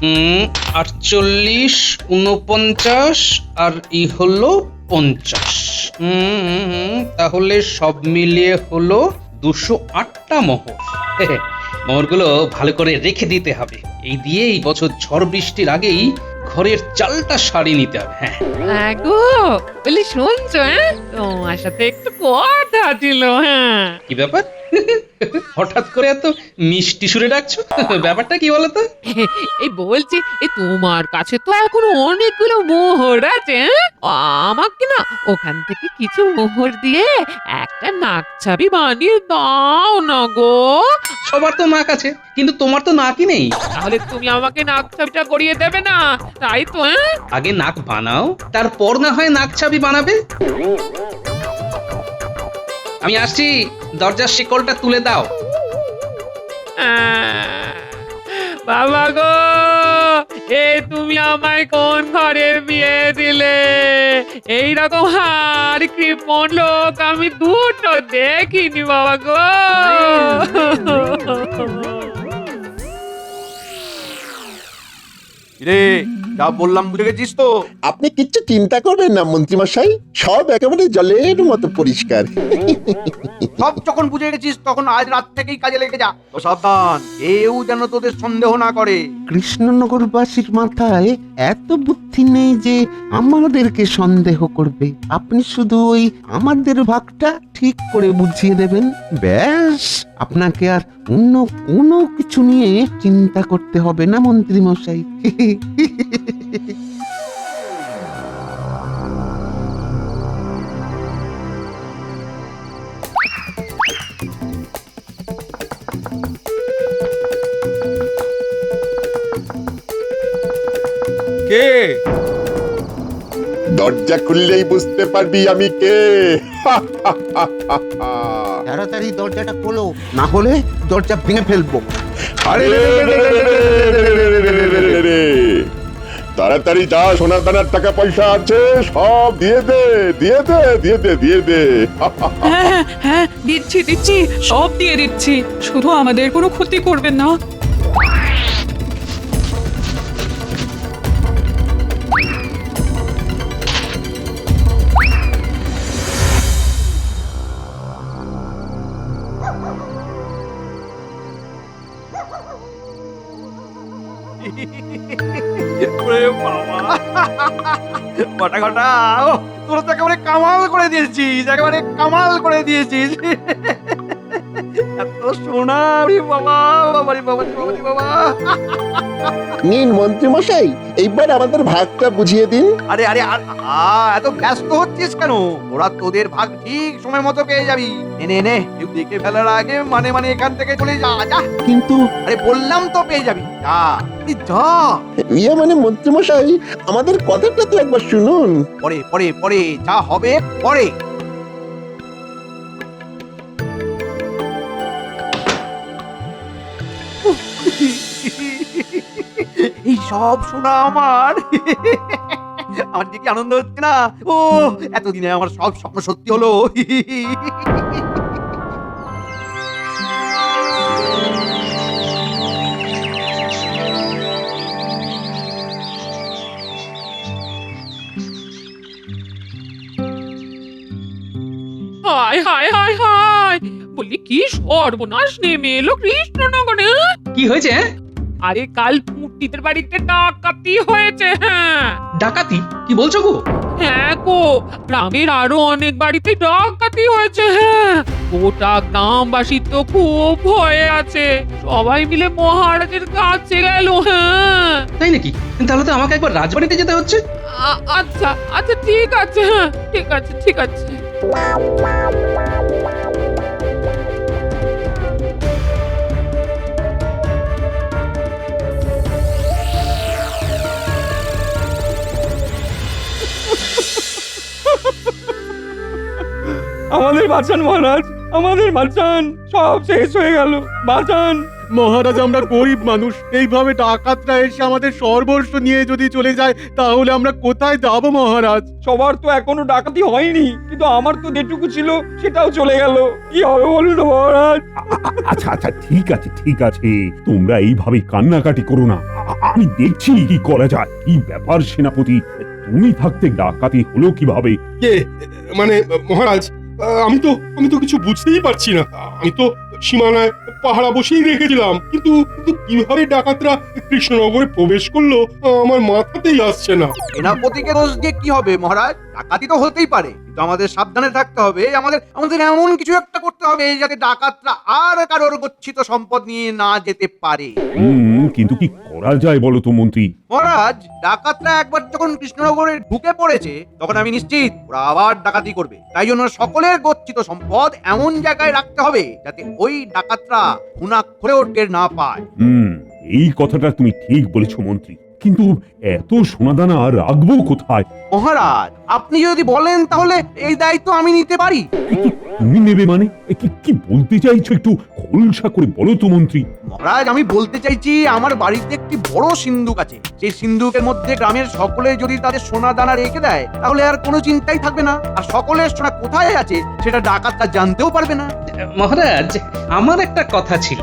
48, 49 আর ই হলো 50। তাহলে সব মিলিয়ে হলো 208টা মোহর। মোহরগুলো ভালো করে রেখে দিতে হবে। এই দিয়ে এই বছর ঝড় বৃষ্টির আগেই ঘরের চালটা সারিয়ে নিতে হবে। হ্যাঁ গো বলি শুনছো? তোমার সাথে একটু কথা ছিল। হ্যাঁ, কি ব্যাপার? হঠাৎ করে এত মিষ্টি সুরে ডাকছো? ব্যাপারটা কি বলো তো? এই বলছি, এই তোমার কাছে তো এখন অনেকগুলো মোহর আছে। আমাকে না ওখান থেকে কিছু মোহর দিয়ে একটা নাকছাবি বানিয়ে দাও না গো। সবার তো নাক আছে, কিন্তু তোমার তো নাকই নেই। তাহলে তুমি আমাকে নাকছাবিটা করিয়ে দেবে না, তাই তো? আগে নাক বানাও, তারপর না হয় নাক ছাবি বানাবে। আমি আসছি, দরজার শিকলটা তুলে দাও। বাবা গো, এ তুমি আমায় কোন ঘরে বিয়ে দিলে? এইরকম হার কৃপণ লোক আমি দুটো দেখিনি বাবা গো। রে, যা বললাম বুঝে গেছিস তো? আপনি কিচ্ছু চিন্তা করবেন না মন্ত্রীমশাই, সব একেবারে জলের মতো পরিষ্কার। সব যখন বুঝে গেছিস তখন আজ রাত থেকেই কাজে লেগে যা। তো সাবধান, কেউ যেন তোদের সন্দেহ না করে। কৃষ্ণনগরবাসীর মাথায় এত বুদ্ধি নেই যে আমাদেরকে সন্দেহ করবে। আপনি শুধু ওই আমাদের ভাগটা ঠিক করে বুঝিয়ে দেবেন, ব্যাস। আপনাকে আর অন্য কোনো কিছু নিয়ে চিন্তা করতে হবে না মন্ত্রী মশাই। কে? দরজা খুললেই বুঝতে পারবি আমি কে। তাড়াতাড়ি দরজাটা খোলো, না হলে দরজা ভেঙে ফেলবো। আরে তাড়াতাড়ি যা, সোনা দানার টাকা পয়সা আছে সব দিয়ে দে, দিয়ে দে, দিয়ে দে, দিয়ে দে। হ্যাঁ হ্যাঁ, দিচ্ছি দিচ্ছি, সব দিয়ে দিচ্ছি, শুধু আমাদের কোনো ক্ষতি করবেন না। ঘটা ঘটা, তোরা তো একেবারে কামাল করে দিয়েছিস, একেবারে কামাল করে দিয়েছিস। এত সোনা, বাবা বাবারি বাবারি বাবারি বাবা। নিন মন্ত্রীমশাই, এইবার আমাদের ভাগটা বুঝিয়ে দিন। আরে আরে এত ব্যস্ত হচ্ছিস কেন? ওরা তোদের ভাগ ঠিক সময় মতো পেয়ে যাবি। নে নে, কেউ দেখে ফেলার আগে মানে মানে এখান থেকে চলে যা। যা, কিন্তু আরে বললাম তো পেয়ে যাবি। যা যা। ইয়ে মানে মন্ত্রীমশাই, আমাদের কথাটা তো একবার শুনুন। পরে পরে পরে, যা হবে পরে। এই সব শোনা আমার আমার যে কি আনন্দ হচ্ছে না। ও, এতদিনে আমার সব স্বপ্ন সত্যি হলো। হায় হায় হায় হায়, বলি কি সর্বনাশ নেমে এলো কৃষ্ণনগরে। কি হয়েছে? আরে কাল পুটিদের বাড়িতে ডাকাতি হয়েছে। হ্যাঁ, ডাকাতি? কি বলছো গো? হ্যাঁ গো, গ্রামের আরো অনেক বাড়িতে ডাকাতি হয়েছে। হ্যাঁ, গোটা গ্রামবাসী তো খুব ভয়ে আছে, সবাই মিলে মহারাজের কাছে গেল। হ্যাঁ, তাই নাকি? তাহলে তো আমাকে একবার রাজবাড়িতে যেতে হচ্ছে। আচ্ছা আচ্ছা, ঠিক আছে। হ্যাঁ, ঠিক আছে ঠিক আছে। আমাদের বাঁচান মহারাজ, আমাদের বাঁচান, সব শেষ হয়ে গেল, বাঁচান। মহারাজ, আমরা গরিব মানুষ, এইভাবে ডাকাতরা এসে আমাদের সর্বস্ব নিয়ে যদি চলে যায় তাহলে আমরা কোথায় যাব মহারাজ? সবার তো এখনো ডাকাতি হয়নি, কিন্তু আমার তো যেটুকু ছিল সেটাও চলে গেল। কি হবে বলুন তো মহারাজ? আচ্ছা আচ্ছা, ঠিক আছে ঠিক আছে, তোমরা এইভাবে কান্নাকাটি করো না। আমি দেখছি কি করা যায়। কি ব্যাপার সেনাপতি, তুমি থাকতে ডাকাতি হলো কিভাবে? কে মানে মহারাজ, আমি তো কিছু বুঝতেই পারছি না। আমি তো সীমানায় পাহারা বসেই রেখেছিলাম, কিন্তু কিভাবে ডাকাতরা কৃষ্ণনগরে প্রবেশ করলো আমার মাথাতেই আসছে না। সেনাপতিকে দোষ দিয়ে কি হবে মহারাজ? ডাকাতি তো হতেই পারে, কিন্তু আমাদের সাবধানে থাকতে হবে। আমাদের এমন কিছু একটা করতে হবে যাতে ডাকাতরা আর কারোর গচ্ছিত সম্পদ নিয়ে না যেতে পারে। কিন্তু কি করা যায় বলো তো মন্ত্রী? মহারাজ, ডাকাতরা একবার যখন কৃষ্ণনগরে ঢুকে পড়েছে তখন আমি নিশ্চিত ওরা আবার ডাকাতি করবে। তাই জন্য সকলের গচ্ছিত সম্পদ এমন জায়গায় রাখতে হবে যাতে ওই ডাকাতরা খুনাক্ষরেও টের না পায়। এই কথাটা তুমি ঠিক বলেছো মন্ত্রী, কিন্তু এত সোনাদানা রাখবো কোথায়? মহারাজ, আপনি যদি বলেন তাহলে এই দায়িত্ব আমি নিতে পারি। তুমি নেবে মানে? কি বলতে চাইছো একটু খোলসা করে বলো তো মন্ত্রী। মহারাজ, আমি বলতে চাইছি আমার বাড়িতে একটি বড় সিন্ধুক আছে। সেই সিন্ধুকের মধ্যে গ্রামের সকলে যদি তাদের সোনা দানা রেখে দেয় তাহলে আর কোনো চিন্তাই থাকবে না, আর সকলের সোনা কোথায় আছে সেটা ডাকাতরা জানতেও পারবে না। মহারাজ, আমার একটা কথা ছিল,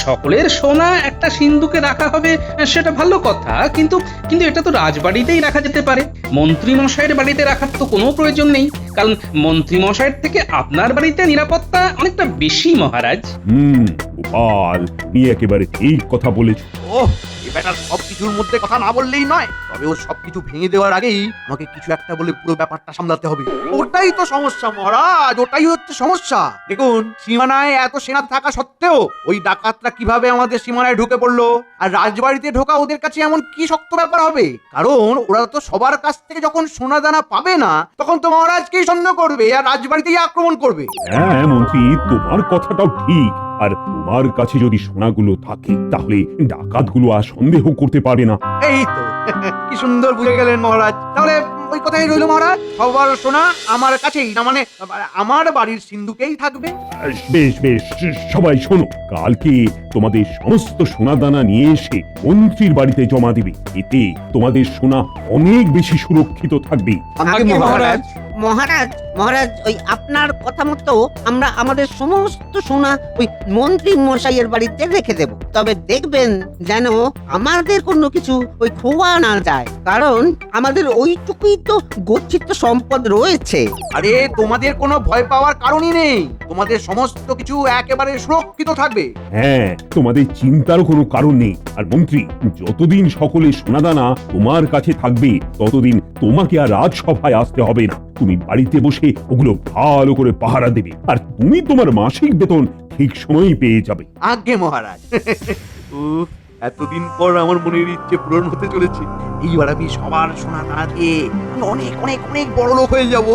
সকলের সোনা একটা সিন্ধুকে রাখা হবে সেটা ভালো কথা, কিন্তু কিন্তু এটা তো রাজবাড়িতেই রাখা যেতে পারে। মন্ত্রী মশাইয়ের বাড়িতে রাখার তো কোনো প্রয়োজন নেই, কারণ মন্ত্রী মশাইয়ের থেকে আপনার বাড়িতে নিরাপত্তা অনেকটা বেশি মহারাজ। গোপাল, তুমি একেবারে ঠিক কথা বলেছো। ওহ, এই ব্যাটার সবকিছুর মধ্যে কথা না বললেই নয়, তবে ও সবকিছু ভেঙে দেওয়ার আগেই আমাকে কিছু একটা বলে পুরো ব্যাপারটা সামলাতে হবে। ওটাই তো সমস্যা মহারাজ, ওটাই হচ্ছে সমস্যা। দেখুন, সীমানায় এত সেনা থাকা সত্ত্বেও ওই ডাকাতরা কিভাবে আমাদের সীমানায় ঢুকে পড়লো, আর রাজবাড়িতে ঢোকা ওদের কাছে এমন কি শক্ত ব্যাপার হবে? কারণ ওরা তো সবার কাছ থেকে যখন সোনা দানা পাবে না তখন তো মহারাজকেই সন্দেহ করবে আর রাজবাড়িতেই আক্রমণ করবে। হ্যাঁ মন্ত্রী, তোমার কথাটাও ঠিক। আর তোমার কাছে যদি সোনাগুলো থাকে তাহলে ডাকাতগুলো আর সন্দেহ করতে পারবে না। এই তো কি সুন্দর বুঝে গেলেন মহারাজ। তাহলে ওই কথাই রইল মহারাজ, সবার সোনা আমার কাছেই, না মানে আমার বাড়ির সিন্ধুকেই থাকবে। বেশ বেশ, সবাই শোনো, কালকে তোমাদের সমস্ত সোনাদানা নিয়ে এসে মন্ত্রীর বাড়িতে জমা দিবে। এতে তোমাদের সোনা অনেক বেশি সুরক্ষিত থাকবে। মহারাজ, মহারাজ মহারাজ, ওই আপনার কথা মতো আমরা আমাদের সমস্ত সোনা ওই মন্ত্রী মশাইয়ের বাড়িতে রেখে দেব। তবে দেখবেন যেন আমাদের কোনো কিছু ওই খোয়া না যায়, কারণ আমাদের ওইটুকুই তো গচ্ছিত সম্পদ রয়েছে। আরে তোমাদের কোনো ভয় পাওয়ার কারণই নেই, তোমাদের সমস্ত কিছু একেবারে সুরক্ষিত থাকবে। হ্যাঁ, তোমাদের চিন্তারও কোনো কারণ নেই। আর মন্ত্রী, যতদিন সকলে সোনাদানা তোমার কাছে থাকবে ততদিন তোমাকে আর রাজসভায় আসতে হবে না। তুমি বাড়িতে বসে ওগুলো ভালো করে পাহারা দেবে, আর তুমি তোমার মাসিক বেতন ঠিক সময়ই পেয়ে যাবে। আজ্ঞে মহারাজ। এতদিন পর আমার মনের ইচ্ছে পূরণ হতে চলেছে। এইবার আমি সবার সোনা দানা দিয়ে অনেক অনেক অনেক বড় লোক হয়ে যাব।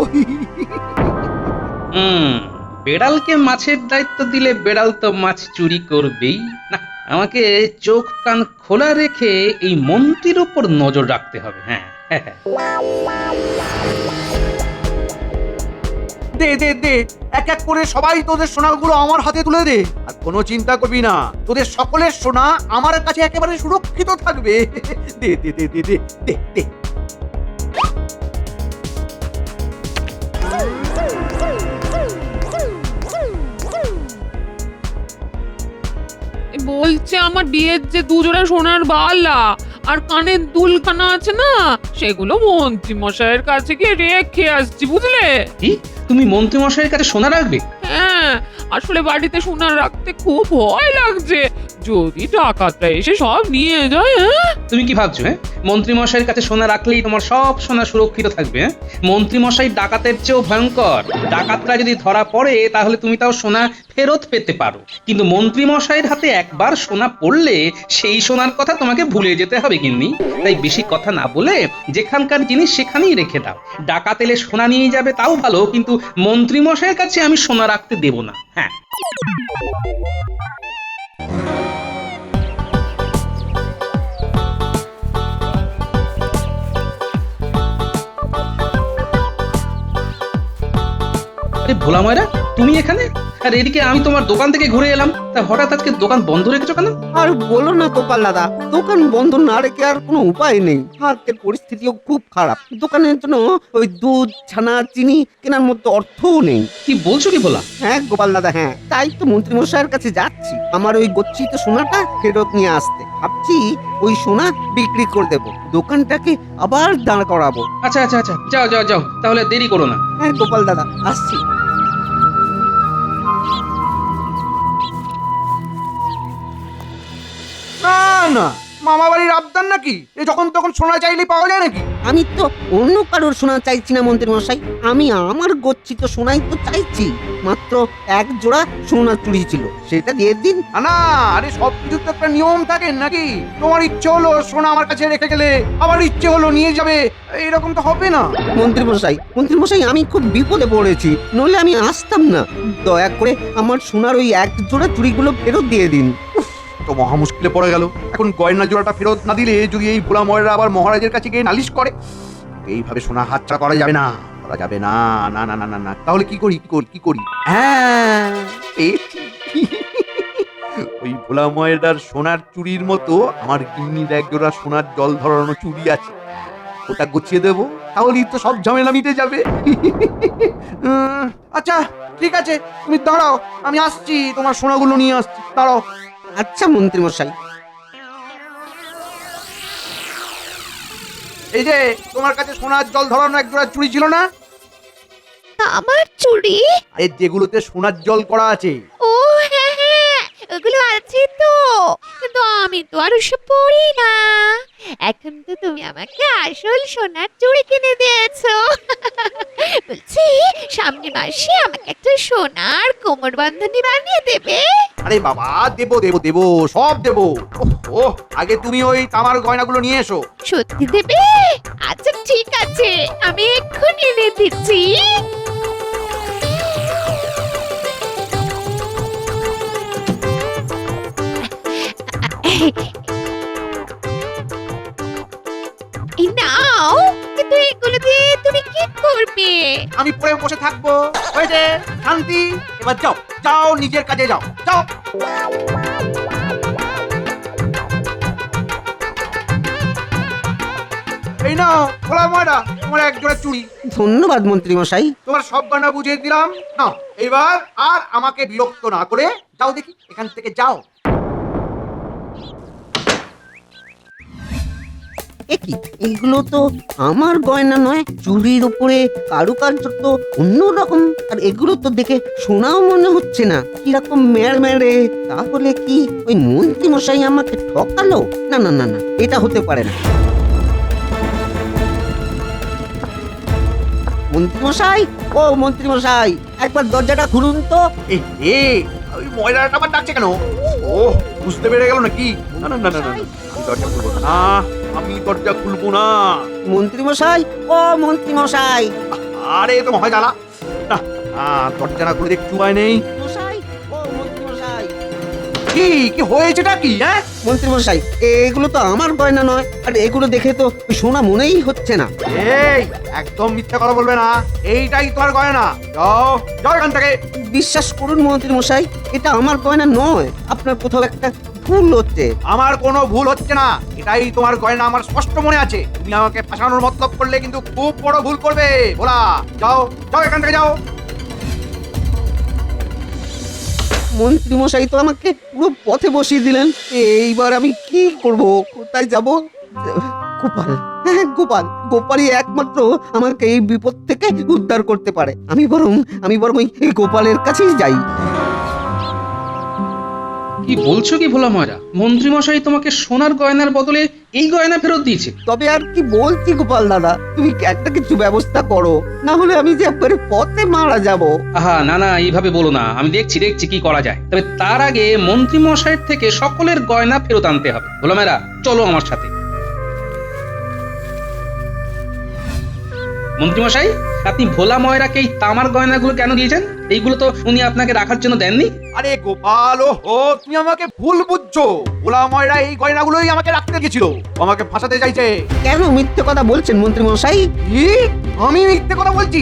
বেড়ালকে মাছের দায়িত্ব দিলে বেড়াল তো মাছ চুরি করবেই না। আমাকে চোখ কান খোলা রেখে এই মন্ত্রীর উপর নজর রাখতে হবে। হ্যাঁ, দে দে দে, এক এক করে সবাই তোদের সোনাগুলো আমার হাতে তুলে দে। আর কোনো চিন্তা করবি না, তোদের সকলের সোনা আমার কাছে একেবারে সুরক্ষিত থাকবে। দে দে দে দে দে দে দে। বলছে আমার বিয়ের যে দুজোড়া সোনার বালা আর কানের দুলখানা আছে না, সেগুলো মন্ত্রী মশাইয়ের কাছে গিয়ে রেখে আসছি, বুঝলে? কি, তুমি মন্ত্রী মশাইয়ের কাছে সোনা রাখবে? হ্যাঁ, আসলে বাড়িতে সোনা রাখতে খুব ভয় লাগছে, যদি ডাকাতরা এসে সব নিয়ে যায়। তুমি কি ভাবছো মন্ত্রী মশাইয়ের কাছে সোনা রাখলেই তোমার সব সোনা সুরক্ষিত থাকবে? মন্ত্রী মশাই ডাকাতের চেয়েও ভয়ঙ্কর। ডাকাতরা যদি ধরা পড়ে তাহলে তুমি তাও সোনা ফেরত পেতে পারো, কিন্তু মন্ত্রী মশাইয়ের হাতে একবার সোনা পড়লে সেই সোনার কথা তোমাকে ভুলে যেতে হবে গিন্নি। তাই বেশি কথা না বলে যেখানকার জিনিস সেখানেই রেখে দাও। ডাকাত এলে সোনা নিয়ে যাবে তাও ভালো, কিন্তু মন্ত্রী মশাইয়ের কাছে আমি সোনা রাখতে দেব না। হ্যাঁ, আরে ভোলা ময়রা, তুমি এখানে? আর এদিকে আমি তোমার দোকান থেকে ঘুরে এলাম, তা হঠাৎ আজকে দোকান বন্ধ রেখেছো কেন? আর বলো না গোপাল দাদা, দোকান বন্ধ না রেখে আর কোনো উপায় নেই। হাতের পরিস্থিতিও খুব খারাপ। দোকানের জন্য ওই দুধ, ছানা, চিনি কেনার মতো অর্থও নেই। কি বলছো কি ভোলা? হ্যাঁ গোপাল দাদা, হ্যাঁ, তাই তো মন্ত্রী মশাইয়ের কাছে যাচ্ছি আমার ওই গচ্ছিত সোনাটা ফেরত নিয়ে আসতে। ভাবছি ওই সোনা বিক্রি করে দেবো, দোকানটাকে আবার দাঁড় করাবো। আচ্ছা আচ্ছা আচ্ছা, যাও যাও যাও, তাহলে দেরি করো না। হ্যাঁ গোপাল দাদা, আসছি। না না, মামা বাড়ির আবদার নাকি? এ যখন তখন সোনা চাইলে পাওয়া যায় নাকি? আমি তো অন্য কারোর সোনা চাইছি না মন্ত্রী মশাই, আমি আমার গচ্ছিত সোনাই তো চাইছি। মাত্র এক জোড়া সোনা চুরি ছিল, সেটা দিয়ে দিন। না, আরে সব কিছু তো একটা নিয়ম থাকে নাকি? তোমার ইচ্ছে হলো সোনা আমার কাছে রেখে গেলে, আবার ইচ্ছে হলো নিয়ে যাবে, এরকম তো হবে না। মন্ত্রী মশাই, আমি খুব বিপদে পড়েছি, নইলে আমি আসতাম না। দয়া করে আমার সোনার ওই এক জোড়া চুড়িগুলো ফেরত দিয়ে দিন। তো মহা মুশকিলে পড়ে গেল। এখন গয়না জোড়াটা ফেরত না দিলে যদি এই ভোলা ময়রা আবার মহারাজের কাছে গিয়ে নালিশ করে, এইভাবে সোনা হাতছাড়া করা যাবে না, করা যাবে না। না না না না না, তাহলে কি করি কি করি? হ্যাঁ, পেয়েছি। ওই ভোলা ময়রার সোনার চুড়ির মতো আমার গিন্নির এক জোড়া সোনার জল ধরানো চুড়ি আছে, ওটা গুছিয়ে দেবো, তাহলেই তো সব ঝামেলা মিটে যাবে। আচ্ছা ঠিক আছে, তুমি দাঁড়াও, আমি আসছি, তোমার সোনাগুলো নিয়ে আসছি, দাঁড়াও। আচ্ছা মন্ত্রী মশাই। এই যে তোমার কাছে সোনার জল ধরানো এক জোড়া চুড়ি ছিল না? আমার চুড়ি? আরে যেগুলোতে সোনার জল করা আছে। ও হ্যাঁ হ্যাঁ, ওগুলো আছে তো, কিন্তু আমি তো আর ওসব পড়ি না। এখন তো তুমি আমাকে আসল সোনার চুড়ি কিনে দিয়েছো। বলছি সামনে মাসে আমাকে একটা সোনার কোমর বন্ধনী বানিয়ে দেবে? আরে বাবা, দেবো দেবো দেবো, সব দেবো। ও আগে তুমি ওই তামার গয়নাগুলো নিয়ে এসো। সত্যি দেবে? আচ্ছা ঠিক আছে, আমি এক্ষুনি এনে দিচ্ছি। এই নাও, কিন্তু এগুলো দিয়ে তুমি কি করবে? আমি পরে বসে থাকবো। হয়েছে, শান্তি, এবার যাও যাও, নিজের কাজে যাও যাও। এই নাও ভোলা ময়রা, তোমার এক জোড়া চুড়ি। ধন্যবাদ মন্ত্রী মশাই। তোমার সব গয়না বুঝিয়ে দিলাম, নাও এবার আর আমাকে বিরক্ত না করে যাও দেখি, এখান থেকে যাও। কি এগুলো তো আমার গয়না নয়, চুরির উপরে কারুকার্য তো অন্যরকম, আর এগুলো তো দেখে সোনাও মনে হচ্ছে না, কিরকম মেড় মেড়ে। তাহলে কি ওই মন্ত্রী মশাই আমাকে ঠকালো? না না না না, এটা হতে পারে না। মন্ত্রী মশাই, ও মন্ত্রী মশাই, একবার দরজাটা খুলুন তো। এ ওই ময়রাটা আবার ডাকছে কেন? ও বুঝতে পেরে গেল নাকি? না না না না না, আমি দরজা খুলবো না, আমি দরজা খুলবো না। মন্ত্রী মশাই, ও মন্ত্রী মশাই। আরে তো মহা জ্বালা না, দরজা না খুলে দেখতে উপায় নেই। মশাই, ও মন্ত্রী মশাই। কি কি হয়েছেটা কি? হ্যাঁ মন্ত্রী মশাই, এগুলো তো আমার গয়না নয়, আর এগুলো দেখে তো সোনা মনেই হচ্ছে না। এই একদম মিথ্যা কথা বলবে না, এইটাই তোমার গয়না। যাও যাও এখান থেকে। বিশ্বাস করুন মন্ত্রী মশাই, এটা আমার গয়না নয়, আপনার কোথাও একটা ভুল হচ্ছে। আমার কোনো ভুল হচ্ছে না, এটাই তোমার গয়না, আমার স্পষ্ট মনে আছে। তুমি আমাকে ফাঁসানোর মতলব করলে কিন্তু খুব বড় ভুল করবে। বলা যাও যাও এখান থেকে যাও। মন্ত্রী মশাই তো আমাকে পুরো পথে বসিয়ে দিলেন, এইবার আমি কি করব? কোথায় যাব? গোপাল, হ্যাঁ গোপাল, গোপালই একমাত্র আমাকে এই বিপদ থেকে উদ্ধার করতে পারে। আমি বরং এই গোপালের কাছেই যাই। কি বলছো কি ভোলা ময়রা? মন্ত্রী মশাই তোমাকে সোনার গয়নার বদলে এই গয়না ফেরত দিয়েছে? তবে আর কি বলছি গোপাল দাদা, তুমি একটা কিছু ব্যবস্থা করো, না হলে আমি যে একবারে পথে মারা যাব। আহা না না, এইভাবে বলো না, আমি দেখছি কি করা যায়। তবে তার আগে মন্ত্রী মশাইয়ের থেকে সকলের গয়না ফেরত আনতে হবে। ভোলা ময়রা, চলো আমার সাথে। মন্ত্রী মশাই, আপনি ভোলা ময়রাকে এই তামার গয়নাগুলো কেন দিয়েছেন? এইগুলো তো উনি আপনাকে রাখার জন্য দেননি। আরে গোপাল, ও তুমি আমাকে ভুল বুঝছো। ভোলা ময়রা এই গয়নাগুলোই আমাকে রাখতে গেছিল, আমাকে ফাঁসাতে চাইছে। কেন মিথ্যে কথা বলছেন মন্ত্রী মশাই? কি? আমি মিথ্যে কথা বলছি?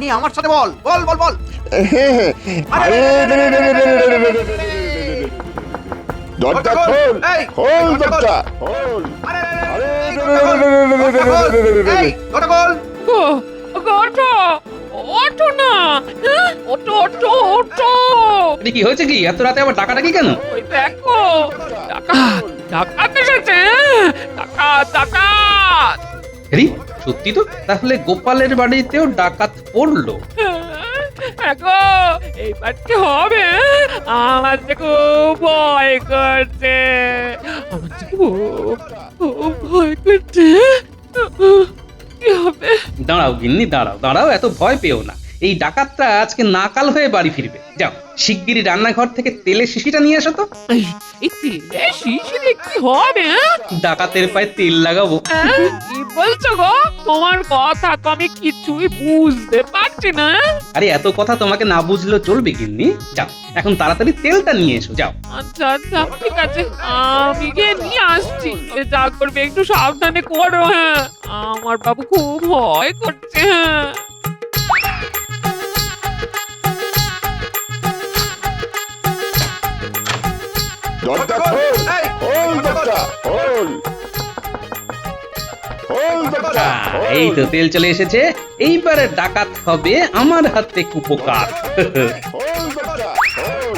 নে আমার সাথে বল বল বল বল দরজা খোল খোল দরজা খোল ও ওঠো ওঠো না ওঠো ওঠো ওঠো আরে কি হয়েছে কি এত রাতে আবার ডাকাডাকি কেন? ওই দেখো ডাকাত ডাকাত এসেছে ডাকাত ডাকাত আরে সত্যি তো, তাহলে গোপালের বাড়িতেও ডাকাত পড়লো। গো এইবার কি হবে? আমার যে খুব ভয় করছে, আমার যে খুব ভয় করছে। কি হবে? দাঁড়াও গিন্নি দাঁড়াও দাঁড়াও, এত ভয় পেও না। এই ডাকাতটা আজকে নাকাল হয়ে বাড়ি ফিরবে। যাও শিগগিরই রান্নাঘর থেকে তেলের শিশিটা নিয়ে এসো তো। এই তেলে শিশিরে কি হবে? ডাকাতের পায়ে তেল লাগাবো। কি বলছো গো? তোমার কথা তো আমি কিছুই বুঝতে পারছি না। আরে এত কথা তোমাকে না বুঝলেও চলবে গিন্নি। যাও এখন তাড়াতাড়ি তেলটা নিয়ে এসো যাও। আচ্ছা আচ্ছা ঠিক আছে, আমি গিয়ে নিয়ে আসছি। যা করবে একটু সাবধানে করো। হ্যাঁ, আমার বাবু খুব ভয় করছে। হ্যাঁ দরজা খোল খোল দরজা খোল খোল দরজা, এই তো তেল চলে এসেছে। এইবারে ডাকাত হবে আমার হাতে কুপোকার। খোল দরজা, খোল।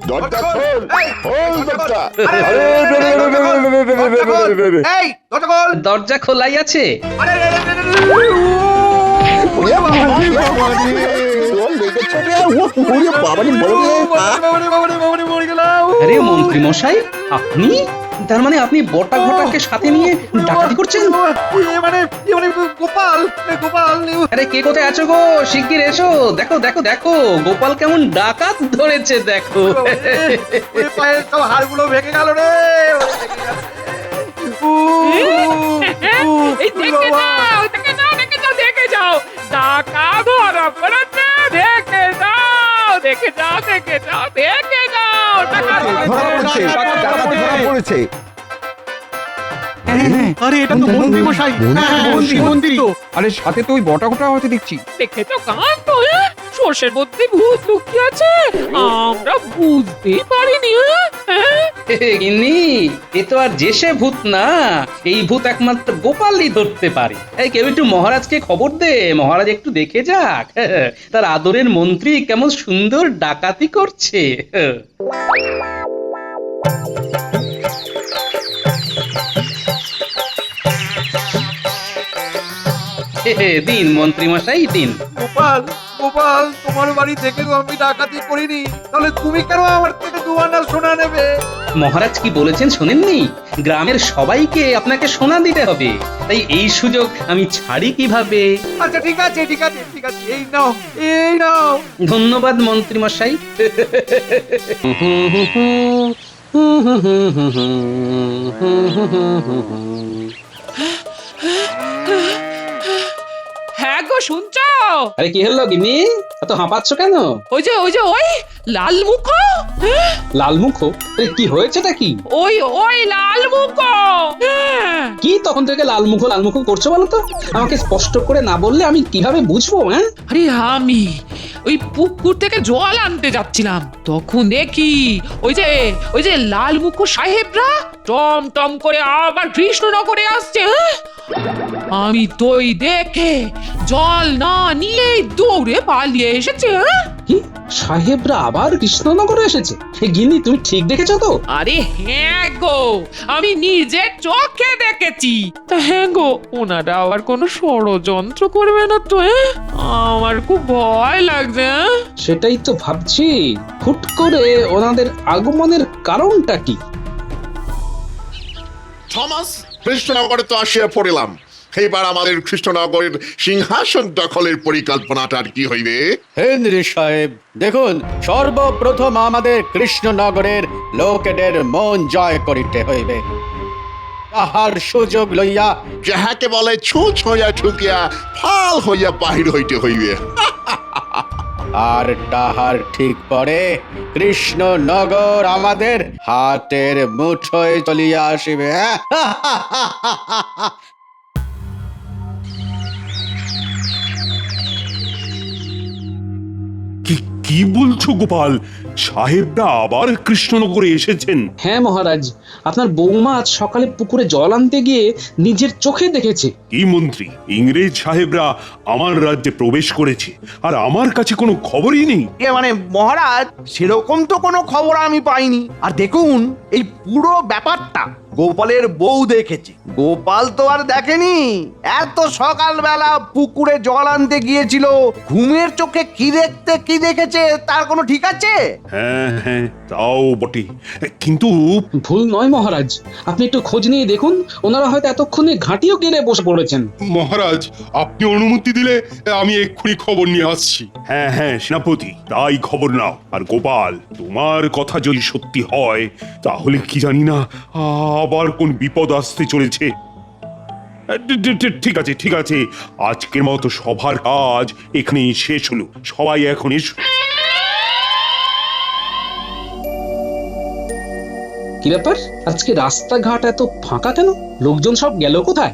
দরজা খোল, খোল দরজা। আরে, রে, রে, রে, রে, রে, রে, রে, রে, রে, রে। এই দরজা খোল। দরজা খোলাই আছে। আরে, রে, রে, রে, রে, রে, রে, ওরে বাবা রে, জল লেগেছে রে, ওরে বাবা রে, বড় রে। বাবারে, মরে গেলাম। আরে মন্ত্রী মশাই, আপনি? তার মানে আপনি বটা ঘটাকে সাথে নিয়ে ডাকাতি করছেন? এ মানে গোপাল, গোপাল। আরে কে কোথায় আছো গো? শিগগির এসো। দেখো দেখো দেখো, গোপাল কেমন ডাকাত ধরেছে দেখো। ওরে পায়ের সব হাড়গুলো ভেঙে গেল রে। এই দেখে যাও, দেখে যাও, টাকা ধরা পড়েছে, দেখে যাও, দেখে যাও, দেখে যাও, দেখে যাও, টাকা ধরা পড়েছে। আরে এটা তো মন্ত্রী মশাই, মন্ত্রী তো। আরে সাথে তো ওই বটা ঘটা হতে দেখছি। দেখেছো কান্ত, সর্ষের মধ্যে ভূত লুকিয়ে আছে, আমরা বুঝতেই পারিনি। গিন্নি, এ তো আর যে সে ভূত না, এই ভূত একমাত্র গোপালই ধরতে পারে। এই কেউ একটু মহারাজকে খবর দে, মহারাজ একটু দেখে যাক তার আদরের মন্ত্রী কেমন সুন্দর ডাকাতি করছে। দিন মন্ত্রী মশাই দিন। গোপাল, গোপাল, তোমার বাড়ি থেকে তো আমি ডাকাতি করিনি, তাহলে তুমি কেন আমার থেকে দুয়ানা সোনা নেবে? মহারাজ কি বলেছেন শোনেননি? গ্রামের সবাইকে আপনাকে সোনা দিতে হবে, তাই এই সুযোগ আমি ছাড়ি কিভাবে? আচ্ছা ঠিক আছে, ঠিক আছে, ঠিক আছে, এই নাও, এই নাও। ধন্যবাদ মন্ত্রী মশাই। হ্যাঁ গো, শুনছো? আরে কি হলো গিন্নি, এত হাঁপাচ্ছ কেন? ওই লাল মুখ, লাল মুখ? কি হয়েছেটা কি? ওই লাল মুখ। কি তখন থেকে লাল মুখ করছো বলো তো? আমাকে স্পষ্ট করে না বললে আমি কিভাবে বুঝবো? হ্যাঁ, আরে আমি ওই পুকুর থেকে জল আনতে যাচ্ছিলাম, তখন দেখি ওই যে লাল মুখ সাহেবরা টম টম করে আবার কৃষ্ণনগরে আসছে। আমি তো ওই দেখে জল না নিয়ে দৌড়ে পালিয়ে এসেছে। কি সাহেবরা আবার কৃষ্ণনগরে এসেছে? গিন্নি তুমি ঠিক দেখেছো তো? আরে হ্যাঁ গো, আমি নিজের চোখে দেখেছি। তা হ্যাঁ গো, ওনারা আবার কোনো ষড়যন্ত্র করবে না তো? আমার খুব ভয় লাগছে। সেটাই তো ভাবছি, হুট করে ওনাদের আগমনের কারণটা কি? থমাস, কৃষ্ণনগরে তো আসিয়া পড়িলাম, এইবার আমাদের কৃষ্ণনগরের সিংহাসন দখলের পরিকল্পনাটার কি হইবে? হেনরি সাহেব, দেখুন, সর্বপ্রথম আমাদের কৃষ্ণনগরের লোকেদের মন জয় করিতে হইবে। তাহার সুযোগ লইয়া যাহাকে বলে ছুঁচ হইয়া ঠুকিয়া ফাল হইয়া বাহির হইতে হইবে। আর তাহার ঠিক পরে কৃষ্ণনগর আমাদের হাতের মুঠোয় চলিয়া আসিবে। কি বলছো গোপাল? সাহেবরা আবার কৃষ্ণনগরে এসেছেন? হ্যাঁ মহারাজ, আপনার বৌমা আজ সকালে পুকুরে জল আনতে গিয়ে নিজের চোখে দেখেছে। কি মন্ত্রী, ইংরেজ সাহেবরা আমার রাজ্যে প্রবেশ করেছে আর আমার কাছে কোনো খবরই নেই? এ মানে মহারাজ, সেরকম তো কোনো খবর আমি পাইনি। আর দেখুন, এই পুরো ব্যাপারটা গোপালের বউ দেখেছে, গোপাল তো আর দেখেনি। এত সকালবেলা পুকুরে জল আনতে গিয়েছিল, ঘুমের চোখে কি দেখেছে তার কোনো ঠিক আছে? হ্যাঁ হ্যাঁ, তাও বটে, কিন্তু ভুল নয় মহারাজ, আপনি একটু খোঁজ নিয়ে দেখুন, ওনারা হয়তো এতক্ষণে ঘাঁটিও কেড়ে বসে পড়েছেন। মহারাজ, আপনি অনুমতি দিলে আমি এক্ষুনি খবর নিয়ে আসছি। হ্যাঁ হ্যাঁ সেনাপতি, তাই খবর নাও। আর গোপাল, তোমার কথা যদি সত্যি হয় তাহলে কি জানি না আবার কোন বিপদ আসতে চলেছে। ঠিক আছে ঠিক আছে, আজকের মতো সভার কাজ এখানেই শেষ হলো। সবাই এখন এসো। কি ব্যাপার, আজকে রাস্তাঘাট এত ফাঁকা কেন? লোকজন সব গেল কোথায়?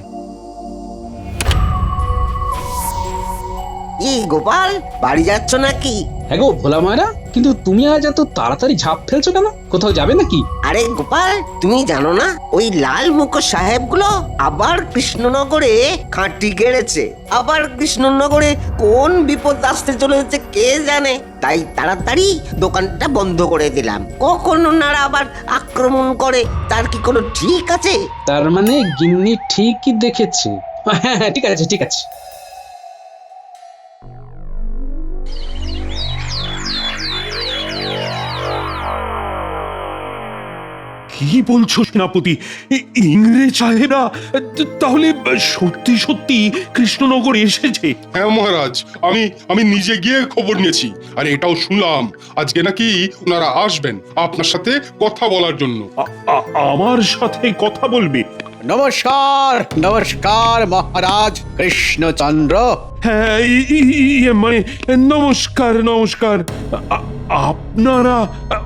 গোপাল, বাড়ি যাচ্ছ নাকি? হ্যাঁ গো ভোলা ময়রা, কিন্তু তুমি আজ এত তাড়াতাড়ি ঝাঁপ ফেলছো কেন? কোথাও যাবে নাকি? আরে গোপাল, তুমি জানো না ওই লাল মুখো সাহেবগুলো আবার কৃষ্ণনগরে খাঁটি গেড়েছে। আবার কৃষ্ণনগরে কোন বিপদ আসতে চলেছে কে জানে, তাই তাড়াতাড়ি দোকানটা বন্ধ করে দিলাম। কখন ওনারা আবার আক্রমণ করে তার কি কোনো ঠিক আছে? তার মানে গিন্নি ঠিকই দেখেছে। হ্যাঁ হ্যাঁ, ঠিক আছে ঠিক আছে। কি বলছো সেনাপতি? ইংরেজ সাহেবরা তাহলে সত্যি সত্যি কৃষ্ণনগর এসেছে? হ্যাঁ মহারাজ, আমি নিজে গিয়ে খবর নিয়েছি। আর এটাও শুনলাম আজকে নাকি ওনারা আসবেন আপনার সাথে কথা বলার জন্য। আমার সাথে কথা বলবে? নমস্কার নমস্কার মহারাজ কৃষ্ণচন্দ্র। হ্যাঁ, মানে নমস্কার নমস্কার। আপনারা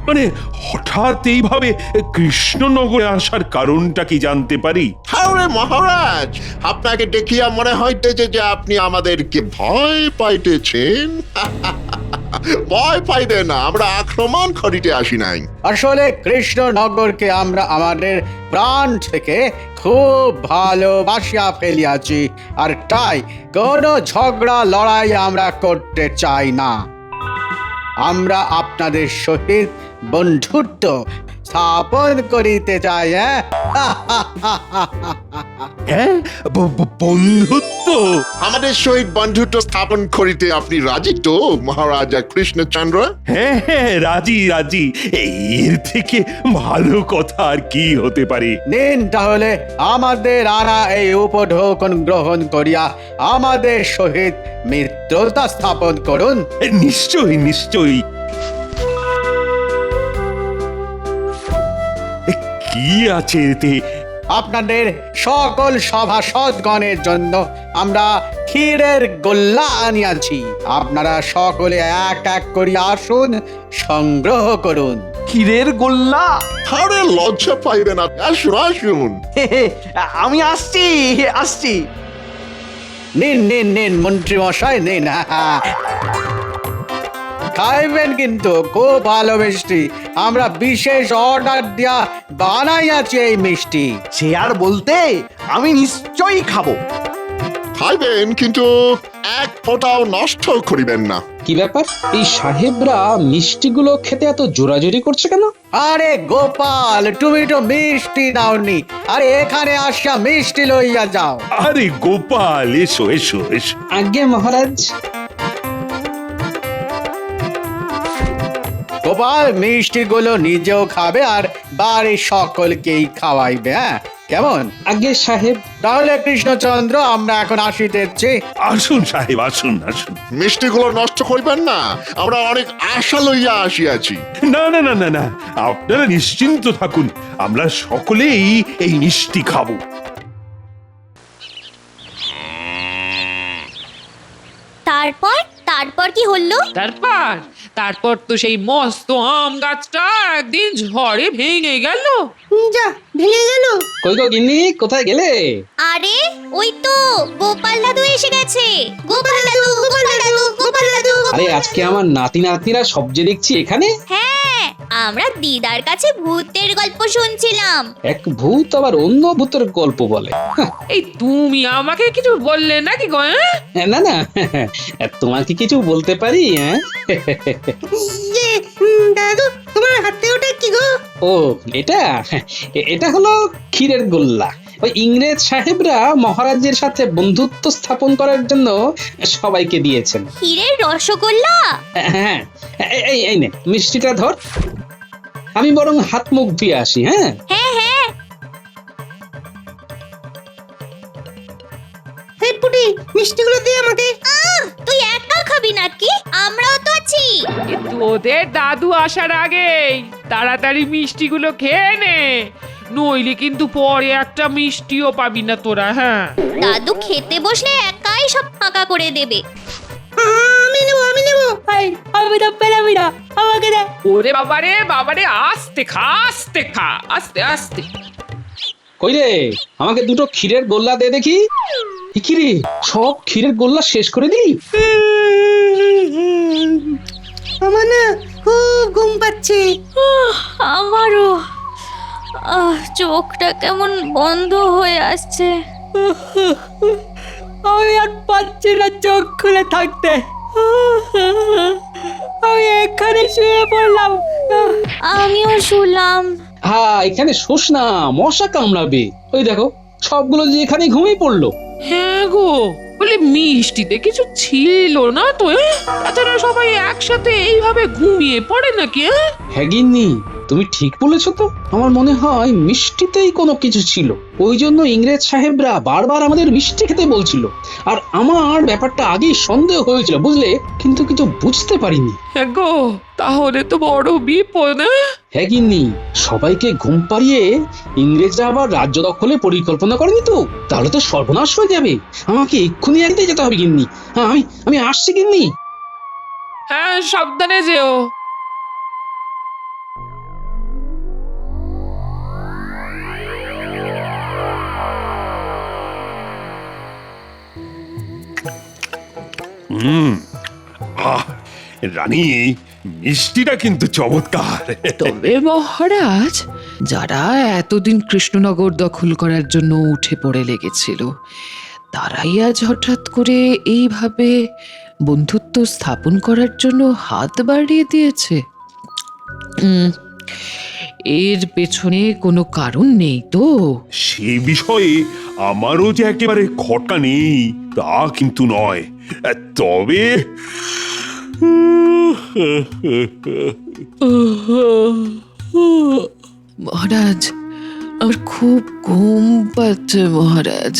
মানে হঠাৎ এইভাবে কৃষ্ণনগরে আসার কারণটা কি জানতে পারি? আরে মহারাজ, আপনাকে দেখিয়া মনে হইতেছে যে আপনি আমাদেরকে ভয় পাইতেছেন। ভয় পাইবে না, আমরা আক্রমণ করিতে আসি নাই। আসলে কৃষ্ণনগরকে আমরা আমাদের প্রাণ থেকে খুব ভালোবাসিয়া ফেলিয়াছি, আর তাই কোনো ঝগড়া লড়াই আমরা করতে চাই না। আমরা আপনাদের সহিত বন্ধুত্ব স্থাপন করিতে চাই। হ্যাঁ, বন্ধুত্ব? আমাদের সহিত বন্ধুত্ব স্থাপন করিতে আপনি রাজি তো মহারাজা কৃষ্ণচন্দ্র? হ্যাঁ হ্যাঁ, রাজি রাজি। এর থেকে ভালো কথা আর কি হতে পারে? নিন তাহলে আমাদের আনা এই উপঢৌকন গ্রহণ করিয়া আমাদের সহিত মিত্রতা স্থাপন করুন। নিশ্চয়ই নিশ্চয়ই। কি আছে এতে? আপনাদের সকল সভাসদগণের জন্য আমরা ক্ষীরের গোল্লা আনিয়াছি। আপনারা সকলে এক এক করিয়া আসুন, সংগ্রহ করুন। ক্ষীরের গোল্লা? আরে লজ্জা পাইবে না, আসুন আসুন। আমি আসছি আসছি। নিন নিন নিন মন্ত্রী মশাই নিন। খাইবেন কিন্তু খুব ভালো মিষ্টি। আমরা বিশেষ অর্ডার দিয়া বানাইয়াছি এই মিষ্টি। সে আর বলতে, আমি নিশ্চয়ই খাবো। খাইবেন কিন্তু এক ফোঁটাও নষ্ট করিবেন না। কি ব্যাপার, এই সাহেবরা মিষ্টিগুলো খেতে এত জোরাজুরি করছে কেন? আরে গোপাল, তুমি তো মিষ্টি দাওনি, আরে এখানে আসা মিষ্টি লইয়া যাও। আরে গোপাল, এসো এসো এসো। আজ্ঞে মহারাজ। গোপাল মিষ্টিগুলো নিজেও খাবে আর বাড়ির সকলকেই খাওয়াইবে। হ্যাঁ কেমন? আজ্ঞে সাহেব। তাহলে কৃষ্ণচন্দ্র, আমরা এখন আসিতেছি। আসুন সাহেব, আসুন আসুন। মিষ্টিগুলো নষ্ট করিবেন না, আমরা অনেক আশা লইয়া আসিয়াছি। না না না না না, আপনারা নিশ্চিন্ত থাকুন, আমরা সকলেই এই মিষ্টি খাবো। তারপর তারপর কি হলো? তারপর তো সেই মস্ত আম গাছটা একদিন ঝড়ে ভেঙে গেল। যা, ভেঙে গেল। কই গো গিন্নি, কোথায় গেলে? আরে ওই তো গোপাল দাদু এসে গেছে। গোপাল দাদু, গোপাল দাদু, গোপাল দাদু। আরে আজকে আমার নাতি নাতনিরা সব যে দেখছি এখানে। হ্যাঁ, আমরা দিদার কাছে ভূতের গল্প শুনছিলাম। এক ভূত আবার অন্য ভূতের গল্প বলে। এই তুমি আমাকে কিছু বললে নাকি গো? না না, তোমার কি কিছু বলতে পারি? হ্যাঁ দাদু, তোমার হাতে ওটা কি গো? ও এটা এটা হলো ক্ষীরের গোল্লা। ওই ইংরেজ সাহেবরা মহারাজের সাথে বন্ধুত্ব স্থাপন করার জন্য সবাইকে দিয়েছেন। ক্ষীরের রসগোল্লা? হ্যাঁ, এই এই নে মিষ্টিটা ধর, আমি বরং হাত মুখ ধুয়ে আসি। হ্যাঁ হ্যাঁ হ্যাঁ। এই পুটি, মিষ্টিগুলো দে আমাকে। তুই একা খাবি নাকি? আমরাও তো আছি। তোদের দাদু আসার আগেই তাড়াতাড়ি মিষ্টিগুলো খেয়ে নে, নইলে কিন্তু পরে একটা মিষ্টিও পাবি না তোরা। হ্যাঁ, দাদু খেতে বসলে একাই সব ফাঁকা করে দেবে। আমি নেবো, আমি নেবো। আমি তো পেলামি না, আমাকে দে। ওরে বাবারে বাবারে, আস্তে খা আস্তে খা, আস্তে আস্তে। কই রে, আমাকে দুটো ক্ষীরের গোল্লা দে দেখি। কি রে, সব ক্ষীরের গোল্লা শেষ করে দিলি? আমার না খুব ঘুম পাচ্ছে। আমারও চোখটা কেমন বন্ধ হয়ে আসছে। আমি আর পাচ্ছি না চোখ খুলে থাকতে। আমি এখানে শুয়ে পড়লাম। আমিও শুনলাম। হ্যাঁ, এখানে শোষ না, মশা কামড়াবে। ওই দেখো, সবগুলো যে এখানে ঘুমিয়ে পড়লো। হ্যাঁ গো, বলে মিষ্টিতে কিছু ছিল না তো? তাছাড়া সবাই একসাথে এইভাবে ঘুমিয়ে পড়ে নাকি? হ্যাঁ গিন্নি, তুমি ঠিক বলেছ তো। আমার মনে হয় মিষ্টিতেই কোনো কিছু ছিল। ওই জন্য ইংরেজ সাহেবরা বারবার আমাদের মিষ্টি খেতে বলছিল। আর আমার ব্যাপারটা আগেই সন্দেহ হয়েছিল, বুঝলে, কিন্তু কিছু বুঝতে পারিনি। হ্যাঁ গো, তাহলে তো বড় বিপদ। হ্যাঁ গিন্নি, সবাইকে ঘুম পাড়িয়ে ইংরেজরা আবার রাজ্য দখলে পরিকল্পনা করেনি তো? তাহলে তো সর্বনাশ হয়ে যাবে। আমাকে এক্ষুনি একদিন যেতে হবে গিন্নি। হ্যাঁ, আমি আসছি গিন্নি। হ্যাঁ, সাবধানে যেও। রানী, মিষ্টিটা কিন্তু চমৎকার। তবে মহারাজ, যারা এতদিন কৃষ্ণনগর দখল করার জন্য উঠে পড়ে লেগেছিল, তারাই আজ হঠাৎ করে এইভাবে বন্ধুত্ব স্থাপন করার জন্য হাত বাড়িয়ে দিয়েছে। এর পেছনে কোনো কারণ নেই তো? সে বিষয়ে আমারও যে একেবারে খটকা নেই তা কিন্তু নয়, তবে মহারাজ, আমার খুব ঘুম পাচ্ছে মহারাজ।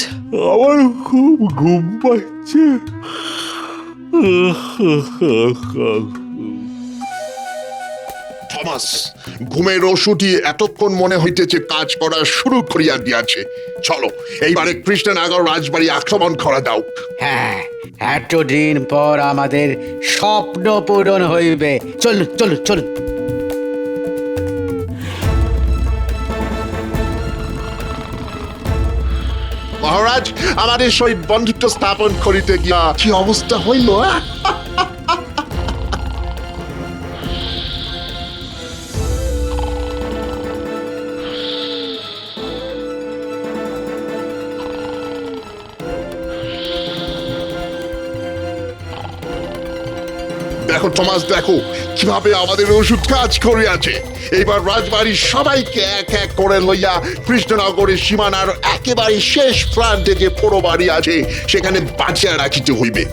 আমার খুব ঘুম পাচ্ছে। থমাস, ঘুমের ওষুধই এতক্ষণ মনে হইতেছে কাজ করা শুরু করিয়া দিয়াছে। চলো, এইবারে কৃষ্ণনগর রাজবাড়ি আক্রমণ করা দাও। হ্যাঁ, এতদিন পর আমাদের স্বপ্ন পূরণ হইবে। চলুন চলুন চলুন। মহারাজ, আমাদের সহিত বন্ধুত্ব স্থাপন করিতে গিয়া কি অবস্থা হইল? দেখো থমাস, দেখো কিভাবে আমাদের ওষুধ কাজ করিয়াছে। এইবার রাজবাড়ির সবাইকে এক এক করে লইয়া কৃষ্ণনগরের সীমানার একেবারে শেষ প্রান্তে যে পোড়ো বাড়ি আছে সেখানে বাঁচিয়া রাখিতে হইবে,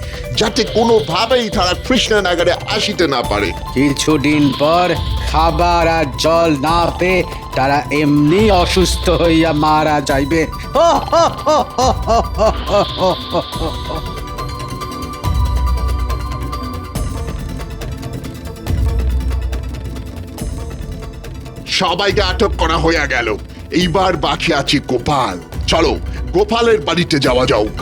যাতে কোনোভাবেই তারা কৃষ্ণনগরে আসিতে না পারে। কিছুদিন পর খাবার আর জল না পেয়ে তারা এমনি অসুস্থ হইয়া মারা যাইবে। সবাইকে আটক করা হইয়া গেল। এইবার বাকি আছে গোপাল। চলো, গোপালের বাড়িতে যাওয়া যাক।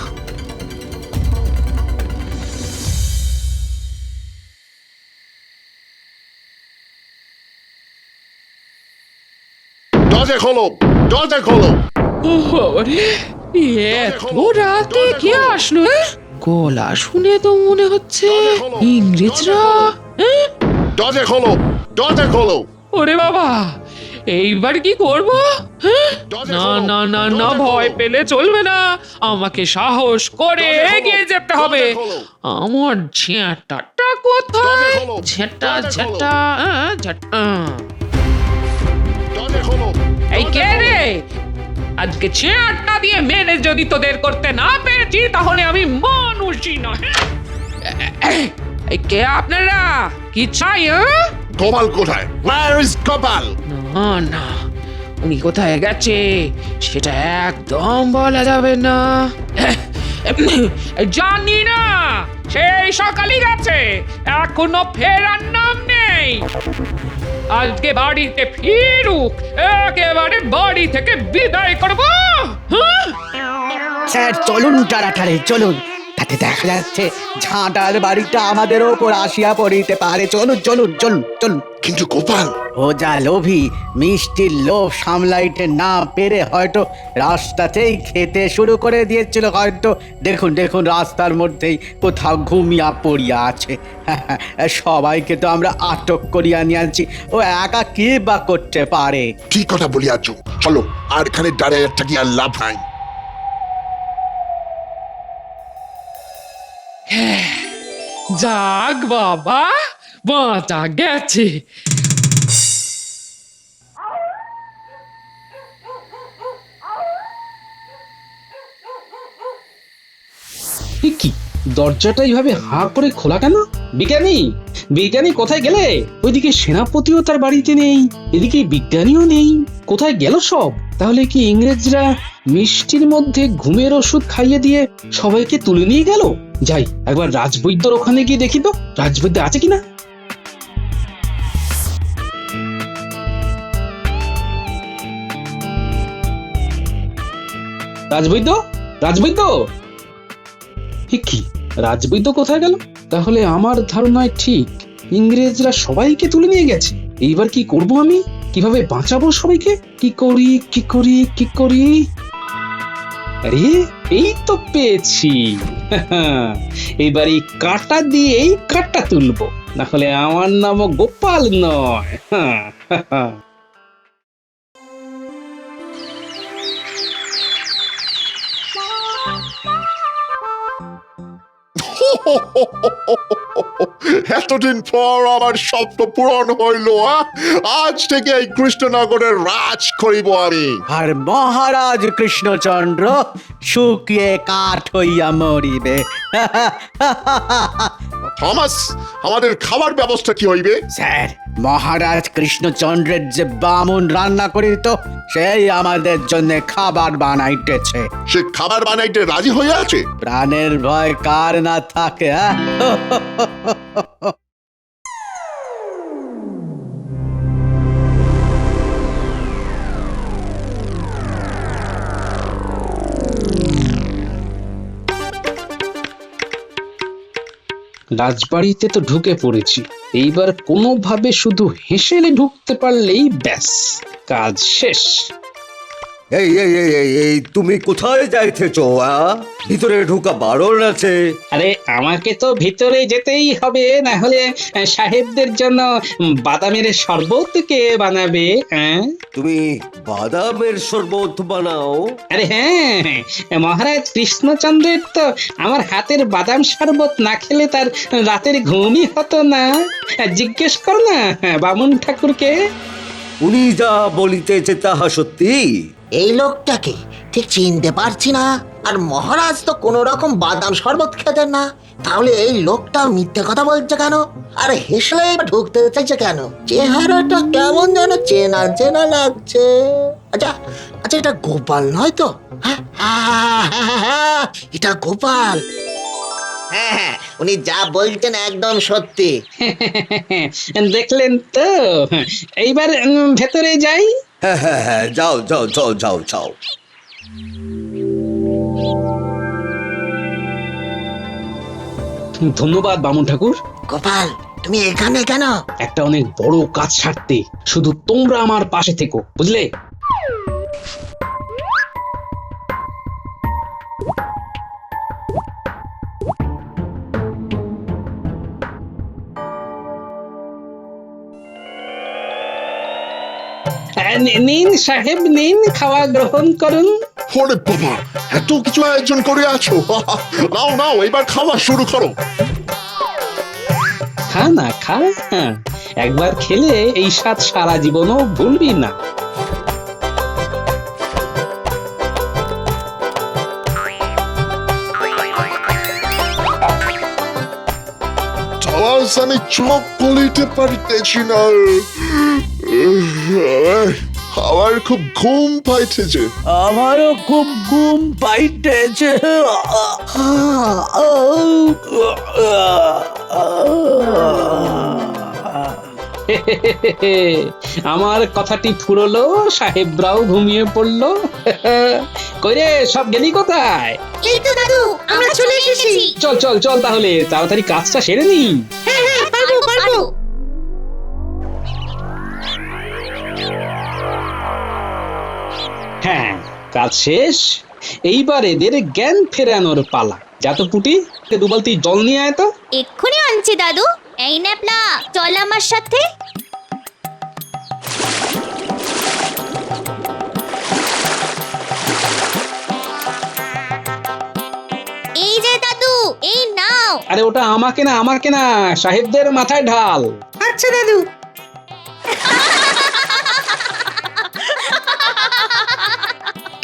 দরজা খোলো, দরজা খোলো। এত রাতে কে আসলো? গলা শুনে তো মনে হচ্ছে ইংরেজরা। দরজা খোলো, দরজা খোলো। ওরে বাবা, এইবার কি করব? না না না না, ভয় পেলে চলবে না। আমাকে সাহস করে এগিয়ে যেতে হবে। আমার ঝেঁটাটা কোথায়? ঝেঁটা ঝেঁটা ঝেঁটা। এই কে রে? আজকে ঝেঁটা দিয়ে মেরে যদি তোদের করতে না পেরেছি তাহলে আমি মানুষই নয়। এই কে আপনারা? কি চাই? গোপাল কোথায়? Where is Gopal? না না, উনি কোথায় গেছে সেটা একদম বলা যাবে না। জানি না, সেই সকালই গেছে, এখনো ফেরার নাম নেই। আজকে বাড়িতে ফিরুক, একেবারে বাড়ি থেকে বিদায় করবো। স্যার চলুন তাড়াতাড়ি চলুন। দেখা যাচ্ছে ঝাঁটার বাড়িটা আমাদের ওপর আসিয়া পড়িতে পারে। চলুন চলুন চলুন চলুন। কিন্তু গোপাল, ও যা লোভী, মিষ্টির লোভ সামলাইতে না পেরে হয়তো রাস্তাতেই খেতে শুরু করে দিয়েছিল হয়তো। দেখুন দেখুন, রাস্তার মধ্যেই কোথাও ঘুমিয়া পড়িয়া আছে। সবাইকে তো আমরা আটক করিয়া নিয়ে আনছি, ও একা কি বা করতে পারে? ঠিক কথা বলিয়াছ। চলো, আর এখানে দাঁড়িয়ে থাকি আর লাভ নাই। যাক বাবা, বাঁচা গেছে। এ কি, দরজাটা এইভাবে হাঁ করে খোলা কেন? বিজ্ঞানী, বিজ্ঞানী কোথায় গেলে? ওইদিকে সেনাপতিও তার বাড়িতে নেই, এদিকে বিজ্ঞানীও নেই, কোথায় গেল সব? তাহলে কি ইংরেজরা মিষ্টির মধ্যে ঘুমের ওষুধ খাইয়ে দিয়ে সবাইকে তুলে নিয়ে গেল? যাই, একবার রাজবৈদ্যর ওখানে গিয়ে দেখি তো, রাজবৈদ্য আছে কিনা। রাজবৈদ্য, রাজবৈদ্য, কি, রাজবৈদ্য কোথায় গেল? তাহলে আমার ধারণায় ঠিক, ইংরেজরা সবাইকে তুলে নিয়ে গেছে। এইবার কি করব আমি? কিভাবে বাঁচাবো সবাইকে? কি করি কি করি কি করি? আরে, এই তো পেয়েছি। এইবার এই কাঁটা দিয়েই কাঁটা তুলবো, না হলে আমার নামও গোপাল নয়। এতদিন পর আমার স্বপ্ন পূরণ হইল। আজ থেকে এই কৃষ্ণনগরের রাজ করিব আমি। আর মহারাজ কৃষ্ণচন্দ্র শুকিয়ে কাঠ হইয়া মরিবে। থমাস, আমাদের খাবার ব্যবস্থা কি হইবে? স্যার, মহারাজ কৃষ্ণচন্দ্রের যে বামুন রান্না করিত সেই আমাদের জন্য খাবার বানাইতেছে। সে খাবার বানাইতে রাজি হয়ে আছে? প্রাণের ভয় কার না থাকে? রাজবাড়িতে তো ঢুকে পড়েছি, এইবার কোনোভাবে শুধু হেসেলে ঢুকতে পারলেই ব্যাস, কাজ শেষ। এই এই এই এই এই তুমি কোথায় যাইতেছো? ভিতরে ঢোকা বারণ আছে। আরে, আমাকে তো ভিতরে যেতেই হবে, না হলে সাহেবদের জন্য বাদামের শরবত কে বানাবে? তুমি বাদামের শরবত বানাও? আরে হ্যাঁ, মহারাজ কৃষ্ণচন্দ্রের তো আমার হাতের বাদাম শরবত না খেলে তার রাতের ঘুমই হতো না। জিজ্ঞেস কর না বামুন ঠাকুরকে। উনি যা বলিতেছে তাহা সত্যি? এই লোকটাকে ঠিক চিনতে পারছি না, আর মহারাজ তো কোনো রকম বাদাম শরবত খেতেন না, তাহলে এই লোকটা মিথ্যে কথা বলছে কেন? আর হেসলে ঢুকতে চাইছে কেন? চেহারাটা কেমন যেন চেনা চেনা লাগছে। আচ্ছা আচ্ছা, এটা গোপাল নয় তো? হ্যাঁ, এটা গোপাল। হ্যাঁ, উনি যা বলছেন একদম সত্যি। দেখলেন তো? এইবার ভেতরে যাই। হ্যাঁ হ্যাঁ হ্যাঁ, যাও যাও যাও যাও যাও। ধন্যবাদ বামুন ঠাকুর। গোপাল, তুমি এখানে কেন? একটা অনেক বড় কাজ সারতে, শুধু তোমরা আমার পাশে থেকো, বুঝলে? নিন সাহেব, নিন, খাওয়া গ্রহণ করুন। ওরে বাবা, এত কিছু আয়োজন করে আছো! নাও নাও, এবার খাওয়া শুরু করো। খা না, খা। একবার খেলে এই স্বাদ সারা জীবনও ভুলবি না। আমি চোখ খুলিতে পারিতেছি না, আমার খুব ঘুম পাইতেছে। আমারও খুব ঘুম পাইতেছে। আমার কথাটি ফুরলো, সাহেবরাও ঘুমিয়ে পড়লো। কই রে, সব গেলি কোথায়? এই তো দাদু, আমরা চলে এসেছি। চল চল চল, তাহলে তাড়াতাড়ি কাজটা সেরে নি। হ্যাঁ, পারবো। হ্যাঁ, কাজ শেষ। এইবার এদের জ্ঞান ফেরানোর পালা। যা তো পুটি, 2 বালতি জল নিয়ে আয় তো। এক্ষুনি আনছি দাদু। এই ন্যাপলা, চল আমার সাথে। এই যে দাদু, এই নাও। আরে ওটা আমাকে না, আমাকে না, সাহেবদের মাথায় ঢাল। আচ্ছা দাদু।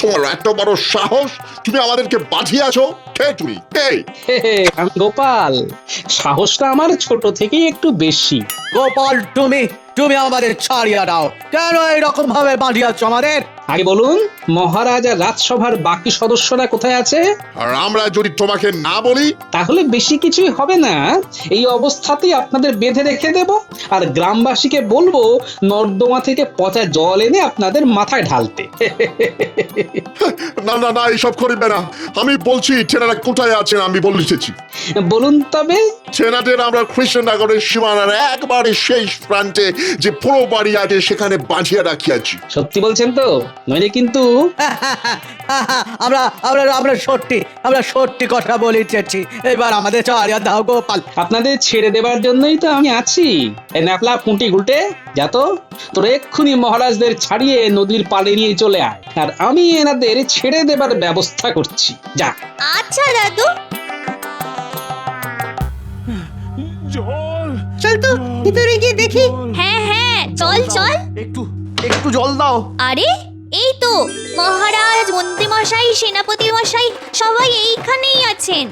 তোমার এত বড় সাহস, তুমি আমাদেরকে বাঁধিয়েছো। কে তুমি? কে? আমি গোপাল। সাহসটা আমার ছোট থেকেই একটু বেশি। গোপাল, তুমি তুমি আমাদের ছাড়িয়া দাও। কেন এরকম ভাবে বাঁধিয়াছ আমাদের? আগে বলুন, মহারাজ আর রাজসভার বাকি সদস্যরা কোথায় আছে? আর আমরা যদি তোমাকে না বলি? তাহলে বেশি কিছুই হবে না। এই অবস্থাতেই আপনাদের বেঁধে রেখে দেব, আর গ্রামবাসীকে বলবো নর্দমা থেকে পচা জল এনে আপনাদের মাথায় ঢালতে। না না না, এইসব করিবে না। আমি বলছি ছেলেরা কোথায় আছেন, আমি বলে দিতেছি। বলুন তবে। ছেলেদের আমরা কৃষ্ণনগরের সীমানার একবারে শেষ প্রান্তে যে পুরো বাড়ি আছে সেখানে বাঁধিয়ে রাখিয়াছি। সত্যি বলছেন তো? নইলে কিন্তু আমরা আমরা আমরা সত্যি কথা বলিতেছি। এবার আমাদের ছাড়িয়া দাও গোপাল। আপনাদের ছেড়ে দেবার জন্যই তো আমি আছি। এই ন্যাপলা, পুঁটি গুলটে, যা তো, তোর এক্ষুনি মহারাজদের ছাড়িয়ে নদীর পাড়ে নিয়ে চলে আয়, আর আমি এনাদের ছেড়ে দেবার ব্যবস্থা করছি। যা। আচ্ছা দাদু। চল তো ভিতরে গিয়ে দেখি। হ্যাঁ, চল চল। একটু জল দাও। আরে, এই তো মহারাজ, মন্ত্রী মশাই, সেনাপতি মশাই সবাই এইখানেই আছেন।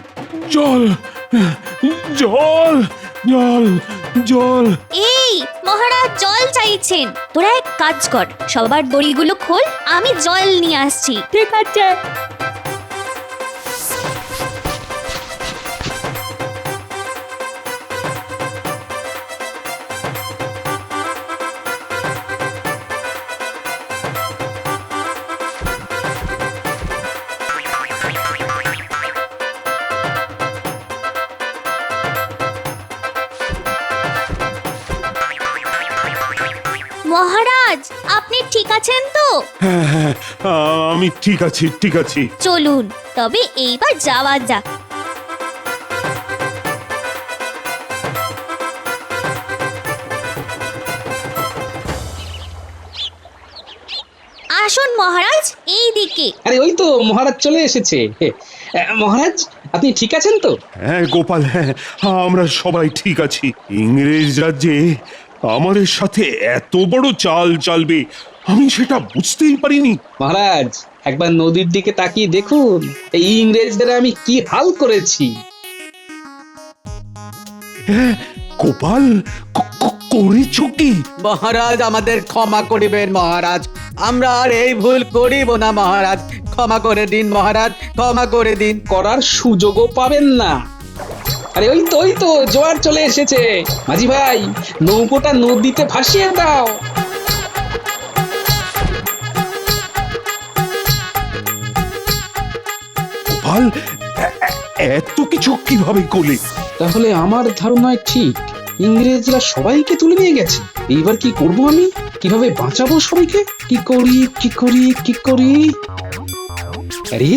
জল জল জল জল। এই মহারাজ জল চাইছেন। তোরা এক কাজ কর, সবার দড়িগুলো খোল, আমি জল নিয়ে আসছি। ঠিক আছে। মহারাজ, আপনি ঠিক আছেন তো? হ্যাঁ হ্যাঁ, আমি ঠিক আছি। চলুন তবে এইবার যাওয়া যাক। আসুন মহারাজ, এই দিকে। আরে ওই তো মহারাজ চলে এসেছে। মহারাজ, আপনি ঠিক আছেন তো? হ্যাঁ গোপাল, হ্যাঁ আমরা সবাই ঠিক আছি। ইংরেজ রাজ্যে আমাদের সাথে এত বড় চাল চালবে আমি সেটা বুঝতেই পারিনি। মহারাজ, একবার নদীর দিকে তাকিয়ে দেখুন, এই ইংরেজদের আমি কি হাল করেছি। হ্যাঁ গোপাল, করেছ কি? মহারাজ, আমাদের ক্ষমা করিবেন মহারাজ। আমরা আর এই ভুল করিব না মহারাজ। ক্ষমা করে দিন মহারাজ, ক্ষমা করে দিন। করার সুযোগও পাবেন না। আরে ওই তো জোয়ার চলে এসেছে। মাঝি ভাই, নৌকোটা নদীতে ভাসিয়ে দাও। গোপাল, এত কিছু কিভাবে করলে? তাহলে আমার ধারণায় ঠিক, ইংরেজরা সবাইকে তুলে নিয়ে গেছে। এইবার কি করব আমি? কিভাবে বাঁচাবো সবাইকে? কি করি? আরে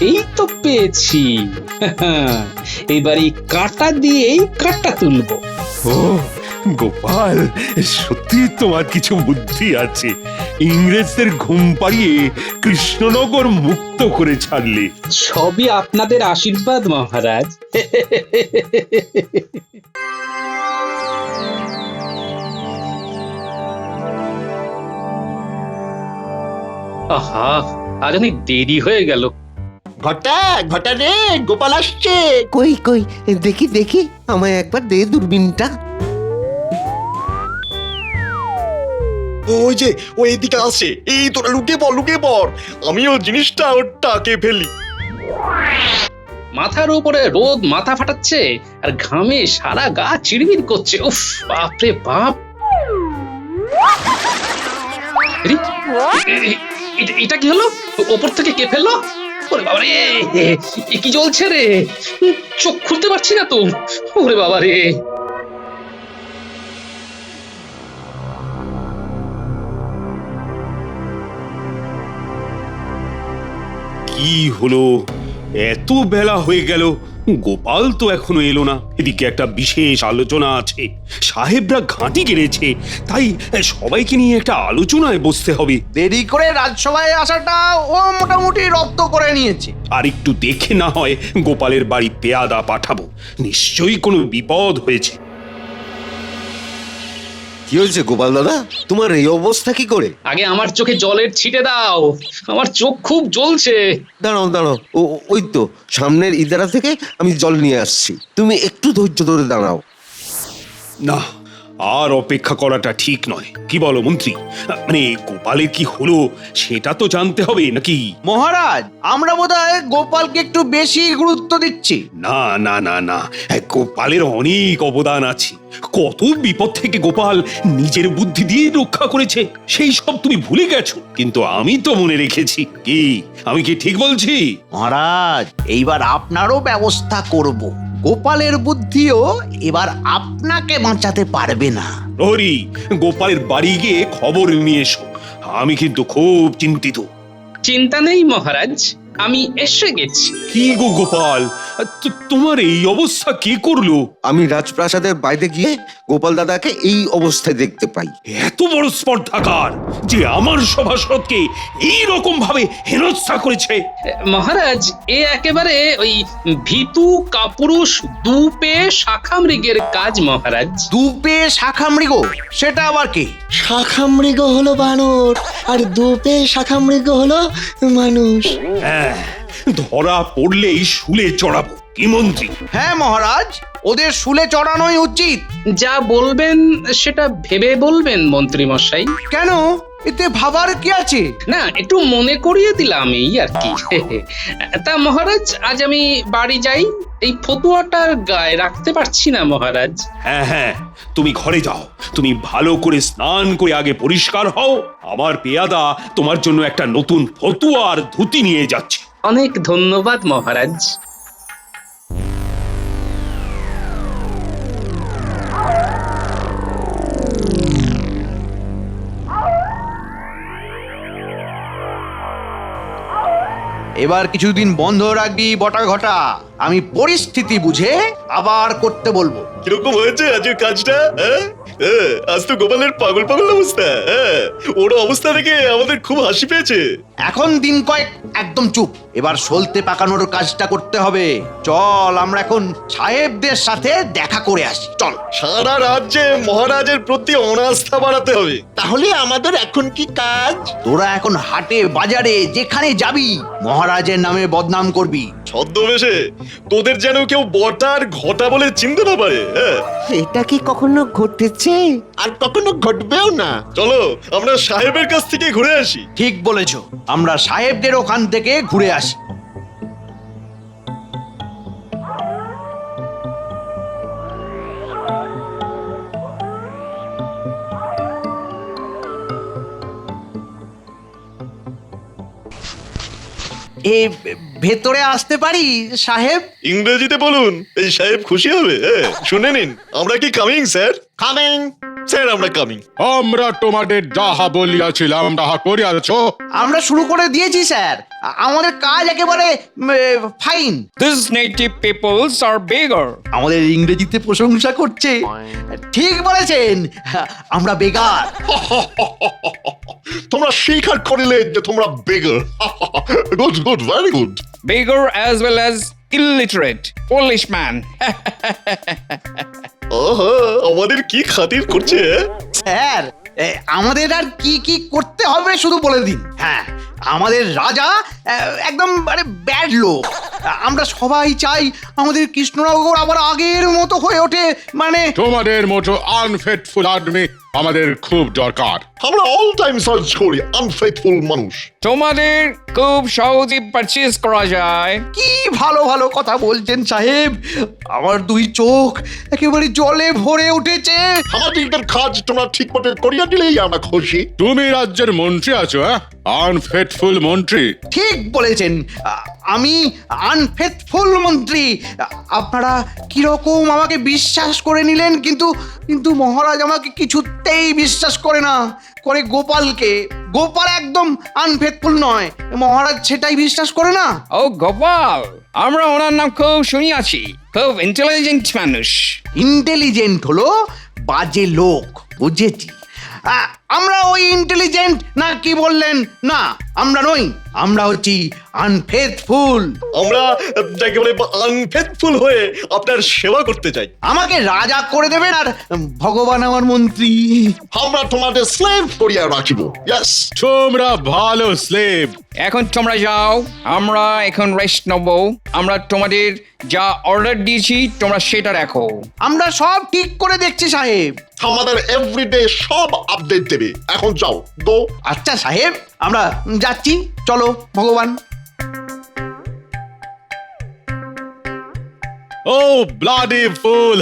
এই তো পেয়েছি। এইবার এই কাঁটা দিয়েই কাঁটা তুলবো। ও গোপাল, সত্যি তোমার কিছু বুদ্ধি আছে। ইংরেজদের ঘুম পাড়িয়ে কৃষ্ণনগর মুক্ত করে ছাড়লে। সবই আপনাদের আশীর্বাদ মহারাজ। আহা, আজ অনেক দেরি হয়ে গেল। ঘটা রে, গোপাল আসছে। কই দেখি আমায় একবার দে দূরবীনটা। ওই যে ও এদিকে আসে। এই তোরা লুকিয়ে পড়, আমিও জিনিসটা ওর টাকে ফেলি। মাথার উপরে রোদ মাথা ফাটাচ্ছে, আর ঘামে সারা গা চিড়মিড় করছে। উফ, বাপরে বাপ। এটা কি হলো? ওপর থেকে কে ফেললো? ওরে বাবা রে, এ কি জ্বলছে রে? চোখ খুলতে পারছি না তো। ওরে বাবা রে। কি হলো? এত বেলা হয়ে গেল, গোপাল তো এখনো এলো না। এদিকে একটা বিশেষ আলোচনা আছে, সাহেবরা ঘাঁটি গেড়েছে, তাই সবাইকে নিয়ে একটা আলোচনায় বসতে হবে। দেরি করে রাজসভায় আসাটা ও মোটামুটি রপ্ত করে নিয়েছে। আর একটু দেখে না হয় গোপালের বাড়ি পেয়াদা পাঠাবো, নিশ্চয়ই কোনো বিপদ হয়েছে। কি হয়েছে গোপাল দাদা, তোমার এই অবস্থা কি করে? আগে আমার চোখে জলের ছিটে দাও, আমার চোখ খুব জ্বলছে। দাঁড়াও দাঁড়াও, ওই তো সামনের ইদারা থেকে আমি জল নিয়ে আসছি, তুমি একটু ধৈর্য ধরে দাঁড়াও। না, আর অপেক্ষা করাটা ঠিক নয়। কি বলো মন্ত্রী? মানে গোপালের কি হলো সেটা তো জানতে হবে নাকি? মহারাজ, আমরা বোধহয় গোপালকে একটু বেশি গুরুত্ব দিচ্ছি। না না না না, গোপালের অনেক অবদান আছে। কত বিপদ থেকে গোপাল নিজের বুদ্ধি দিয়ে রক্ষা করেছে, সেই সব তুমি ভুলে গেছো, কিন্তু আমি তো মনে রেখেছি। কি আমি কি ঠিক বলছি? মহারাজ, এইবার আপনারও ব্যবস্থা করব। গোপালের বুদ্ধিও এবার আপনাকে বাঁচাতে পারবে না। প্রহরী, গোপালের বাড়ি গিয়ে খবর নিয়ে এসো, আমি কিন্তু খুব চিন্তিত। চিন্তা নেই মহারাজ, আমি এসে গেছি। কি গো গোপাল, তোমার এই অবস্থা কে করলো? আমি রাজপ্রাসাদের বাইরে গিয়ে গোপাল দাদাকে এই অবস্থায় দেখতে পাই। এত বড় স্পর্ধাকার যে আমার সভাসদকে এই রকম ভাবে হেনস্থা করেছে। মহারাজ, এ একেবারে ওই ভীতু কাপুরুষ দুপে শাখা মৃগের কাজ মহারাজ। দুপে শাখা মৃগ, সেটা আবার কি? শাখামৃগ হলো বানর আর দুপে শাখামৃগ হলো মানুষ। হ্যাঁ, ধরা পড়লেই শুলে চড়াবো। কি মন্ত্রী? হ্যাঁ মহারাজ, ওদের শুলে চড়ানোই উচিত। যা বলবেন সেটা ভেবে বলবেন মন্ত্রী মশাই। কেন, এতে ভাবার কি আছে? না, একটু মনে করিয়ে দিলাম এই আর কি। তা মহারাজ, আজ আমি বাড়ি যাই, এই ফতুয়াটার গায়ে রাখতে পারছি না মহারাজ। হ্যাঁ হ্যাঁ, তুমি ঘরে যাও, তুমি ভালো করে স্নান করে আগে পরিষ্কার হও। আমার পেয়াদা তোমার জন্য একটা নতুন ফতুয়া আর ধুতি নিয়ে যাচ্ছে। অনেক ধন্যবাদ মহারাজ। এবার কিছুদিন বন্ধ রাখবি বটা ঘটা, আমি পরিস্থিতি বুঝে আবার করতে বলবো। কিরকম হয়েছে আজকের কাজটা? আজ তো গোপালের পাগল পাগল অবস্থা। ওর অবস্থা দেখে আমাদের খুব হাসি পেয়েছে। এখন দিন কয়েক একদম চুপ, এবার সলতে পাকানোর কাজটা করতে হবে। চল আমরা এখন সাহেবদের সাথে দেখা করে আসি, চল। সারা রাজ্যে মহারাজের প্রতি অনাস্থা বাড়াতে হবে। তাহলে আমাদের এখন কি কাজ? তোরা এখন হাটে বাজারে যেখানে যাবি মহারাজের নামে বদনাম করবি। ছদ্মবেশে, তোদের যেন কেউ বটার ঘটা বলে চিনতে না পারে। এটা কি কখনো ঘটেছে? আর কখনো ঘটবেও না। চলো আমরা সাহেবের কাছ থেকে ঘুরে আসি। ঠিক বলেছো, আমরা সাহেবদের ওখান থেকে ঘুরে আসি। এ ভেতরে আসতে পারি সাহেব? ইংরেজিতে বলুন, এই সাহেব খুশি হবে। শুনে নিন, আমরা কি কামিং স্যার? কামিং। স্যার আমরা কামিং। আমরা তোমাদের যাহা বলিয়াছিলাম তাহা করিয়াছ? আমরা শুরু করে দিয়েছি স্যার, আমাদের কাজ একেবারে fine. These native peoples are bigger. আমাদের ইংরেজিতে প্রশংসা করছে। ঠিক বলেছেন, আমরা বেগার। তোমরা স্বীকার করিলে যে তোমরা বেগার। Good good, very good. Bigger as well as illiterate. Polish man. ওহো, আমাদের কি খাতির করছে। স্যার, আমাদের আর কি কি করতে হবে শুধু বলে দিন। হ্যাঁ, আমাদের রাজা একদম ব্যাড লোক। আমরা সবাই চাই আমাদের কৃষ্ণনগর আবার আগের মতো হয়ে ওঠে। মানে তোমাদের মতো আনফেটফুল আদমি আমাদের খুব দরকার। আমরা অল টাইম সার্চ করি আনফেথফুল মানুষ। তোমাদের খুব সহজে পারচেজ করা যায়। কি ভালো ভালো কথা বলছেন সাহেব, আমার দুই চোখ একেবারে জলে ভরে উঠেছে। আমাদের কাজ তোমরা ঠিক মতো করিয়া দিলেই আমরা খুশি। তুমি রাজ্যের মন্ত্রী আছো, হ্যাঁ? আনফেথফুল মন্ত্রী। ঠিক বলেছেন, আমি আনফেথফুল মন্ত্রী। আপনারা কিরকম আমাকে বিশ্বাস করে নিলেন, কিন্তু কিন্তু মহারাজ আমাকে কিছুতেই বিশ্বাস করে না, করে গোপালকে। গোপাল একদম আনফেথফুল নয়, মহারাজ সেটাই বিশ্বাস করে না। ও গোপাল, আমরা ওনার নাম খুব শুনিয়াছি, খুব ইন্টেলিজেন্ট মানুষ। ইন্টেলিজেন্ট হলো বাজে লোক, বুঝেছি। আমরা ওই ইন্টেলিজেন্ট না কি বললেন? না, আমরা নই, আমরা হচ্ছি আনফেথফুল। আমরা একেবারে আনফেথফুল হয়ে আপনার সেবা করতে চাই। আমাকে রাজা করে দেবেন আর ভগবান আমার মন্ত্রী। আমরা তোমাদের স্লেভ করিয়া রাখিব। ইয়েস, তোমরা ভালো স্লেভ। এখন তোমরা যাও, আমরা এখন রেস্ট নেব। আমরা তোমাদের যা অর্ডার দিয়েছি তোমরা সেটা রাখো। আমরা সব ঠিক করে দেখছি সাহেব। আমাদের এভরিডে সব আপডেট দেবে। এখন যাও, গো। আচ্ছা সাহেব, আমরা যাচ্ছি, চলো ভগবান। ও ব্লাডি ফুল।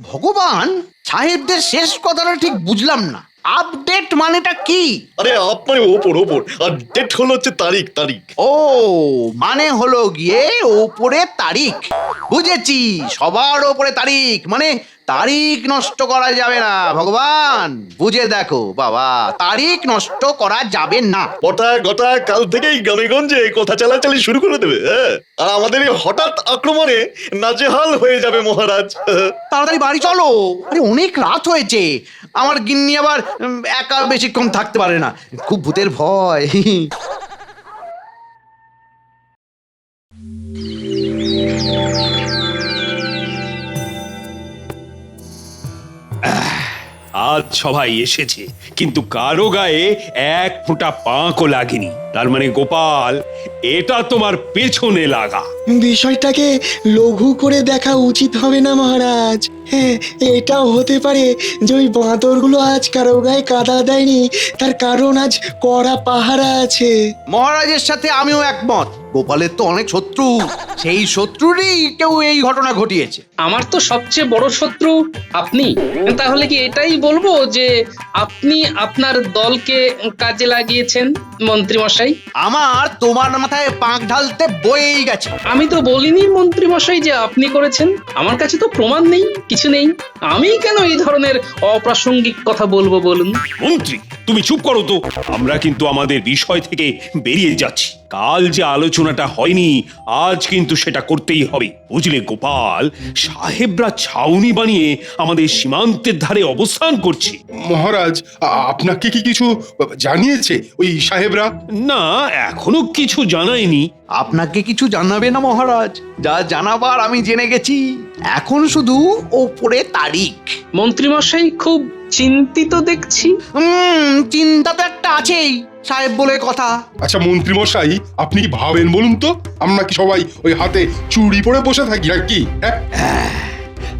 ভগবান, সাহেবদের শেষ কথাটা ঠিক বুঝলাম না। আপডেট মানেটা কি? আরে আপনার ওপর ওপর, আর ডেট হলো হচ্ছে তারিখ তারিখ। ও মানে হলো গিয়ে ওপরে তারিখ, বুঝেছি। সবার ওপরে তারিখ, মানে তারিখ নষ্ট করা যাবে না। ভগবান বুঝে দেখো বাবা, তারিখ নষ্ট করা যাবে না। গোটা গোটা কাল থেকেই গ্রামেগঞ্জে কথা চালাচালি শুরু করে দেবে, হ্যাঁ? আর আমাদের এই হঠাৎ আক্রমণে নাজেহাল হয়ে যাবে মহারাজ। তাড়াতাড়ি বাড়ি চলো, আরে অনেক রাত হয়েছে। আমার গিন্নি আবার একা বেশিক্ষণ থাকতে পারে না, খুব ভূতের ভয়। আজ সবাই এসেছে, কিন্তু কারো গায়ে এক ফোঁটা পাঁকও লাগেনি। তার মানে গোপাল, এটা তোমার পেছনে লাগা। বিষয়টাকে লঘু করে দেখা উচিত হবে না মহারাজ। হ্যাঁ, এটাও হতে পারে যে ওই বাঁদরগুলো আজ কারো গায়ে কাদা দেয়নি, তার কারণ আজ কড়া পাহারা আছে। মহারাজের সাথে আমিও একমত। গোপালের তো অনেক শত্রু, সেই শত্রুরই কেউ এই ঘটনা ঘটিয়েছে। আমার তো সবচেয়ে বড় শত্রু আপনি। তাহলে কি এটাই বলবো যে আপনি আপনার দলকে কাজে লাগিয়েছেন মন্ত্রী মশাই? আমার তোমার মাথায় পাঁক ঢালতে বয়েই গেছে। আমি তো বলিনি মন্ত্রী মশাই যে আপনি করেছেন। আমার কাছে তো প্রমাণ নেই, কিছু নেই। আমি কেন এই ধরনের অপ্রাসঙ্গিক কথা বলবো বলুন? মন্ত্রী, তুমি চুপ করো তো। আমরা কিন্তু আমাদের বিষয় থেকে বেরিয়ে যাচ্ছি। কাল যে আলোচনাটা হয়নি, আজ কিন্তু সেটা করতেই হবে, বুঝলে গোপাল? সাহেবরা ছাউনি বানিয়ে আমাদের সীমান্তের ধারে অবস্থান করছে। মহারাজ, আপনাকে কি কিছু জানিয়েছে ওই সাহেবরা? না, এখনো কিছু জানায়নি। আপনাকে কিছু জানাবে না মহারাজ, যা জানাবার আমি জেনে গেছি। এখন শুধু ওপরে তারিখ। মন্ত্রী মশাই খুব চিন্তিত দেখছি। চিন্তা তো একটা আছেই, সাহেব বলে কথা। আচ্ছা মন্ত্রী মশাই, আপনি কি ভাবেন বলুন তো? আমরা কি সবাই ওই হাতে চুড়ি পরে বসে থাকি নাকি?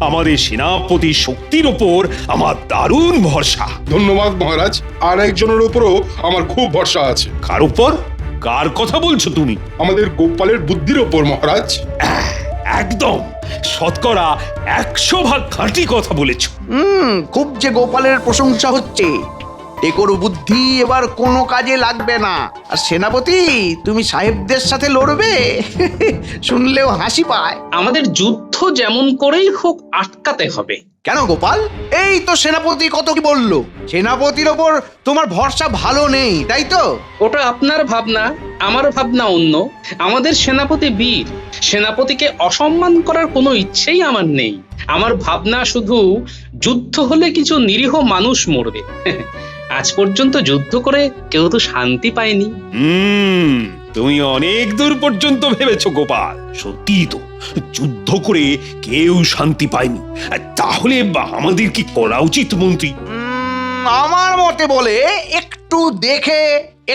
আমাদের সেনাপতির শক্তির ওপর আমার দারুণ ভরসা। ধন্যবাদ মহারাজ, আর একজনের উপরও আমার খুব ভরসা আছে। কার উপর? কার কথা বলছো তুমি? আমাদের গোপালের বুদ্ধির ওপর মহারাজ। একদম শতকরা 100% খাঁটি কথা বলেছো। খুব যে গোপালের প্রশংসা হচ্ছে। টেকোর বুদ্ধি এবার কোনো কাজে লাগবে না। আর সেনাপতি, তুমি সাহেবদের সাথে লড়বে? শুনলেও হাসি পায়। আমাদের যুদ্ধ যেমন করেই হোক আটকাতে হবে। কেন গোপাল? এই তো সেনাপতি কত কি বললো। সেনাপতির ওপর তোমার ভরসা ভালো নেই, তাই তো? ওটা আপনার ভাবনা, আমার ভাবনা অন্য। আমাদের সেনাপতি বীর, সেনাপতিকে অসম্মান করার কোনো ইচ্ছেই আমার নেই। আমার ভাবনা শুধু যুদ্ধ হলে কিছু নিরীহ মানুষ মরবে। আজ পর্যন্ত যুদ্ধ করে কেউ তো শান্তি পায়নি। তুমি অনেক দূর পর্যন্ত ভেবেছো গোপাল। সত্যি তো, যুদ্ধ করে কেউ শান্তি পায়নি। তাহলে আমাদের কি করা উচিত মন্ত্রী? আমার মতে বলে একটু দেখে,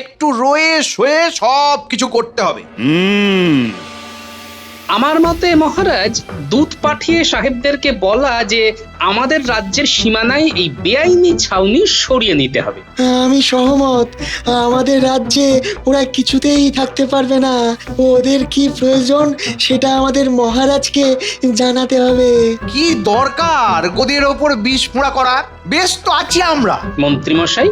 একটু রয়ে শোয়ে সব কিছু করতে হবে। আমার মতে মহারাজ দূত পাঠিয়ে সাহেবদেরকে বলা যে আমাদের রাজ্যের সীমানায় এই বেআইনি ছাউনি সরিয়ে নিতে হবে। আমি সহমত। আমাদের রাজ্যে ওরা কিছুতেই থাকতে পারবে না। ওদের কি প্রয়োজন সেটা আমাদের মহারাজকে জানাতে হবে। কি দরকার গদির ওপর বিষ ফোঁড়া করার? বেশ তো আছি আমরা। মন্ত্রী মশাই,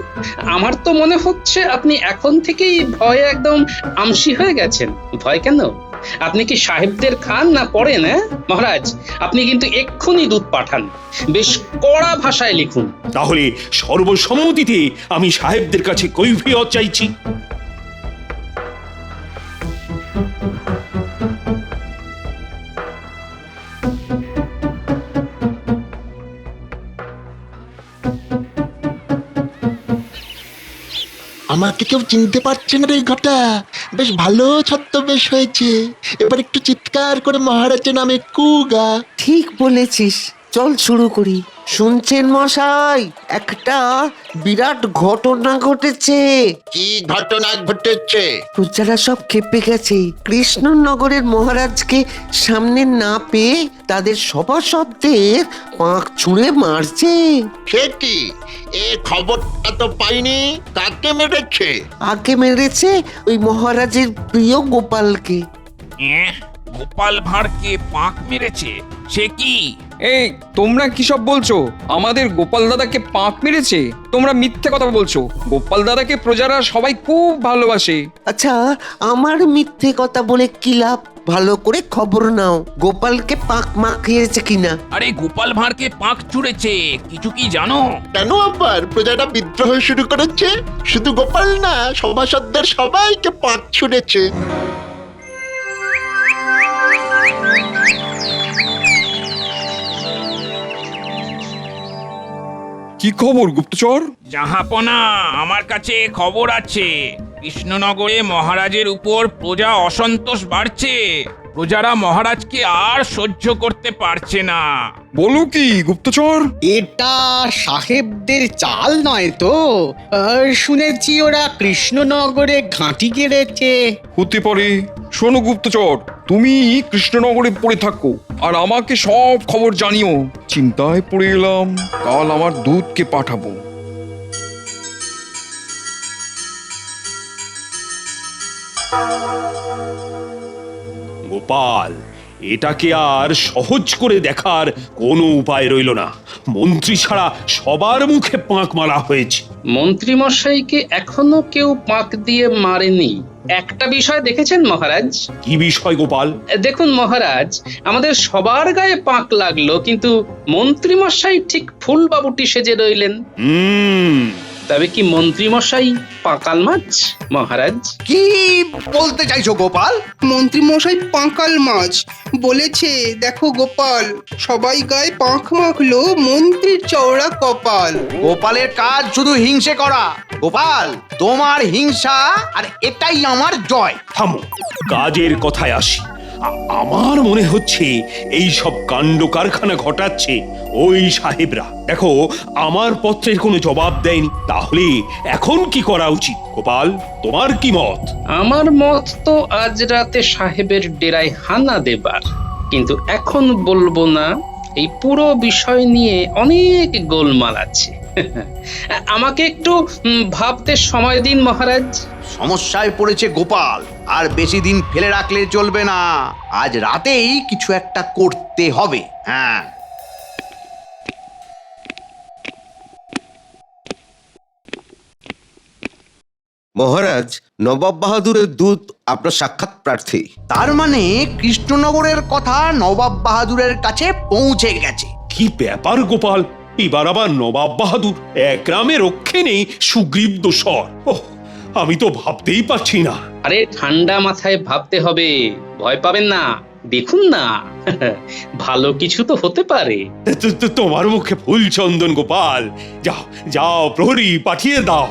আমার তো মনে হচ্ছে আপনি এখন থেকেই ভয়ে একদম আমসি হয়ে গেছেন। ভয় কেন? আপনি কি সাহেবদের খান না পড়েন? মহারাজ, আপনি কিন্তু এক্ষুনি দূত পাঠান, বেশ কড়া ভাষায় লিখুন। তাহলে সর্বসম্মতিতে আমি সাহেবদের কাছে কৈফিয়ত চাইছি। আমাকে কেউ চিনতে পারছে না রে ঘটা। বেশ ভালো ছদ্মবেশ হয়েছে। এবার একটু চিৎকার করে মহারাজের নামে কুগা। ঠিক বলেছিস, চল শুরু করি। শুনছেন মশাই, একটা বিরাট ঘটনা ঘটেছে। কি ঘটনা ঘটেছে? প্রজারা সব খেপে গেছে। কৃষ্ণনগরের মহারাজকে সামনে না পেয়ে তাদের সভাসদদের পাঁক ছুঁড়ে মারছে। সে কি? এ খবরটা তো পাইনি। কাকে মেরেছে? আগে মেরেছে ওই মহারাজের প্রিয় গোপালকে। গোপাল ভাঁড়কে পাক মেরেছে? সে কি? এই তোমরা কি সব বলছো? আমাদের গোপাল দাদাকে পাক মেরেছে? তোমরা মিথ্যে কথা বলছো। গোপাল দাদাকে প্রজারা সবাই খুব ভালোবাসে। আচ্ছা, আমার মিথ্যে কথা বলে কি লাভ? ভালো করে খবর নাও, গোপালকে পাক মাখিয়েছে কিনা। আরে গোপাল ভাঁড়কে পাক ছুঁড়েছে, কিছু কি জানো? কেন আবার প্রজারা বিদ্রোহ শুরু করেছে? শুধু গোপাল না, সভাসদদের সবাইকে পাক ছুঁড়েছে। কি খবর গুপ্তচর? জাহাপনা, আমার কাছে খবর আছে। কৃষ্ণনগরে মহারাজের উপর প্রজা অসন্তোষ বাড়ছে। প্রজারা মহারাজকে আর সহ্য করতে পারছে না। বলো কি গুপ্তচর? এটা সাহেবদের চাল নয় তো? শুনেছি ওরা কৃষ্ণনগরে ঘাঁটি গেড়েছে। হতে পারে। শোনো গুপ্তচর, তুমি কৃষ্ণনগরে পড়ে থাকো আর আমাকে সব খবর জানিও। চিন্তায় পড়ে এলাম, কাল আমার দূতকে পাঠাবো। গোপাল, এটাকে আর সহজ করে দেখার কোনো উপায় রইল না। মন্ত্রী ছাড়া সবার মুখে পাঁক মারা হয়েছে। মন্ত্রী মশাইকে এখনো কেউ পাক দিয়ে মারেনি। একটা বিষয় দেখেছেন মহারাজ? কি বিষয় গোপাল? দেখুন মহারাজ, আমাদের সবার গায়ে পাক লাগলো, কিন্তু মন্ত্রী মশাই ঠিক ফুলবাবুটি সেজে রইলেন। তবে কি মন্ত্রী মশাই পাকাল মাছ মহারাজ? কি বলতে চাইছো গোপাল? মন্ত্রী মশাই পাঁকাল মাছ বলেছে। দেখো গোপাল, সবাই গায়ে পাঁখ মাখলো, মন্ত্রীর চওড়া কপাল। গোপালের কাজ শুধু হিংসে করা। গোপাল, তোমার হিংসা আর এটাই আমার জয়। থামো, কাজের কথায় আসি। আমার মনে হচ্ছে এই সব কাণ্ড কারখানা ঘটাচ্ছে ওই সাহেবরা। দেখো, আমার পত্রের কোনো জবাব দেয়নি। তাহলে এখন কি করা উচিত? গোপাল, তোমার কি মত? আমার মত তো আজ রাতে সাহেবের ডেরায় হানা দেবার, কিন্তু এখন বলবো না। এই পুরো বিষয় নিয়ে অনেক গোলমাল আছে। আমাকে একটু ভাবতে সময় দিন মহারাজ। সমস্যায় পড়েছে গোপাল, আর বেশি দিন ফেলে রাখলে চলবে না। আজ রাতেই কিছু একটা করতে হবে। হ্যাঁ, মহারাজ, নবাব বাহাদুরের দূত আপনার সাক্ষাৎ প্রার্থী। তার মানে কৃষ্ণনগরের কথা নবাব বাহাদুরের কাছে পৌঁছে গেছে। কি ব্যাপার গোপাল, এবার আবার নবাব বাহাদুর? এক গ্রামে রক্ষে নেই সুগ্রীব দোসর। আমি তো ভাবতেই পারছি না। আরে ঠান্ডা মাথায় ভাবতে হবে, ভয় পাবেন না। দেখুন না, ভালো কিছু তো হতে পারে। তোমার মুখে ফুল চন্দন গোপাল। যাও যাও, প্রহরী পাঠিয়ে দাও।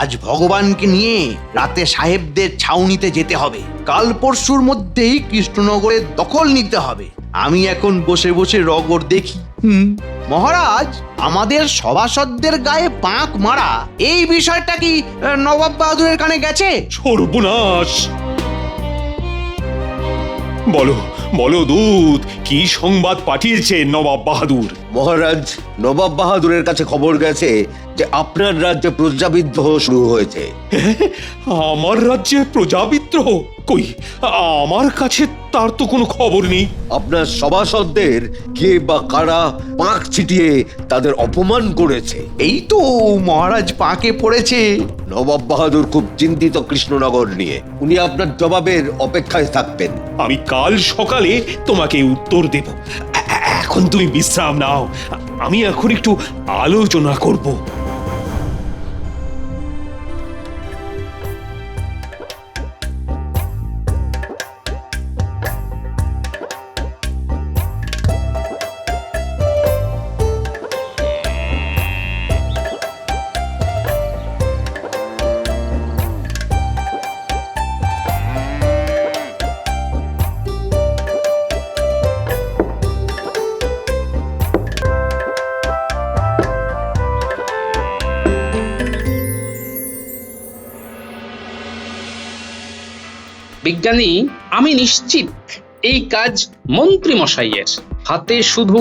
আজ ভগবানকে নিয়ে রাতে সাহেবদের ছাউনিতে যেতে হবে। কাল পরশুর মধ্যেই কৃষ্ণনগরের দখল নিতে হবে। আমি এখন বসে বসে রগর দেখি। মহারাজ, আমাদের সভাসদদের গায়ে পাঁক মারা, এই বিষয়টা কি নবাব বাহাদুরের কানে গেছে? সর্বনাশ! বলো বলো দূত, কি সংবাদ পাঠিয়েছে নবাব বাহাদুর? মহারাজ, নবাব বাহাদুরের কাছে খবর গেছে যে আপনার রাজ্যে প্রজাবিদ্রোহ শুরু হয়েছে। আমার রাজ্যে প্রজাবিদ্রোহ? কই, আমার কাছে তার তো কোনো খবর নেই। আপনার সভাসদদের কে বা কারা পাক ছিটিয়ে তাদের অপমান করেছে। এই তো মহারাজ পাকে পড়েছে। নবাব বাহাদুর খুব চিন্তিত কৃষ্ণনগর নিয়ে। উনি আপনার জবাবের অপেক্ষায় থাকবেন। আমি কাল সকালে তোমাকে উত্তর দেব। এখন তুমি বিশ্রাম নাও, আমি এখন একটু আলোচনা করব। বিজ্ঞানী, আমি নিশ্চিত এই কাজ মন্ত্রী মশাইয়ের। হাতে শুধু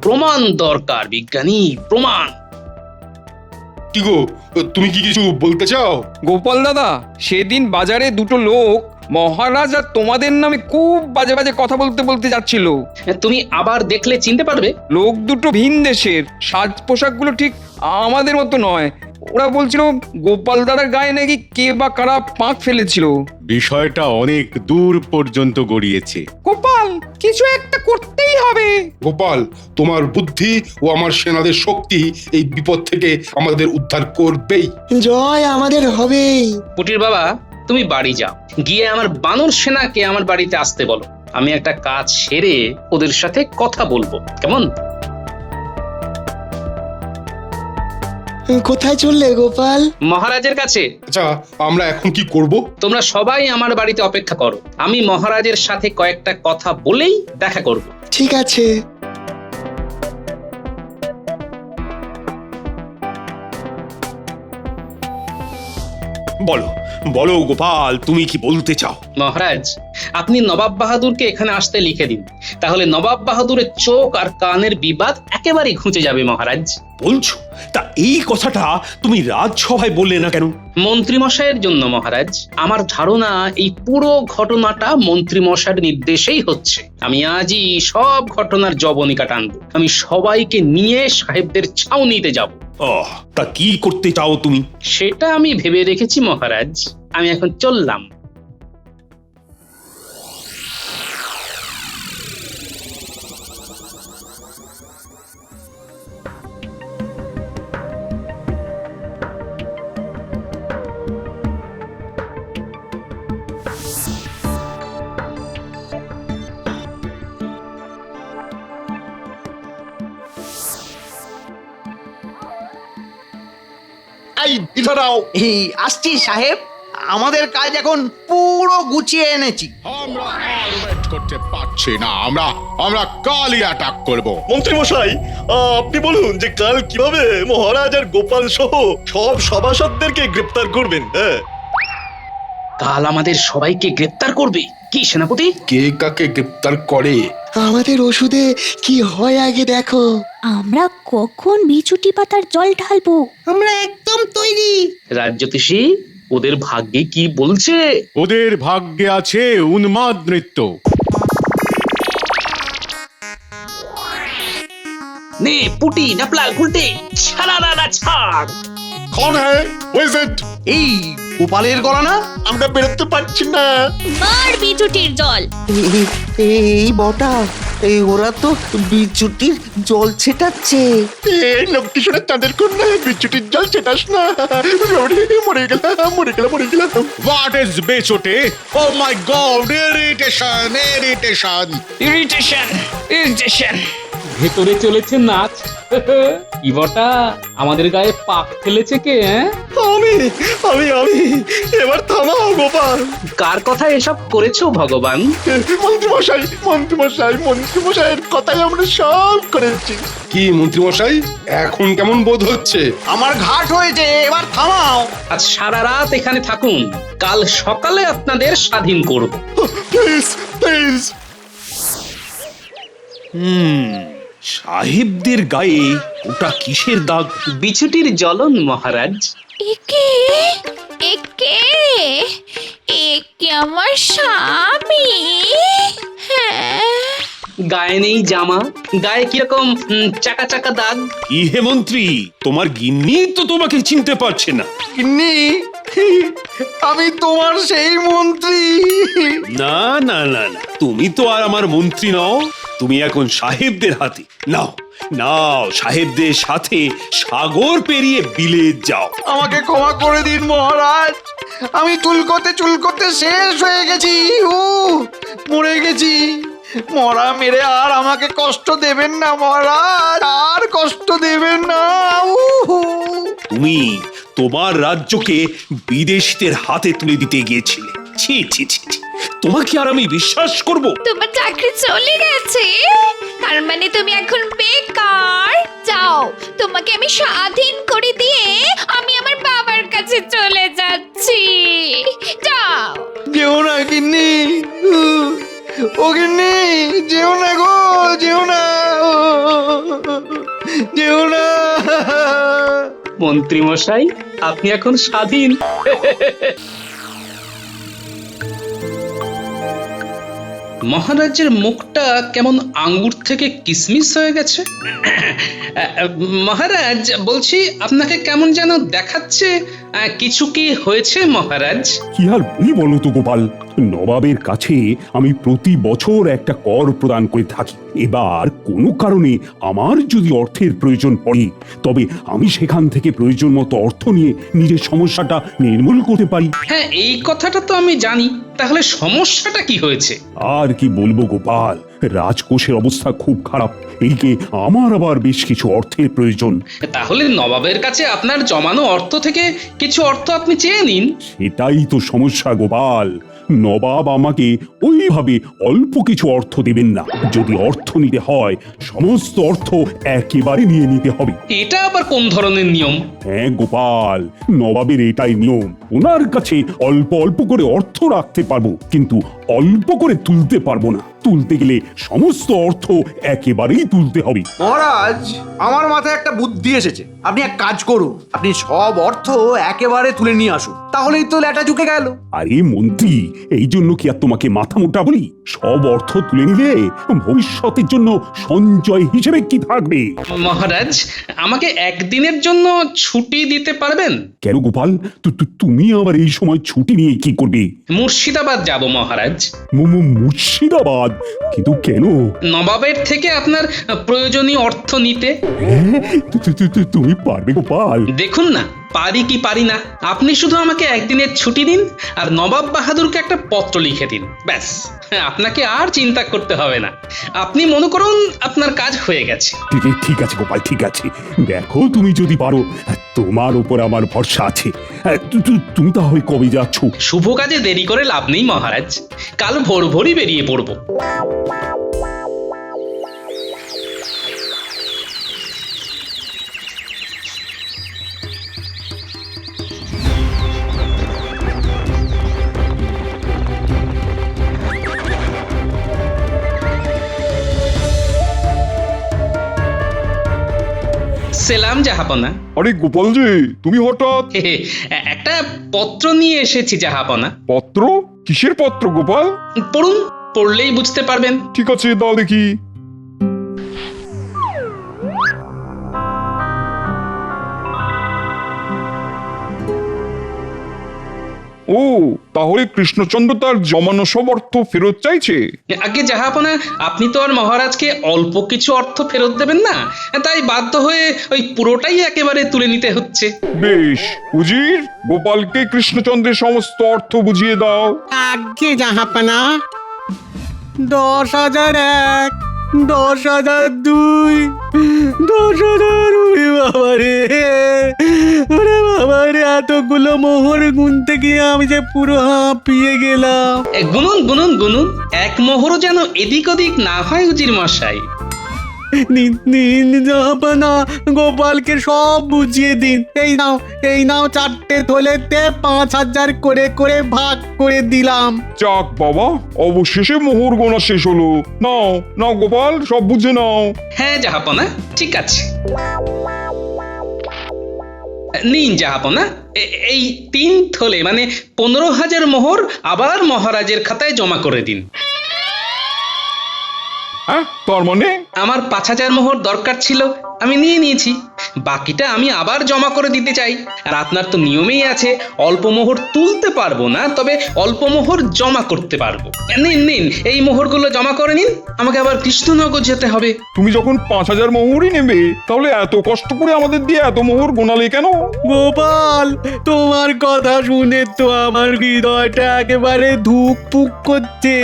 প্রমাণ দরকার বিজ্ঞানী, প্রমাণ। কি গো, তুমি কি কিছু বলতে চাও? গোপাল দাদা, সেদিন বাজারে দুটো লোক মহারাজ আর তোমাদের নামে খুব বাজে বাজে কথা বলতে বলতে যাচ্ছিল। তুমি আবার দেখলে চিনতে পারবে। লোক দুটো ভিন দেশের, সাজ পোশাকগুলো ঠিক আমাদের মতো নয়। ওরা বলছিল গোপাল দাদার গায়ে নাকি কে বা কারা পাক ফেলেছিল। বিষয়টা অনেক দূর পর্যন্ত গড়িয়েছে। গোপাল, কিছু একটা করতেই হবে। গোপাল, তোমার বুদ্ধি ও আমার সেনাদের শক্তি এই বিপদ থেকে আমাদের উদ্ধার করবেই। জয় আমাদের হবেই। পুটির বাবা, তুমি বাড়ি যাও, গিয়ে আমার বানর সেনাকে আমার বাড়িতে আসতে বলো। আমি একটা কাজ সেরে ওদের সাথে কথা বলবো, কেমন? কোথায় চললে গোপাল? মহারাজের কাছে। আচ্ছা, আমরা এখন কি করব? তোমরা সবাই আমার বাড়িতে অপেক্ষা করো, আমি মহারাজের সাথে কয়েকটা কথা বলেই দেখা করব। ঠিক আছে। বলো বলো গোপাল, তুমি কি বলতে চাও? মহারাজ, আপনি নবাব বাহাদুরকে এখানে আসতে লিখে দিন, তাহলে নবাব বাহাদুরের চোখ আর কানের বিবাদ একেবারেই ঘুচে যাবে মহারাজ। বলছো? তা এই কথাটা তুমি রাজসভায় বললে না কেন? মন্ত্রী মশাইয়ের জন্য মহারাজ। আমার ধারণা এই পুরো ঘটনাটা মন্ত্রী মশাইয়ের নির্দেশেই হচ্ছে। আমি আজই সব ঘটনার জবনিকা টানবো। আমি সবাইকে নিয়ে সাহেবদের ছাউনিতে যাব। তা কি করতে চাও তুমি? সেটা আমি ভেবে রেখেছি মহারাজ। আমি এখন চললাম। এই আসছি সাহেব, আমাদের কাজ এখন পুরো গুছিয়ে এনেছি। আমরা আর ওয়েট করতে পারছি না, আমরা কালই অ্যাটাক করব। মন্ত্রী মশাই, আপনি বলুন যে কাল কিভাবে মহারাজ আর গোপাল সহ সব সভাসদদেরকে গ্রেপ্তার করবেন? কাল আমাদের সবাইকে গ্রেপ্তার করবে? কি সেনাপতি? কে কাকে গ্রেপ্তার করে? আমাদের ওষুধে কি হয় আগে দেখো। আমরা কখন বিচুটি পাতার জল ঢালবো? আমরা একদম তৈরি। রাজ্যতীষী, ওদের ভাগ্যে কি বলছে? ওদের ভাগ্যে আছে উন্মাদ নৃত্য। নে পুটি, নাপলা, গুলটে, ছাড়া ছাড়। কন হ্যায়? Who is it? এই গোপালের গলা না? আমরা বেরোতে পারছি না। মার বিচুটির জল। এই বটা, এই ওরা তো বিচুটির জল ছেটাচ্ছে। এই লক্ষ্মী শুনে তাদের কন্যা বিচ্ছুটির জল ছেটাস না। মরে গেলাম। হোয়াট ইজ বেচোটে? Oh my God, irritation. ভেতরে চলেছে নাচ। কি বটা, আমাদের গায়ে পাক ফেলেছে কে? আমি এবার থামাও গোপাল। কার কথা এসব করেছো ভগবান? মন্ত্রীমশাইয়ের কথাই আমরা সব করেছি। কি মন্ত্রীমশাই, এখন কেমন বোধ হচ্ছে? আমার ঘাট হয়েছে, এবার থামাও। আজ সারা রাত এখানে থাকুন, কাল সকালে আপনাদের স্বাধীন করব। প্লিজ প্লিজ সাহেবদের গায়ে ওটা কিসের দাগ? বিছুটির জ্বলন মহারাজ। একে একে একে আমার স্বামী। হ্যাঁ, গায়ে নেই জামা, গায়ে কিরকম চাকা চাকা দাগ। কি হে মন্ত্রী, তোমার গিন্নি তো তোমাকে চিনতে পারছে না। কিন্নি, আমি তোমার সেই মন্ত্রী। না না না না, তুমি তো আর আমার মন্ত্রী নও, তুমি এখন সাহেবদের হাতে। নাও নাও, সাহেবদের সাথে সাগর পেরিয়ে বিলেত যাও। আমাকে ক্ষমা করে দিন মহারাজ, আমি চুলকোতে চুলকোতে শেষ হয়ে গেছি। মরে গেছি। মরা মেরে আর আমাকে কষ্ট দেবেন না মহারাজ, আর কষ্ট দেবেন না। তুমি তোমার রাজ্যকে বিদেশীদের হাতে তুলে দিতে গিয়েছিলে। ছি ছি ছি ছি, তোমাকে আর আমি বিশ্বাস করব? তোমার চাকরি চলে গেছে, তার মানে তুমি এখন বেকার। যাও, তোমাকে আমি স্বাধীন করে দিয়ে আমি আমার বাবার কাছে চলে যাচ্ছি। যাও। যেও না গিন্নি, ও গিন্নি, যেও না গো, যেও না, যেও না। মন্ত্রী মশাই, আপনি এখন স্বাধীন। মহারাজের মুখটা কেমন আঙ্গুর থেকে কিসমিস হয়ে গেছে। মহারাজ, বলছি আপনাকে কেমন যেন দেখাচ্ছে। কিছু কি হয়েছে মহারাজ? কি আর বলি বলো তো গোপাল, নবাবের কাছে আমি প্রতি বছর একটা কর প্রদান করে থাকি। এবার কোনো কারণে আমার যদি অর্থের প্রয়োজন পড়ে, তবে আমি সেখান থেকে প্রয়োজন মতো অর্থ নিয়ে নিজের সমস্যাটা নির্মূল করতে পারি। হ্যাঁ, এই কথাটা তো আমি জানি। তাহলে সমস্যাটা কি হয়েছে? আর কি বলবো গোপাল, রাজকোষের অবস্থা খুব খারাপ। এদিকে আমার আবার বেশ কিছু অর্থের প্রয়োজন। তাহলে নবাবের কাছে আপনার জমানো অর্থ থেকে কিছু অর্থ আপনি চেয়ে নিন। সেটাই তো সমস্যা গোপাল, নবাব আমাকে ওইভাবে অল্প কিছু অর্থ দেবেন না। যদি অর্থ নিতে হয়, সমস্ত অর্থ একেবারে নিয়ে নিতে হবে। এটা আবার কোন ধরনের নিয়ম? হ্যাঁ গোপাল, নবাবের এটাই নিয়ম। ওনার কাছে অল্প অল্প করে অর্থ রাখতে পারবো, কিন্তু অল্প করে তুলতে পারবো না। তুলতে গেলে সমস্ত অর্থ একেবারেই তুলতে হবে। মহারাজ, আমার মাথায় একটা বুদ্ধি এসেছে। আপনি এক কাজ করুন, আপনি সব অর্থ একেবারে তুলে নিয়ে আসুন, তাহলেই তো ল্যাটা ঝুঁকে গেল। আরে মন্ত্রী, এই জন্য কি আর তোমাকে মাথা মোটা বলি? সব অর্থ তুলে নিলে ভবিষ্যতের জন্য সঞ্চয় হিসেবে কি থাকবে? মহারাজ, আমাকে একদিনের জন্য ছুটি দিতে পারবেন? কেন গোপাল, তুমি আবার এই সময় ছুটি নিয়ে কি করবে? মুর্শিদাবাদ যাব মহারাজ। মুর্শিদাবাদ? কিন্তু কেন? নবাবের থেকে আপনার প্রয়োজনীয় অর্থ নিতে। তুমি পারবে গোপাল? দেখুন না, পারি কি পারি না। আপনি শুধু আমাকে একদিনের ছুটি দিন, আর নবাব বাহাদুরকে একটা পত্র লিখে দিন, ব্যাস। আপনাকে আর চিন্তা করতে হবে না। আপনি মনে করুন আপনার কাজ হয়ে গেছে। ঠিক আছে গোপাল, ঠিক আছে। দেখো, তুমি যদি পারো, তোমার উপর আমার ভরসা আছে। তুমি তাহলে কবে যাচ্ছ? শুভ কাজে দেরি করে লাভ নেই মহারাজ, কাল ভোর ভোরই বেরিয়ে পড়ব। সেলাম জাহাপনা। আরে গোপাল যে, তুমি হঠাৎ? একটা পত্র নিয়ে এসেছি জাহাপনা। পত্র? কিসের পত্র গোপাল? পড়ুন, পড়লেই বুঝতে পারবেন। ঠিক আছে, দাও দেখি। ও, তাহলে কৃষ্ণচন্দ্র তার জমানো সব অর্থ ফেরত চাইছে? আগে জাহাপনা, আপনি তো আর মহারাজকে অল্প কিছু অর্থ ফেরত দেবেন না, তাই বাধ্য হয়ে ওই পুরোটাই একেবারে তুলে নিতে হচ্ছে। বেশ, উজির, গোপালকে কৃষ্ণচন্দ্রের সমস্ত অর্থ বুঝিয়ে দাও। আজ্ঞে জাহাপানা। 10,001, 10,002, 10,000। বাবারে, ওরে বাবারে, এতগুলো মোহর গুনতে গিয়ে আমি যে পুরো হাঁপিয়ে গেলাম। গুনুন গুনুন গুনুন, এক মোহরও যেন এদিক ওদিক না হয় উজির মশাই। জাহাপানা গোপালকে সব বুঝিয়ে দিন। এই নাও 4টে থলেতে 5,000 করে করে ভাগ করে দিলাম। যাক বাবা, অবশেষে মোহর গোনা শেষ হলো। নাও নাও গোপাল, সব বুঝে নাও। হ্যাঁ জাহাপনা, ঠিক আছে। নিন জাহাপনা, এই 3 থলে মানে 15,000 মোহর আবার মহারাজের খাতায় জমা করে দিন। হ্যাঁ, তার মানে আমার 5,000 মোহর দরকার ছিল, আমি নিয়ে নিয়েছি। বাকিটা আমি আবার জমা করে দিতে চাই। আর আপনার তো নিয়মেই আছে অল্প মোহর তুলতে পারবো না, তবে অল্প মোহর জমা করতে পারবো। নিন এই মোহরগুলো জমা করে নিন, আমাকে আবার কৃষ্ণনগর যেতে হবে। তুমি যখন 5,000 মোহরই নেবে, তাহলে এত কষ্ট করে আমাদের দিয়ে এত মোহর গোনালে কেন? গোপাল, তোমার কথা শুনে তো আমার হৃদয়টা একেবারে ধুকপুক করছে।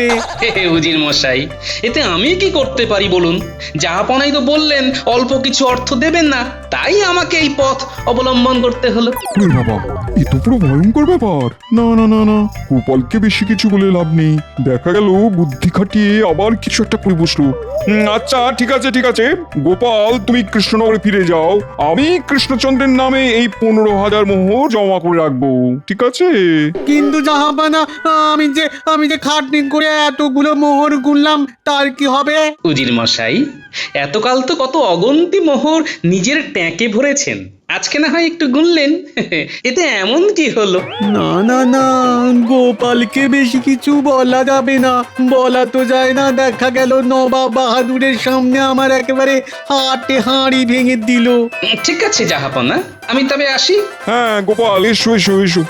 উজির মশাই, এতে আমি কি করতে পারি বলুন? জাহাপনাই তো বললেন অল্প কিছু অর্থ দেবেন না, তাই আমাকে এই পথ অবলম্বন করতে হলো। বাবা, এ তো পুরো ভয়ঙ্কর ব্যাপার। না না না না, গোপালকে বেশি কিছু বলে লাভ নেই। দেখা গেল বুদ্ধি খাটিয়ে আবার কিছু একটা করে বসলো। আচ্ছা ঠিক আছে গোপাল, তুমি কৃষ্ণনগরে ফিরে যাও। আমি কৃষ্ণচন্দ্রের নামে এই 15,000 মোহর জমা করে রাখবো, ঠিক আছে? কিন্তু জাহাপানা, আমি যে খাটনি করে এতগুলো মোহর গুনলাম, তার কি হবে? উজির মশাই, এতকাল তো কত অগন্তি মোহর নিজের ট্যাঁকে ভরেছেন, আজকে না হয় একটু গুনলেন, এতে এমন কি হলো? না, গোপালকে বেশি কিছু বলা যাবে না। বলা তো যায় না, দেখা গেল নবাব বাহাদুরের সামনে আমার একেবারে হাটে হাঁড়ি ভেঙে দিল। ঠিক আছে জাহাপনা, আমি তবে আসি। হ্যাঁ গোপাল, এসো এসো এসো।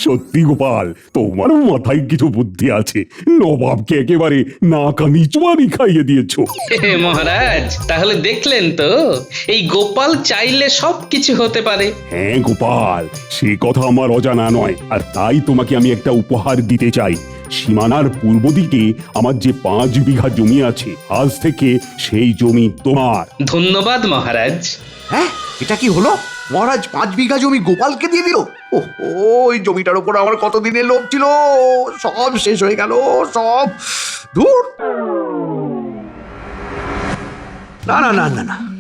সত্যি গোপাল, তোমার মাথায় কিছু বুদ্ধি আছে। নবাবকে একেবারে নাকানি চুয়ানি খাইয়ে দিয়েছো। মহারাজ, তাহলে দেখলেন তো, এই গোপাল চাইলে সবকিছু হতে পারে। হ্যাঁ গোপাল, সে কথা আমার অজানা নয়। আর তাই তোমাকে আমি একটা উপহার দিতে চাই। সীমানার পূর্ব দিকে আমার যে 5 বিঘা জমি আছে, আজ থেকে সেই জমি তোমার। ধন্যবাদ মহারাজ। হ্যাঁ, এটা কি হলো? মহারাজ 5 বিঘা জমি গোপালকে দিয়ে দিল। ওই জমিটার উপর আমার কতদিনের লোভ ছিল, সব শেষ হয়ে গেল, সব দূর।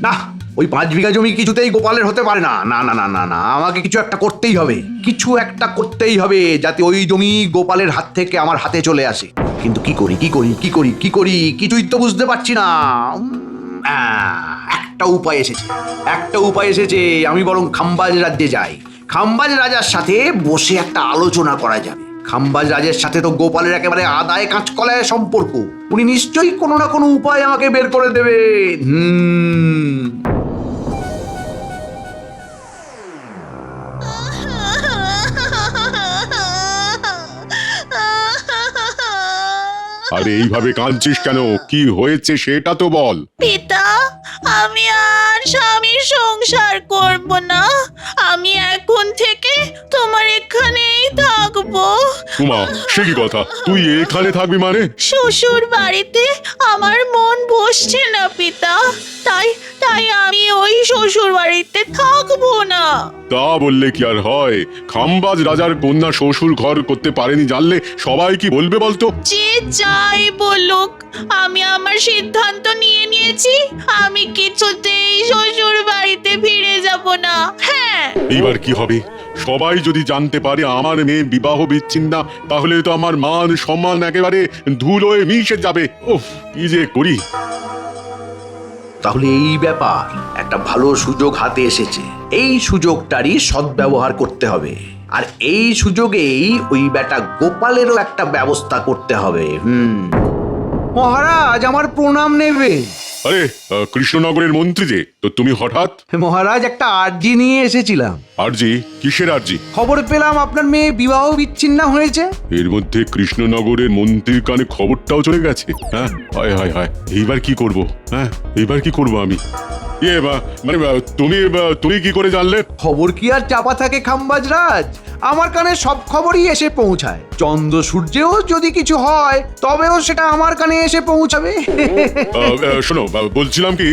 না, ওই 5 বিঘা জমি কিছুতেই গোপালের হতে পারে না। না, আমাকে কিছু একটা করতেই হবে, যাতে ওই জমি গোপালের হাত থেকে আমার হাতে চলে আসে। কিন্তু কি করি কিছুই তো বুঝতে পারছি না। একটা উপায় এসেছে। আমি বরং খাম্বাজ রাজ্যে যাই। খাম্বাজ রাজার সাথে বসে একটা আলোচনা করা যাবে। খাম্বাজ রাজের সাথে তো গোপালের একেবারে আদায় কাঁচকলায় সম্পর্ক। উনি নিশ্চয়ই কোনো না কোনো উপায় আমাকে বের করে দেবে। আরে এইভাবে কাঁদছিস কেন? কি হয়েছে সেটা তো বল। পিতা, আমি আর স্বামীর সংসার করব না। আমি এখন থেকে তোমার এখানেই থাকবো। উমা, সে কি কথা? তুই এখানে থাকবি মানে? শ্বশুর বাড়িতে আমার মন বসছে না পিতা, তাই আমি ওই শ্বশুর বাড়িতে থাকবো না। তা বললে কি আর হয়? খাম্বাজ রাজার কন্যা শ্বশুর ঘর করতে পারেনি জানলে সবাই কি বলবে বলতো? যে যাই বলুক, আমি আমার সিদ্ধান্ত নিয়েছি। আমি কিছুতেই শ্বশুর বাড়িতে ফিরে যাব না। হ্যাঁ, এইবার কি হবে? সবাই যদি জানতে পারে আমার মেয়ে বিবাহ বিচ্ছিন্ন, তাহলে তো আমার মান সম্মান একেবারে ধুলোয় মিশে যাবে। উফ, কি যে করি। তাহলে এই ব্যাপার, একটা ভালো সুযোগ হাতে এসেছে। এই সুযোগটারই সদ্ব্যবহার করতে হবে। আর এই সুযোগেই ওই বেটা গোপালেরও একটা ব্যবস্থা করতে হবে। মহারাজ, আমার প্রণাম নেবে। আরে কৃষ্ণনগরের মন্ত্রী যে, তো তুমি হঠাৎ? মহারাজ, একটা আর্জি নিয়ে এসেছিলাম। আর্জি? কিসের আর্জি? খবর পেলাম আপনার মেয়ে বিবাহ বিচ্ছিন্ন হয়েছে। এর মধ্যে কৃষ্ণনগরের মন্ত্রীর কানে খবরটাও চলে গেছে। হ্যাঁ, হায়, এইবার কি করব? হ্যাঁ, এইবার কি করব আমি? মানে তুমি কি করে জানলে? খবর কি আর চাপা থাকে খাম্বাজ রাজ? আমার কানে সব খবরই এসে পৌঁছায়। চন্দ্র সূর্যেও যদি কিছু হয় তবেও সেটা আমার কানে এসে পৌঁছাবে। শোনো, বলছিলাম কি,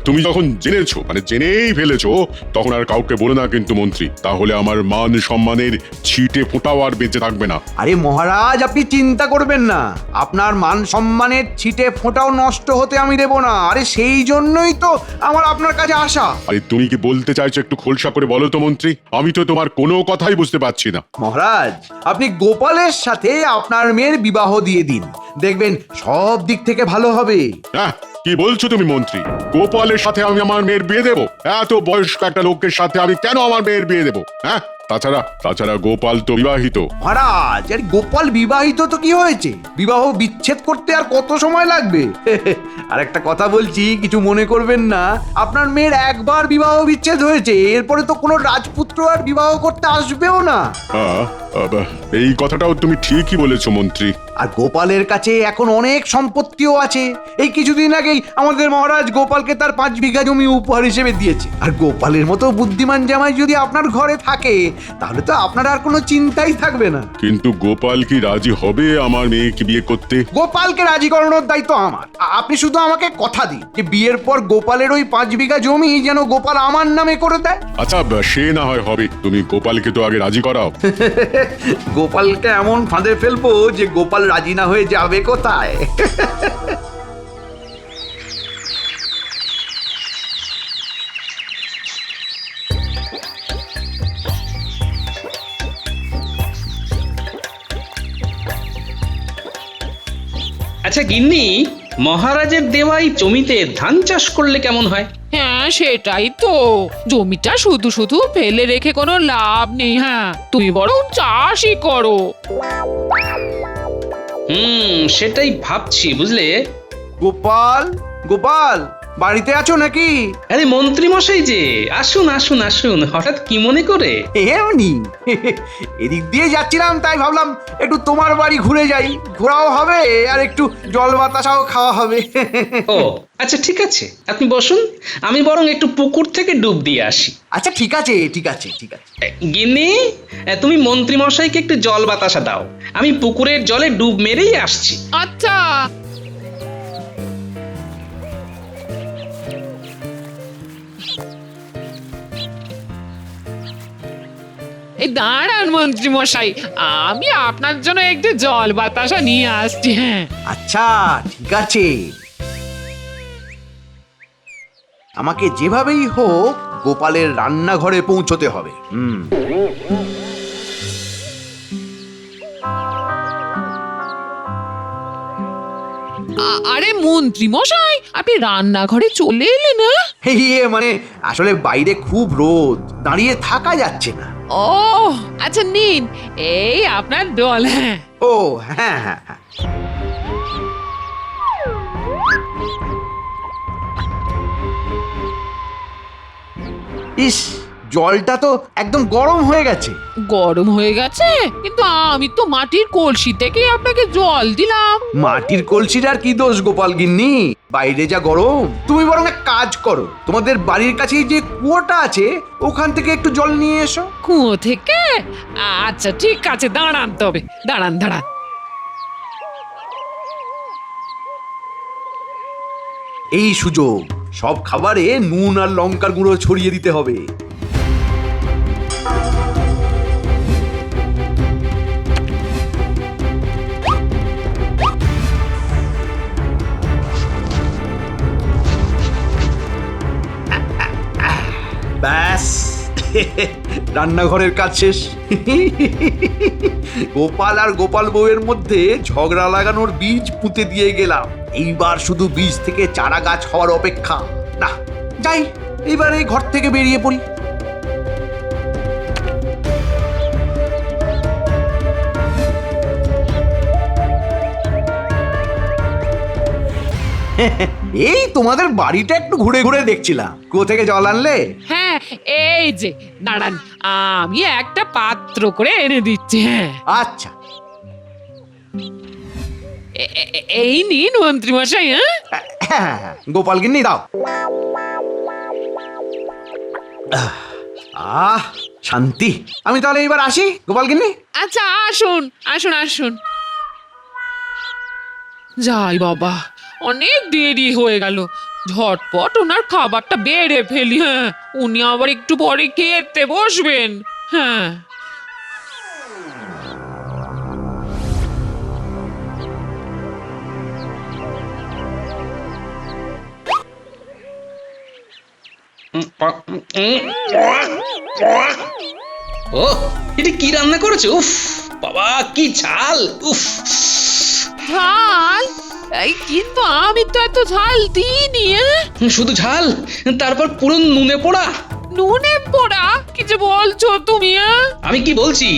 তুমি যখন জেনেছো, মানে জেনেই ফেলেছো, তখন আর কাউকে বলে না কিন্তু মন্ত্রী, তাহলে আমার মান সম্মানের ছিটে ফোঁটাও আর বেঁচে থাকবে না। আরে মহারাজ, আপনি চিন্তা করবেন না, আপনার মান সম্মানের ছিটে ফোঁটাও নষ্ট হতে আমি দেব না। আরে সেই জন্যই তো আমার আপনার কাছে আসা। আরে তুমি কি বলতে চাইছো একটু খোলসা করে বলো তো মন্ত্রী, আমি তো তোমার কোনো কথাই বুঝতে পারছি না। মহারাজ, আপনি গোপালের সাথে আপনার মেয়ের বিবাহ দিয়ে দিন, দেখবেন সব দিক থেকে ভালো হবে। হ্যাঁ, কি বলছো তুমি মন্ত্রী? গোপালের সাথে আমি আমার মেয়ের বিয়ে দেবো? এত বয়স্ক একটা লোকের সাথে আমি কেন আমার মেয়ের বিয়ে দেবো? হ্যাঁ, তাছাড়া গোপাল তো বিবাহিত। মহারাজ, আরে গোপাল বিবাহিত তো কি হয়েছে, বিবাহ বিচ্ছেদ করতে আর কত সময় লাগবে? আর একটা কথা বলছি, কিছু মনে করবেন না, আপনার মেয়ের একবার বিবাহ বিচ্ছেদ হয়েছে, এরপরে তো কোনো রাজপুত্র আর বিবাহ করতে আসবেও না। এই কথাটাও তুমি ঠিকই বলেছো মন্ত্রী। আর গোপালের কাছে এখন অনেক সম্পত্তিও আছে। এই কিছুদিন আগেই আমাদের মহারাজ গোপালকে তার 5 বিঘা জমি উপহার হিসেবে দিয়েছে। আর গোপালের মতো বুদ্ধিমান জামাই যদি আপনার ঘরে থাকে, তাহলে তো আপনার আর কোনো চিন্তাই থাকবে না। কিন্তু গোপাল কি রাজি হবে আমার মেয়েকে বিয়ে করতে? গোপালকে রাজি করানোর দায়িত্ব আমার। আপনি শুধু আমাকে কথা দিন যে বিয়ের পর গোপালের ওই 5 বিঘা জমি যেন গোপাল আমার নামে করে দেয়। আচ্ছা, সে না হয় হবে, তুমি গোপালকে তো আগে রাজি করাও। গোপালকে এমন ফাঁদে ফেলবো যে গোপাল রাজি না হয়ে যাবে কোথায়। আচ্ছা গিন্নি, মহারাজের দেওয়াই জমিতে ধান চাষ করলে কেমন হয়? হ্যাঁ, সেটাই তো। জমিটা শুধু শুধু ফেলে রেখে কোনো লাভ নেই। হ্যাঁ, তুমি বরং চাষই করো। সেটাই ভাবছি, বুঝলে। গোপাল, গোপাল, বাড়িতে আছো নাকি? আরে মন্ত্রী মশাই যে, আসুন আসুন আসুন, হঠাৎ কি মনে করে? এমনি এদিক দিয়ে যাচ্ছিলাম, তাই ভাবলাম একটু তোমার বাড়ি ঘুরে যাই, ঘোরাও হবে আর একটু জল বাতাসাও খাওয়া হবে। ও আচ্ছা, ঠিক আছে, আপনি বসুন, আমি বরং একটু পুকুর থেকে ডুব দিয়ে আসি। আচ্ছা ঠিক আছে, ঠিক আছে, ঠিক আছে। গিন্নি, তুমি মন্ত্রী মশাইকে একটু জল বাতাসা দাও, আমি পুকুরের জলে ডুব মেরেই আসছি। আচ্ছা। এই দাঁড়ান মন্ত্রী মশাই, আমি আপনার জন্য একটু জল বাতাসা নিয়ে আসছি। হ্যাঁ, আচ্ছা ঠিক আছে। আমাকে যেভাবেই হোক গোপালের রান্নাঘরে পৌঁছতে হবে। আরে মন্ত্রী মশাই, আপনি রান্নাঘরে চলে এলেন? না মানে আসলে বাইরে খুব রোদ, দাঁড়িয়ে থাকা যাচ্ছে না। ও আচ্ছা, নিন এই আপনার জল। হ্যাঁ। ও হ্যাঁ হ্যাঁ হ্যাঁ। ইস, জলটা তো একদম গরম হয়ে গেছে। গরম হয়ে গেছে? কিন্তু আমি তো মাটির কলসি থেকে আপনাকে জল দিলাম। মাটির কলসিটার কি দোষ গোপাল গিন্নি? বাইরে যা গরম। তুমি বরং এক কাজ করো, তোমাদের বাড়ির কাছেই যে কুয়োটা আছে ওখান থেকে একটু জল নিয়ে এসো। কুয়ো থেকে? আচ্ছা ঠিক আছে, দাঁড়ান তবে, দাঁড়ান। এই সুযোগ, সব খাবারে নুন আর লঙ্কার গুঁড়ো ছড়িয়ে দিতে হবে। ব্যাস, রান্নাঘরের কাজ শেষ। গোপাল আর গোপাল বউয়ের মধ্যে ঝগড়া লাগানোর বীজ পুঁতে দিয়ে গেলাম। এইবার শুধু বীজ থেকে চারা গাছ হওয়ার অপেক্ষা। না যাই, এইবার এই ঘর থেকে বেরিয়ে পড়ি। এই তোমাদের বাড়িটা একটু ঘুরে ঘুরে দেখছিলাম। কুয়ো থেকে জল আনলে? হ্যাঁ, এই যে দাঁড়ান, আমি একটা পাত্র করে এনে দিচ্ছি। হ্যাঁ আচ্ছা, এই নিন মন্ত্রী মশাই। হ্যাঁ, গোপাল গিন্নি দাও। শান্তি। আমি তাহলে এবার আসি গোপাল গিন্নি। আচ্ছা আসুন আসুন আসুন। যাই বাবা, অনেক দেরি হয়ে গেল, ঝটপট ওনার খাবারটা বেড়ে ফেলি। হ্যাঁ, উনি আবার একটু পরে খেতে বসবেন। হ্যাঁ। ও, এটা কি রান্না করেছে? উফ বাবা, কি ঝাল! উফ, ঝাল? এই কিন্তু আমি তো এত ঝাল দিইনি। শুধু ঝাল, তারপর পুরো নুনে পোড়া। নুনে পোড়া? কি যে বলছো তুমি? আমি কি বলছি?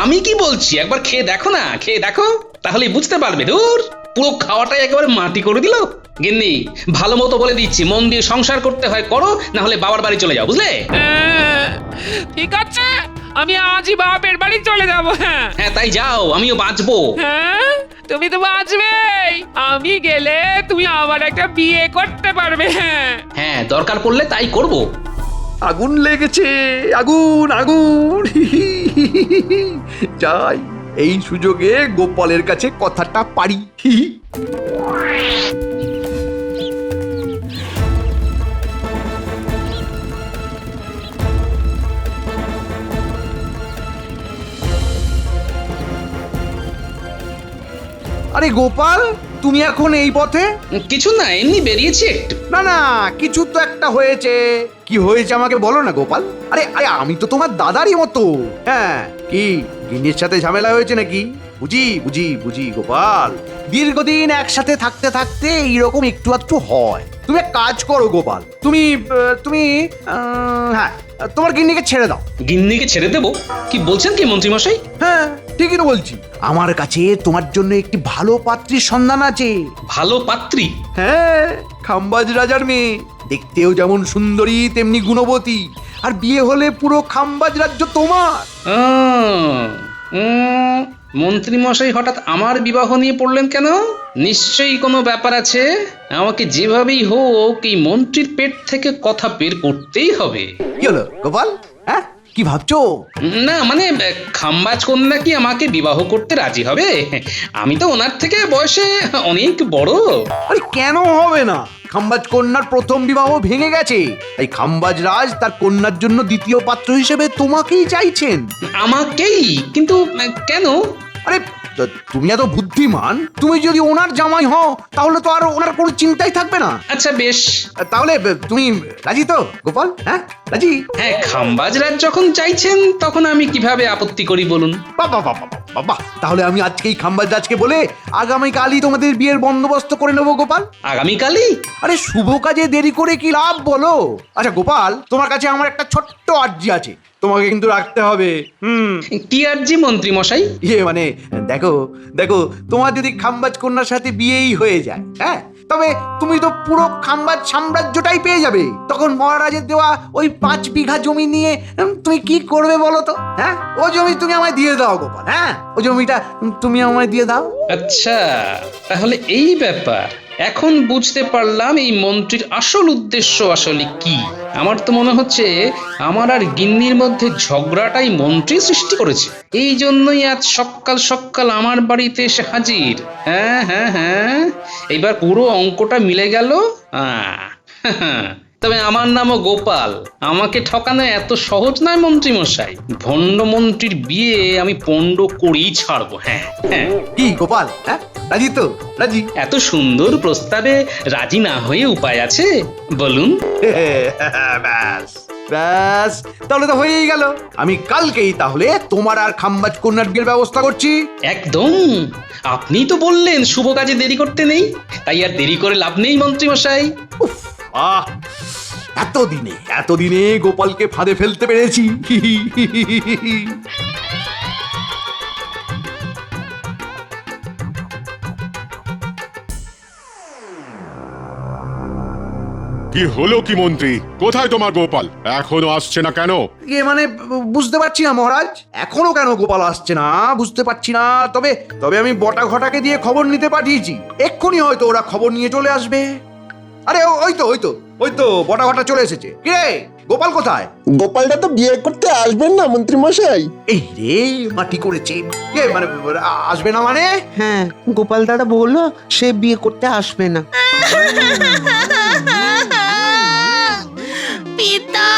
আমি কি বলছি একবার খেয়ে দেখো না, খেয়ে দেখো, তাহলেই বুঝতে পারবে। দূর, পুরো খাওয়াটাই একেবারে মাটি করে দিল। গিন্নি, ভালো মতো বলে দিচ্ছি, মন দিয়ে সংসার করতে হয় করো, না হলে বাবার বাড়ি চলে যাও, বুঝলে? ঠিক আছে, আমি আজই বাপের বাড়ি চলে যাব। হ্যাঁ হ্যাঁ, তাই যাও, আমিও বাঁচবো। হ্যাঁ, তুমি তো বাঁচবেই, আমি গেলে তুমি আবার একটা বিয়ে করতে পারবে। হ্যাঁ হ্যাঁ, দরকার পড়লে তাই করব। আগুন লেগেছে, আগুন আগুন। যাই, এই সুযোগে গোপালের কাছে কথাটা পারি। আরে গোপাল, তুমি এখন এই পথে? কিছু না, এমনি বেরিয়েছি একটু। না না, কিছু তো একটা হয়েছে। কি হয়েছে আমাকে বলো না গোপাল। আরে আরে, আমি তো তোমার দাদারই মতো। হ্যাঁ, কি গিন্নির সাথে ঝামেলা হয়েছে নাকি? বুঝি বুঝি বুঝি গোপাল, দীর্ঘদিন একসাথে থাকতে থাকতে এইরকম একটু আধটু হয়। তুমি এক কাজ করো গোপাল, তুমি তুমি হ্যাঁ, তোমার গিন্নিকে ছেড়ে দাও। গিন্নিকে ছেড়ে দেবো? কি বলছেন কি মন্ত্রী মশাই? হ্যাঁ, ঠিকই তো বলছি। আমার কাছে তোমার জন্য একটি ভালো পাত্রীর সন্ধান আছে। ভালো পাত্রী? হ্যাঁ, খাম্বাজ রাজার মেয়ে, দেখতেও যেমন সুন্দরী তেমনি গুণবতী, আর বিয়ে হলে পুরো খাম্বাজ রাজ্য তোমার। মন্ত্রী মশাই হঠাৎ আমার বিবাহ নিয়ে পড়লেন কেন? নিশ্চয়ই কোনো ব্যাপার আছে। আমাকে যেভাবেই হোক এই মন্ত্রীর পেট থেকে কথা বের করতেই হবে। কি হলো গোপাল? হ্যাঁ, কি ভাবছো? না মানে, খাম্বাজ কন্যা কি আমাকে বিবাহ করতে রাজি হবে? আমি তো ওনার থেকে বয়সে অনেক বড়। আরে কেন হবে না? খাম্বাজ কন্যার প্রথম বিবাহ ভেঙে গেছে, তাই খাম্বাজ রাজ তার কন্যার জন্য দ্বিতীয় পাত্র হিসেবে তোমাকেই চাইছেন। আমাকেই? কিন্তু কেন? আরে তুমি এত বুদ্ধিমান, তুমি যদি ওনার জামাই হও তাহলে তো আর ওনার কোনো চিন্তাই থাকবে না। আচ্ছা বেশ, তাহলে তুমি রাজি তো গোপাল? হ্যাঁ রাজি? হ্যাঁ, খাম্বাজ রাজ যখন চাইছেন তখন আমি কিভাবে আপত্তি করি বলুন? বাবা বাবা বাবা, তাহলে আমি আজকেই খাম্বাজ রাজকে বলে আগামীকালই তোমাদের বিয়ের বন্দোবস্ত করে নেবো গোপাল। আগামীকালই? আরে শুভ কাজে দেরি করে কি লাভ বলো? আচ্ছা গোপাল, তোমার কাছে আমার একটা ছোট্ট আর্জি আছে, তোমাকে কিন্তু রাখতে হবে। কি আর্জি মন্ত্রী মশাই? মানে দেখো দেখো, তোমার যদি খাম্বাজ কন্যার সাথে বিয়েই হয়ে যায়, হ্যাঁ, তবে তুমি তো পুরো খাম্বাজ সাম্রাজ্যটাই পেয়ে যাবে। তখন মহারাজের দেওয়া ওই 5 বিঘা জমি নিয়ে তুমি কি করবে বলো তো? হ্যাঁ, ও জমি তুমি আমায় দিয়ে দাও গোপাল। হ্যাঁ, ও জমিটা তুমি আমায় দিয়ে দাও। আচ্ছা, তাহলে এই ব্যাপার। এখন বুঝতে পারলাম এই মন্ত্রীর আসল উদ্দেশ্য আসলে কি। আমার তো মনে হচ্ছে আমার আর গিন্নির মধ্যে ঝগড়াটাই মন্ত্রী সৃষ্টি করেছে। এই জন্যই আজ সকাল সকাল আমার বাড়িতে এসে হাজির। হ্যাঁ হ্যাঁ হ্যাঁ, এইবার পুরো অঙ্কটা মিলে গেল। তবে আমার নামও গোপাল, আমাকে ঠকানো এত সহজ নয় মন্ত্রী মশাই। ভণ্ড মন্ত্রীর বিয়ে আমি পণ্ড করেই ছাড়বো। হ্যাঁ হ্যাঁ। কি গোপাল, হ্যাঁ রাজি তো? রাজি? এত সুন্দর প্রস্তাবে রাজি না হয়ে উপায় আছে বলুন? ব্যাস ব্যাস, তাহলে তো হয়েই গেল। আমি কালকেই তাহলে তোমার আর খাম্বাজ কন্যার বিয়ের ব্যবস্থা করছি। একদম, আপনিই তো বললেন শুভ কাজে দেরি করতে নেই, তাই আর দেরি করে লাভ নেই মন্ত্রী মশাই। আহ, এতদিনে গোপালকে ফাঁদে ফেলতে পেরেছি। কি হলো কি মন্ত্রী, কোথায় তোমার গোপাল? এখনো আসছে না কেন? মানে বুঝতে পারছি না মহারাজ, এখনো কেন গোপাল আসছে না বুঝতে পারছি না। তবে তবে আমি বটা ঘটাকে দিয়ে খবর নিতে পাঠিয়েছি, এক্ষুনি হয়তো ওরা খবর নিয়ে চলে আসবে। আরে ওই তো বটা ঘটা চলে এসেছে। কে গোপাল কোথায়? গোপালটা তো বিয়ে করতে আসবেন না মন্ত্রী মশাই। এই রে মাটি করেছে। মানে আসবে না মানে? হ্যাঁ, গোপাল দাদা বললো সে বিয়ে করতে আসবে না। পিতা,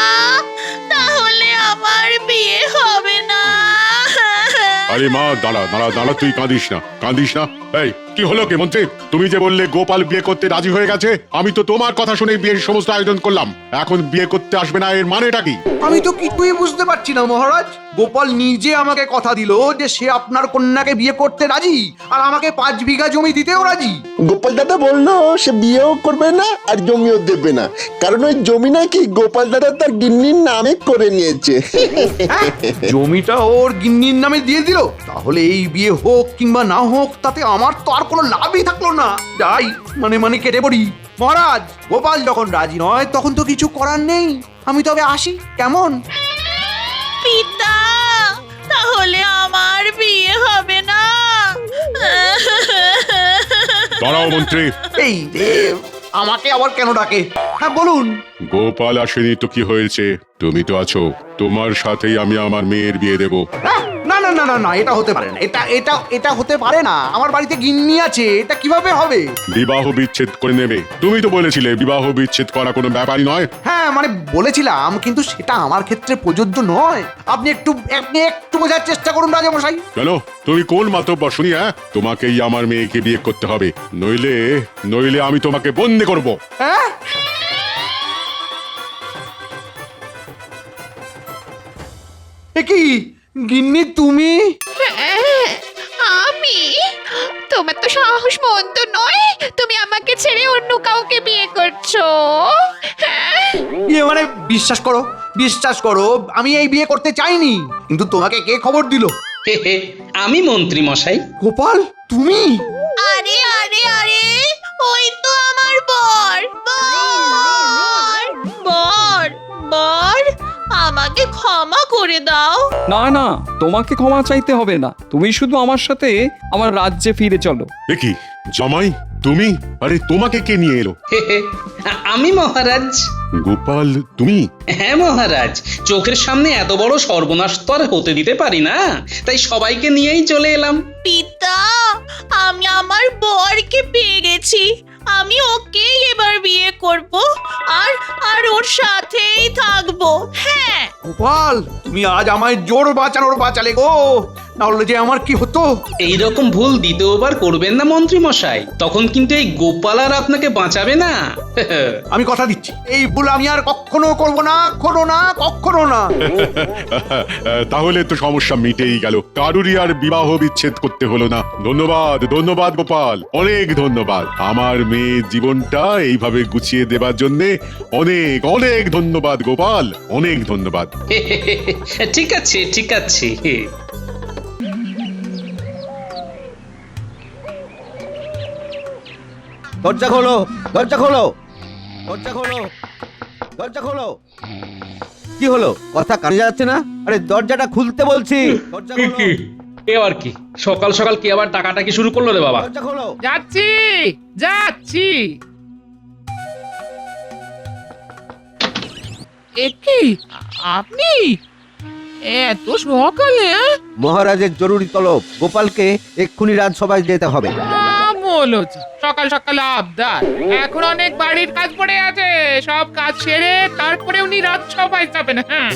তাহলে আমার বিয়ে হবে না। আরে মা, দাঁড়া দাঁড়া দাঁড়া, তুই কাঁদিস না। এই কি হলো কি মন্ত্রী? তুমি যে বললে গোপাল বিয়ে করতে রাজি হয়ে গেছে, আমি তো তোমার কথা শুনে বিয়ের সমস্ত আয়োজন করলাম। এখন বিয়ে করতে আসবে না, এর মানেটা কি? আমি তো কিছুই বুঝতে পারছি না মহারাজ। গোপাল নিজে আমাকে কথা দিল যে সে আপনার কন্যাকে বিয়ে করতে রাজি, আর আমাকে 5 বিঘা জমি দিতেও রাজি। গোপাল দাদা বললো সে বিয়েও করবে না আর জমিও দেবে না, কারণ ওই জমি নাকি গোপাল দাদা তার গিন্নির নামে করে নিয়েছে। জমিটা ওর গিন্নির নামে দিয়ে দিল? তাহলে এই বিয়ে হোক কিংবা না হোক তাতে আমার তো আর কোনো লাভই থাকলো না। যাই মানে কেটে পড়ি। মহারাজ, গোপাল যখন রাজি নয় তখন তো কিছু করার নেই। আমি তবে আসি, কেমন? পিতা, তাহলে আমার বিয়ে হবে না। দাঁড়াও মন্ত্রী। এই আমাকে আবার কেন ডাকে? হ্যাঁ বলুন। গোপাল আসেনি তো কি হয়েছে? তুমি তো আছো, তোমার সাথেই আমি আমার মেয়ের বিয়ে দেবো। না না না না না, এটা হতে পারে না। এটা হতে পারে না। আমার বাড়িতে গিন্নি আছে, এটা কিভাবে হবে? বিবাহ বিচ্ছেদ করে নেবে। তুমি তো বলেছিলে বিবাহ বিচ্ছেদ করা কোনো ব্যাপারই নয়। হ্যাঁ মানে বলেছিলাম, কিন্তু সেটা আমার ক্ষেত্রে প্রযোজ্য নয়। আপনি একটু বোঝার চেষ্টা করুন রাজামশাই। কেন, তুমি কোন মাতব্বর শুনি? হ্যাঁ, তোমাকেই আমার মেয়েকে বিয়ে করতে হবে, নইলে আমি তোমাকে বন্দি করব। হ্যাঁ, কি গিন্নি তুমি? আমি? তোমার তো সাহস মন্দ নয়, তুমি আমাকে ছেড়ে অন্য কাউকে বিয়ে করছো। মানে বিশ্বাস করো আমি এই বিয়ে করতে চাইনি। কিন্তু তোমাকে কে খবর দিল? আমি মন্ত্রী মশাই। গোপাল, তুমি? আরে আরে আরে, ওই তো আমার বর। আমাকে ক্ষমা করে দাও। না না, তোমাকে ক্ষমা চাইতে হবে না। তুমি শুধু আমার সাথে আমার রাজ্যে ফিরে চলো। কি জামাই তুমি? আরে তোমাকে কে নিয়ে এলো? আমি মহারাজ। গোপাল তুমি? হ্যাঁ মহারাজ, চোখের সামনে এত বড় সর্বনাশ তো আর হতে দিতে পারি না, তাই সবাইকে নিয়েই চলে এলাম। পিতা, আমি আমার বরকে পেয়ে গেছি। আমি ওকেই এবার বিয়ে করব আর ওর সাথেই থাকবো। হ্যাঁ গোপাল, তুমি আজ আমায় জোর বাঁচালে গো, না হলে যে আমার কি হতো। এইরকম ভুল দ্বিতীয়বার করবেন না মন্ত্রী মশাই, তখন কিন্তু এই গোপাল আর আপনাকে বাঁচাবে না। আমি কথা দিচ্ছি, এই ভুল আমি আর কখনো করব না, কখনো না। তাহলে তো সমস্যা মিটেই গেল, কারুরই আর বিবাহ বিচ্ছেদ করতে হলো না। ধন্যবাদ গোপাল, অনেক ধন্যবাদ। আমার মেয়ে জীবনটা এইভাবে গুছিয়ে দেবার জন্য অনেক ধন্যবাদ গোপাল, অনেক ধন্যবাদ। ঠিক আছে। দরজা খোলো। কি হলো, কথা কানে যাচ্ছে না? আরে দরজাটা খুলতে বলছি। এবার কি সকাল সকাল কি আবার টাকাটাকি শুরু করলো রে বাবা? দরজা খোলো। যাচ্ছি। কি আপনি এত সকালে? মহারাজের জরুরি তলব, গোপালকে এক্ষুনি রাজসভায় যেতে হবে। সকাল সকাল আবদার, এখন অনেক বাড়ির কাজ পড়ে আছে, সব কাজ সেরে তারপরে উনি রাজসভায় যাবেন। হ্যাঁ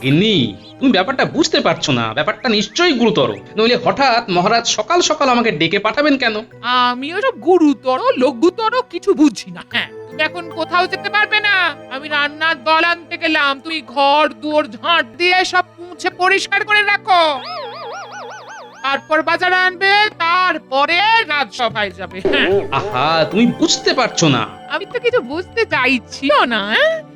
গিন্নি, তুমি ব্যাপারটা বুঝতে পারছো না, ব্যাপারটা নিশ্চয়ই গুরুতর, নইলে হঠাৎ মহারাজ সকাল সকাল আমাকে ডেকে পাঠাবেন কেন? আমিও সব গুরুতর লঘুতর কিছু বুঝি না। হ্যাঁ, তুমি এখন কোথাও যেতে পারবে না। আমি রান্নার দল আনতে গেলাম, তুমি ঘর দুয়ার ঝাঁট দিয়ে সব মুছে পরিষ্কার করে রাখো। তারপর বাজার আনবে, তারপরে রাজসভায় যাবে। আহা, তুমি বুঝতে পারছো না। আমি তো কিছু বুঝতে চাইছিও না।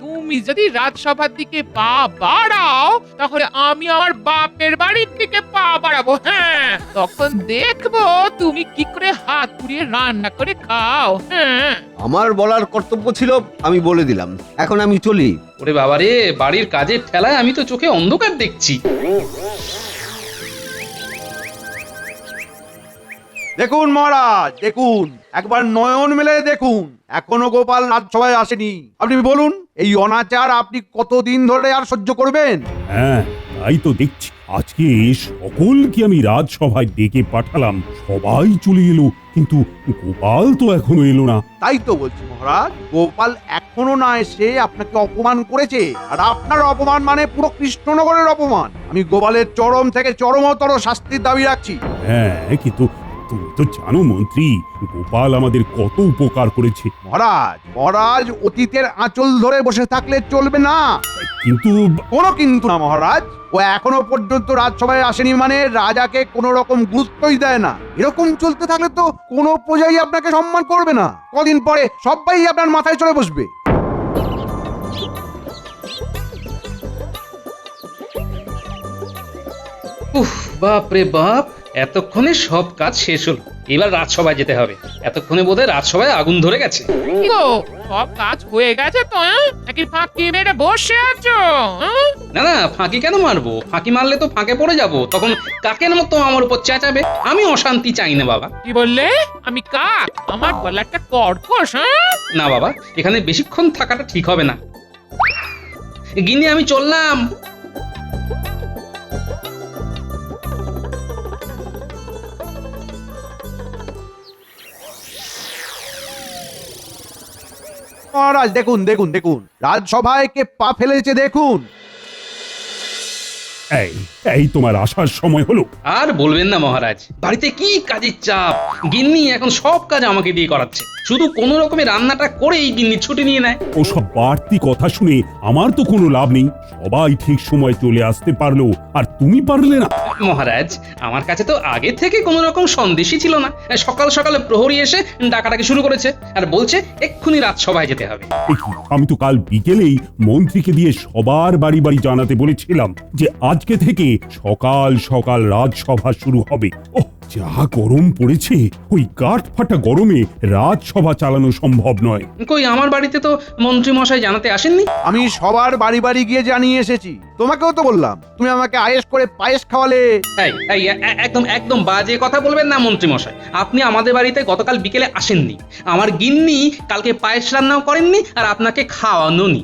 তুমি যদি রাজসভার দিকে পা বাড়াও, তাহলে আমি আমার বাপের বাড়ির দিকে পা বাড়াবো। হ্যাঁ, তখন দেখবো তুমি কি করে হাত পুড়িয়ে রান্না করে খাও। হ্যাঁ, আমার বলার কর্তব্য ছিল, আমি বলে দিলাম, এখন আমি চলি। ওরে বাবারে, বাড়ির কাজের ঠেলায় আমি তো চোখে অন্ধকার দেখছি। দেখুন মহারাজ, দেখুন, একবার নয়ন মেলে দেখুন, এখনো গোপাল রাজসভায় আসেনি। আপনি বলুন, এই অনাচার আপনি কতদিন ধরে আর সহ্য করবেন? হ্যাঁ, তাই তো দেখছি। আজকে সকলকে আমি রাজসভায় ডেকে পাঠালাম, সবাই চলে এলো, কিন্তু গোপাল তো এখনো এলো না। তাই তো বলছি মহারাজ, গোপাল এখনো না এসে আপনাকে অপমান করেছে, আর আপনার অপমান মানে পুরো কৃষ্ণনগরের অপমান। আমি গোপালের চরম থেকে চরমতর শাস্তির দাবি রাখছি। হ্যাঁ, কিন্তু তুমি তো জানো মন্ত্রী, গোপাল আমাদের কত উপকার করেছে। মহারাজ অতীতের আঁচল ধরে বসে থাকলে চলবে না। কিন্তু কোনো কিন্তু না মহারাজ, ও এখনো পর্যন্ত রাজসভায় আসেনি মানে রাজাকে কোনো রকম গুরুত্বই দেয় না। এরকম চলতে থাকলে তো কোনো প্রজাই আপনাকে সম্মান করবে না। কদিন পরে সবাই আপনার মাথায় চড়ে বসবে। উফ, বাপ রে বাপ, এতক্ষণে সব কাজ শেষ হলো। এবার রাজসভায় যেতে হবে। এতক্ষণে বোধহয় রাজসভায় আগুন ধরে গেছে। কি গো, সব কাজ হয়ে গেছে তো? নাকি ফাঁকি মেরে বসে আছো? না না, ফাঁকি কেন মারবো? ফাঁকি মারলে তো ফাঁকে পড়ে যাব, তখন কাকের মতো আমার উপর চেঁচাবে। আমি অশান্তি চাই না বাবা। কি বললে? আমি কাক? আমার গলাটা কর্কশ। না বাবা, এখানে বেশিক্ষণ থাকাটা ঠিক হবে না। গিন্নি, আমি চললাম। মহারাজ দেখুন, দেখুন, দেখুন, রাজসভায় কে পা ফেলেছে দেখুন। এই এই তোমার আসার সময় হলো। আর বলবেন না মহারাজ, বাড়িতে কি কাজের চাপ। গিন্নি এখন সব কাজ আমাকে দিয়ে করাচ্ছে। শুধু কোনো রকমে রান্নাটা করেই গিন্নি ছুটি নিয়ে নেয়। ওসব বাড়তি কথা শুনে আমার তো কোনো লাভ নেই। সবাই ঠিক সময় চলে আসতে পারলো, আর তুমি পারলে না। মহারাজ, আমার কাছে তো আগে থেকে কোনো রকম সন্দেশই ছিল না। সকাল সকালে প্রহরী এসে ডাকাডাকি শুরু করেছে, আর বলছে এক্ষুনি রাজসভায় যেতে হবে। আমি তো কাল বিকেলেই মন্ত্রীকে দিয়ে সবার বাড়ি বাড়ি জানাতে বলেছিলাম যে আজকে থেকে সকাল সকাল রাজসভা শুরু হবে। ওহ, যা গরম পড়েছে, ওই কাঠ ফাটা গরমে রাজসভা চালানো সম্ভব নয়। কই, আমার বাড়িতে তো মন্ত্রী মশাই জানাতে আসেননি। আমি সবার বাড়ি বাড়ি গিয়ে জানিয়ে এসেছি। তোমাকেও তো বললাম, তুমি আমাকে আয়েশ করে পায়েস খাওয়ালে। একদম একদম বাজে কথা বলবেন না মন্ত্রী মশাই। আপনি আমাদের বাড়িতে গতকাল বিকেলে আসেননি। আমার গিন্নি কালকে পায়েস রান্নাও করেননি, আর আপনাকে খাওয়ানোনি।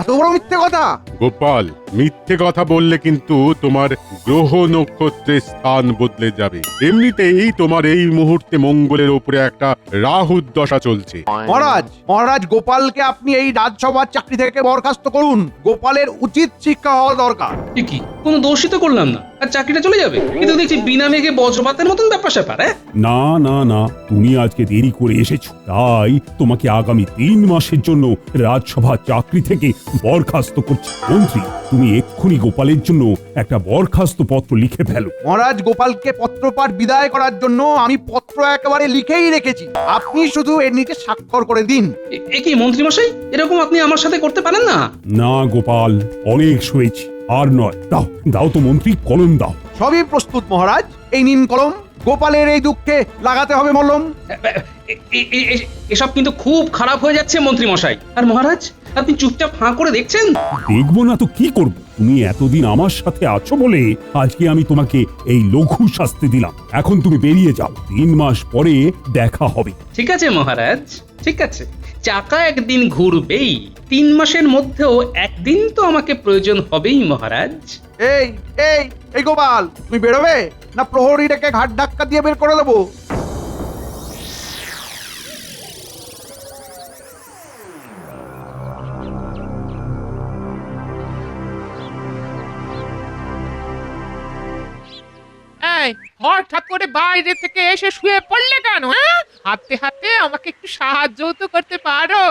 এত বড় মিথ্যে কথা! গোপাল, মিথ্যে কথা বললে কিন্তু তোমার গ্রহ নক্ষত্রের স্থান বদলে যাবে। এমনিতেই তোমার এই মুহূর্তে মঙ্গলের উপরে একটা রাহুর দশা চলছে। মহারাজ, গোপালকে আপনি এই রাজসভার চাকরি থেকে বরখাস্ত করুন। গোপালের উচিত শিক্ষা হওয়া দরকার। কি কোনো দোষই তো করলাম না, আর চাকরিটা চলে যাবে? কিন্তু দেখছি বিনা মেঘে বজ্রপাতের মতন ব্যাপার স্যাপার। না না না, তুমি আজকে দেরি করে এসেছো, তাই তোমাকে আগামী 3 মাসের জন্য রাজসভা চাকরি থেকে বরখাস্ত করছি। মন্ত্রী, তুমি এক্ষুনি গোপালের জন্য একটা বরখাস্ত পত্র লিখে ফেলো। মহারাজ, গোপালকে পত্রপাঠ বিদায় করার জন্য আমি পত্র একেবারে লিখেই রেখেছি। আপনি শুধু এর নিচে স্বাক্ষর করে দিন। এ কি মন্ত্রী মশাই, এরকম আপনি আমার সাথে করতে পারেন না? না গোপাল, অনেক শুয়েছি, আর নয়। দাও দাও তো মন্ত্রী, কলম দাও। সবই প্রস্তুত মহারাজ, এই নিন কলম। গোপালের এই দুঃখে লাগাতে হবে মলম। এসব কিন্তু খুব খারাপ হয়ে যাচ্ছে মন্ত্রী মশাই। আর মহারাজ, আপনি চুপচাপ হাঁ করে দেখছেন। দেখবো না তো কি করব? তুমি এতদিন আমার সাথে আছো বলে আজকে আমি তোমাকে এই লঘু শাস্তি দিলাম। এখন তুমি বেরিয়ে যাও, 3 মাস পরে দেখা হবে। ঠিক আছে মহারাজ, ঠিক আছে। চাকা একদিন ঘুরবেই, 3 মাসের মধ্যেও একদিন তো আমাকে প্রয়োজন হবেই মহারাজ। এই এই এই গোপাল, তুমি বেরোবে না প্রহরী ডেকে ঘাট ধাক্কা দিয়ে বের করে দেবো? এই, হঠাৎ করে বাইরে থেকে এসে শুয়ে পড়লে কেন? হাতে হাতে আমাকে একটু সাহায্য তো করতে পারো।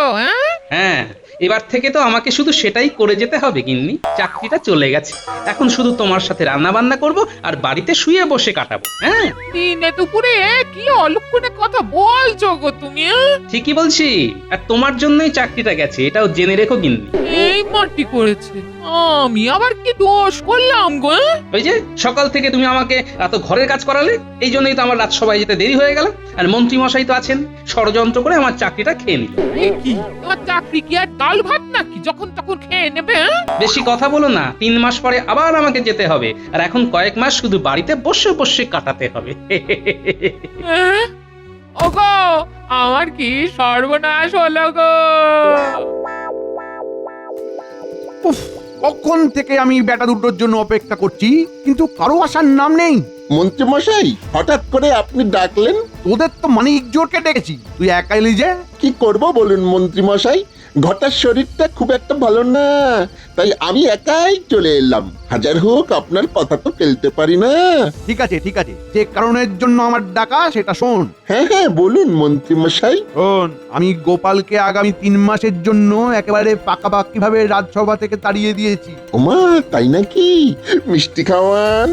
হ্যাঁ, এবার থেকে তো আমাকে শুধু সেটাই করে যেতে হবে গিন্নি। চাকরিটা চলে গেছে, এখন শুধু তোমার সাথে রান্না বান্না করব আর বাড়িতে শুয়ে বসে কাটাবো। হ্যাঁ, দিনে দুপুরে কি অলক্ষণে কথা বলছো গো তুমি? ঠিকই বলছি, আর তোমার জন্যই চাকরিটা গেছে, এটাও জেনে রেখো গিন্নি। এই মাটি করেছে, আমি আবার কি দোষ করলাম গো? ওই যে সকাল থেকে তুমি আমাকে এত ঘরের কাজ করালে, এই জন্যই তো আমার রাজসভায় যেতে দেরি হয়ে গেল। আর মন্ত্রী মশাই তো আছেন, ষড়যন্ত্র করে আমার চাকরিটা খেয়ে নিল। এ কি তোমার চাকরি কি আর ডাল ভাত নাকি যখন তখন খেয়ে নেবে? হ্যাঁ? বেশি কথা বলো না, 3 মাস পরে আবার আমাকে যেতে হবে, আর এখন কয়েক মাস শুধু বাড়িতে বসে বসে কাটাতে হবে। হ্যাঁ? ওগো, আমার কি সর্বনাশ হলো গো! উফ, কখন থেকে আমি বেটা দুটোর জন্য অপেক্ষা করছি, কিন্তু কারো আসার নাম নেই। মন্ত্রী মশাই হঠাৎ করে আপনি ডাকলেন? তোদের তো মানিক জোরকে ডেকেছি, তুই একা এলি যে? কি করব বলুন মন্ত্রী মশাই, ঘটার শরীরটা খুব একটা ভালো না, তাই আমি একাই চলে এলাম। হাজার হোক আপনার কথা তো ফেলতে পারি না। ঠিক আছে ঠিক আছে, যে কারণের জন্য আমার ডাকা সেটা শোন। হ্যাঁ হ্যাঁ বলুন মন্ত্রী মশাই। শোন, আমি গোপালকে আগামী 3 মাসের জন্য একেবারে পাকাপাকি ভাবে রাজসভা থেকে তাড়িয়ে দিয়েছি। ওমা তাই নাকি? মিষ্টি খাওয়ান।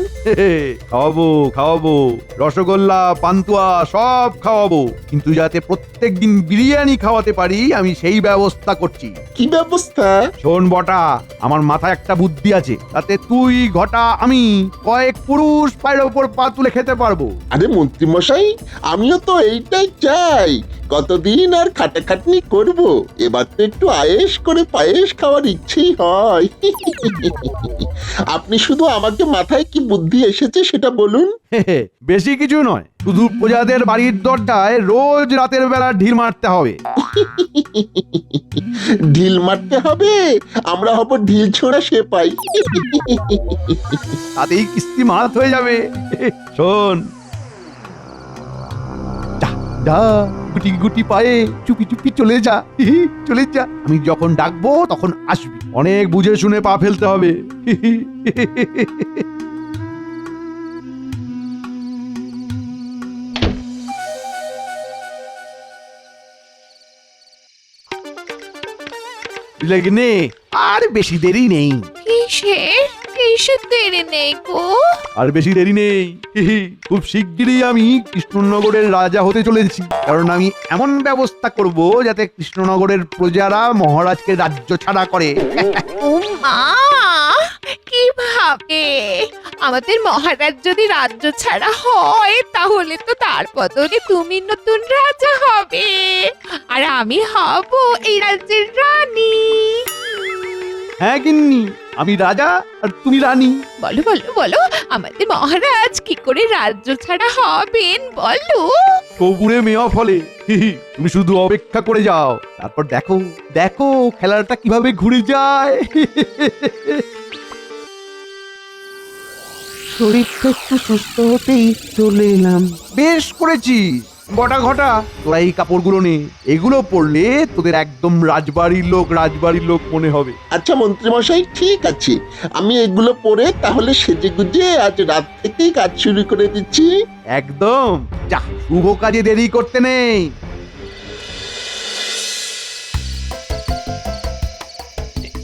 খাওয়াবো খাওয়াবো, রসগোল্লা পান্তুয়া সব খাওয়াবো, কিন্তু যাতে প্রত্যেক দিন বিরিয়ানি খাওয়াতে পারি আমি সেই ব্যবস্থা করছি। কি ব্যবস্থা? শোন বটা, আমার মাথায় একটা বুদ্ধি আছে, তাতে তুই ঘটা আমি কয়েক পুরুষ পায়ের ওপর পা তুলে খেতে পারবো। আরে মন্ত্রী মশাই, আমিও তো এইটাই চাই। কতদিন আর খাটাখাটনি করব, এবার তো একটু আয়েশ করে পায়েস খাওয়ার ইচ্ছেই হয়। আপনি শুধু আমাকে মাথায় কি বুদ্ধি এসেছে সেটা বলুন। বেশি কিছু নয়, শুধু প্রজাদের বাড়ির দরজায় রোজ রাতের বেলা ঢিল মারতে হবে। ঢিল মারতে হবে? আমরা হব ঢিল ছোড়া সেপাই। তাতেই কিস্তি মারাত হয়ে যাবে। শোন, যা গুটি গুটি পায়ে চুপি চুপি চলে যা, চলে যা। আমি যখন ডাকবো তখন আসবি, অনেক বুঝে শুনে পা ফেলতে হবে। লেগনে আর বেশি দেরি নেই। কিসের দেরি নেই গো? আর বেশি দেরি নেই, খুব শিগগিরই আমি কৃষ্ণনগরের রাজা হতে চলেছি। কারণ আমি এমন ব্যবস্থা করব যাতে কৃষ্ণনগরের প্রজারা মহারাজকে রাজ্য ছাড়া করে। ও মা, কিভাবে? আমাদের মহারাজ যদি রাজ্য ছাড়া হয় তাহলে তো তার বদলে তুমি নতুন রাজা হবে, আর আমি হব এই রাজ্যের রানী। হ্যাঁ গিন্নি, আমি রাজা আর তুমি রানী। বলো বলো বলো, আমাদের মহারাজ কি করে রাজ্য ছাড়া হবেন বলো। কবুরে মেয়া ফলে, তুমি শুধু অপেক্ষা করে যাও, তারপর দেখো দেখো খেলাটা কিভাবে ঘুরে যায়। শরীরটা একটু সুস্থ হতেই চলে এলাম। বেশ করেছিস বটা ঘটা, তোরা এই কাপড়গুলো নে, এগুলো পরলে তোদের একদম রাজবাড়ির লোক মনে হবে। আচ্ছা মন্ত্রী মশাই ঠিক আছে, আমি এগুলো পরে তাহলে সেজে গুজে আজ রাত থেকেই কাজ শুরু করে দিচ্ছি। একদম, যা শুভ কাজে দেরি করতে নেই।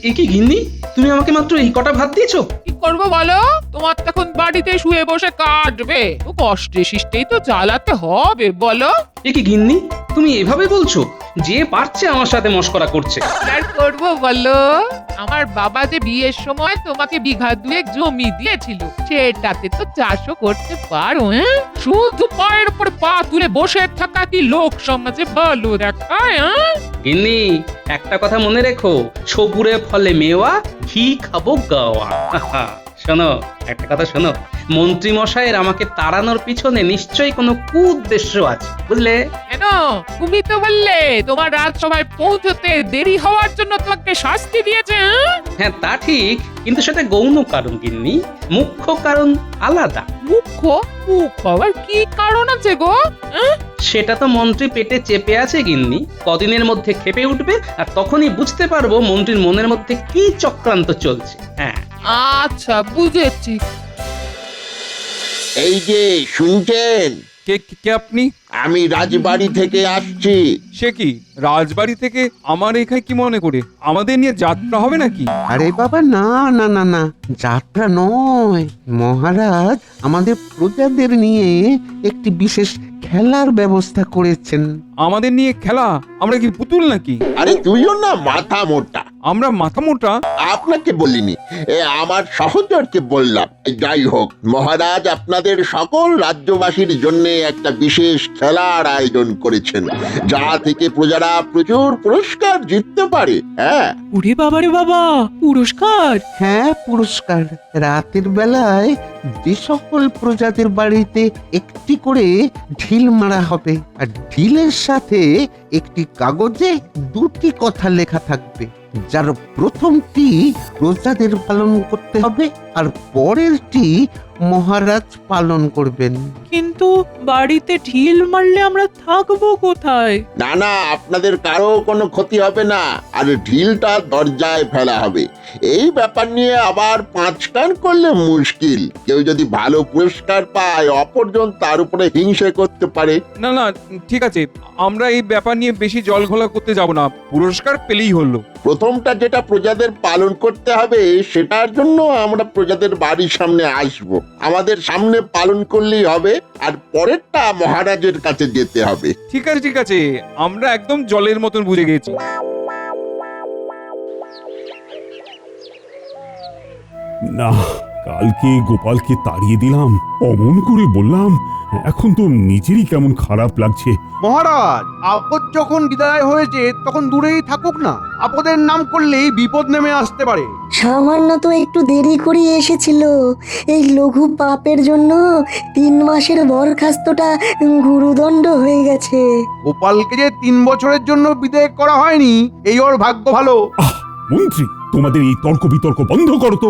এ কি গিন্নি, তুমি আমাকে মাত্র এই কটা ভাত দিয়েছো? কি করবো বলো? তোমার তখন বাড়িতে শুয়ে বসে কাটবে, তো কষ্টে শিষ্টেই তো চালাতে হবে বলো। এ কি গিন্নি, তুমি এভাবে বলছো? যে পারছে আমার সাথে মশকরা করছে। আর করবো বলো? আমার বাবা যে বিয়ের সময় তোমাকে বিঘা 2 জমি দিয়েছিল, সেটাতে তো চাষও করতে পারো। হ্যাঁ, শুধু পায়ের উপর পা তুলে বসে থাকা কি লোক সমাজে ভালো দেখায়? হ্যাঁ গিন্নি, একটা কথা মনে রেখো, সবুরে ফলে মেওয়া, ঘি খাবো গাওয়া। শোনো, একটা কথা শোনো, মন্ত্রী মশাইয়ের আমাকে তাড়ানোর পিছনে নিশ্চয়ই কোনো কুউদ্দেশ্য আছে, বুঝলে? কেন? তুমি তো বললে তোমার রাজসভায় পৌঁছতে দেরি হওয়ার জন্য তোমাকে শাস্তি দিয়েছে। হ্যাঁ তা ঠিক, কিন্তু সেটা গৌণ কারণ গিন্নি, মুখ্য কারণ আলাদা। মুখ্য আবার কি কারণ আছে গো? সেটা তো মন্ত্রী পেটে চেপে আছে গিন্নি, কদিনের মধ্যে খেপে উঠবে, আর তখনই বুঝতে পারবো মন্ত্রীর মনের মধ্যে কি চক্রান্ত চলছে। হ্যাঁ আচ্ছা, বুঝেছি। এই যে শুনছেন? কে আপনি? আমি রাজবাড়ি থেকে আসছি। সে কি, রাজবাড়ি থেকে আমার এখানে কি মনে করে? আমাদের নিয়ে যাত্রা হবে নাকি? আরে বাবা না না না না, যাত্রা নয়, মহারাজ আমাদের প্রজাদের নিয়ে একটি বিশেষ খেলার ব্যবস্থা করেছেন। আমাদের নিয়ে খেলা? আমরা কি পুতুল নাকি? আরে তুইও না মাথা মোটা, আমরা মাথা মোটা। আপনাকে বলিনি, আমার সহচরকে বললাম। যাই হোক, মহারাজ আপনাদের সকল রাজ্যবাসীর জন্য একটা বিশেষ খেলার আয়োজন করেছেন, যা থেকে প্রজারা প্রচুর পুরস্কার জিততে পারে। হ্যাঁ, ওরে বাবা রে বাবা, পুরস্কার! হ্যাঁ, পুরস্কার। রাতের বেলায় যে সকল প্রজাদের বাড়িতে একটি করে ঢিল মারা হবে, আর ঢিলের সাথে একটি কাগজে দুটি কথা লেখা থাকবে, যার প্রথমটি প্রজাদের পালন করতে হবে আর পরেরটি মহারাজ পালন করবেন। কিন্তু বাড়িতে ঢিল মারলে আমরা থাকবো কোথায়? না না, আপনাদের কারো কোনো ক্ষতি হবে না, আর ঢিলটা দরজায় ফেলা হবে। এই ব্যাপার নিয়ে আবার পাঁচটান করলে মুশকিল। কেউ যদি ভালো পুরস্কার পায়, অপরজন তার উপরে হিংসে করতে পারে। না না, ঠিক আছে, আমরা এই ব্যাপার নিয়ে বেশি জল ঘোলা করতে যাব না, পুরস্কার পেলেই হলো। প্রথমটা যেটা প্রজাদের পালন করতে হবে, সেটার জন্য আমরা প্রজাদের বাড়ির সামনে আসব। আমাদের সামনে পালন করলেই হবে, আর পরেরটা মহারাজের কাছে যেতে হবে। ঠিক আছে ঠিক আছে, আমরা একদম জলের মতন বুঝে গেছি। না, কালকে গোপালকে তাড়িয়ে দিলাম, অমন করে বললাম, এখন তো নিজেরই কেমন খারাপ লাগছে। মহারাজ, আপদ যখন বিদায় হয়েছে তখন দূরেই থাকুক না। আপদের নাম করলেই বিপদ নেমে আসতে পারে। সামান্য তো একটু দেরি করে এসেছিল, এই লঘু পাপের জন্য 3 মাসের বরখাস্তটা গুরুদণ্ড হয়ে গেছে। গোপালকে যে 3 বছরের জন্য বিদায় করা হয়নি, এই ওর ভাগ্য ভালো। মন্ত্রী, তোমাদের এই তর্ক বিতর্ক বন্ধ করো তো।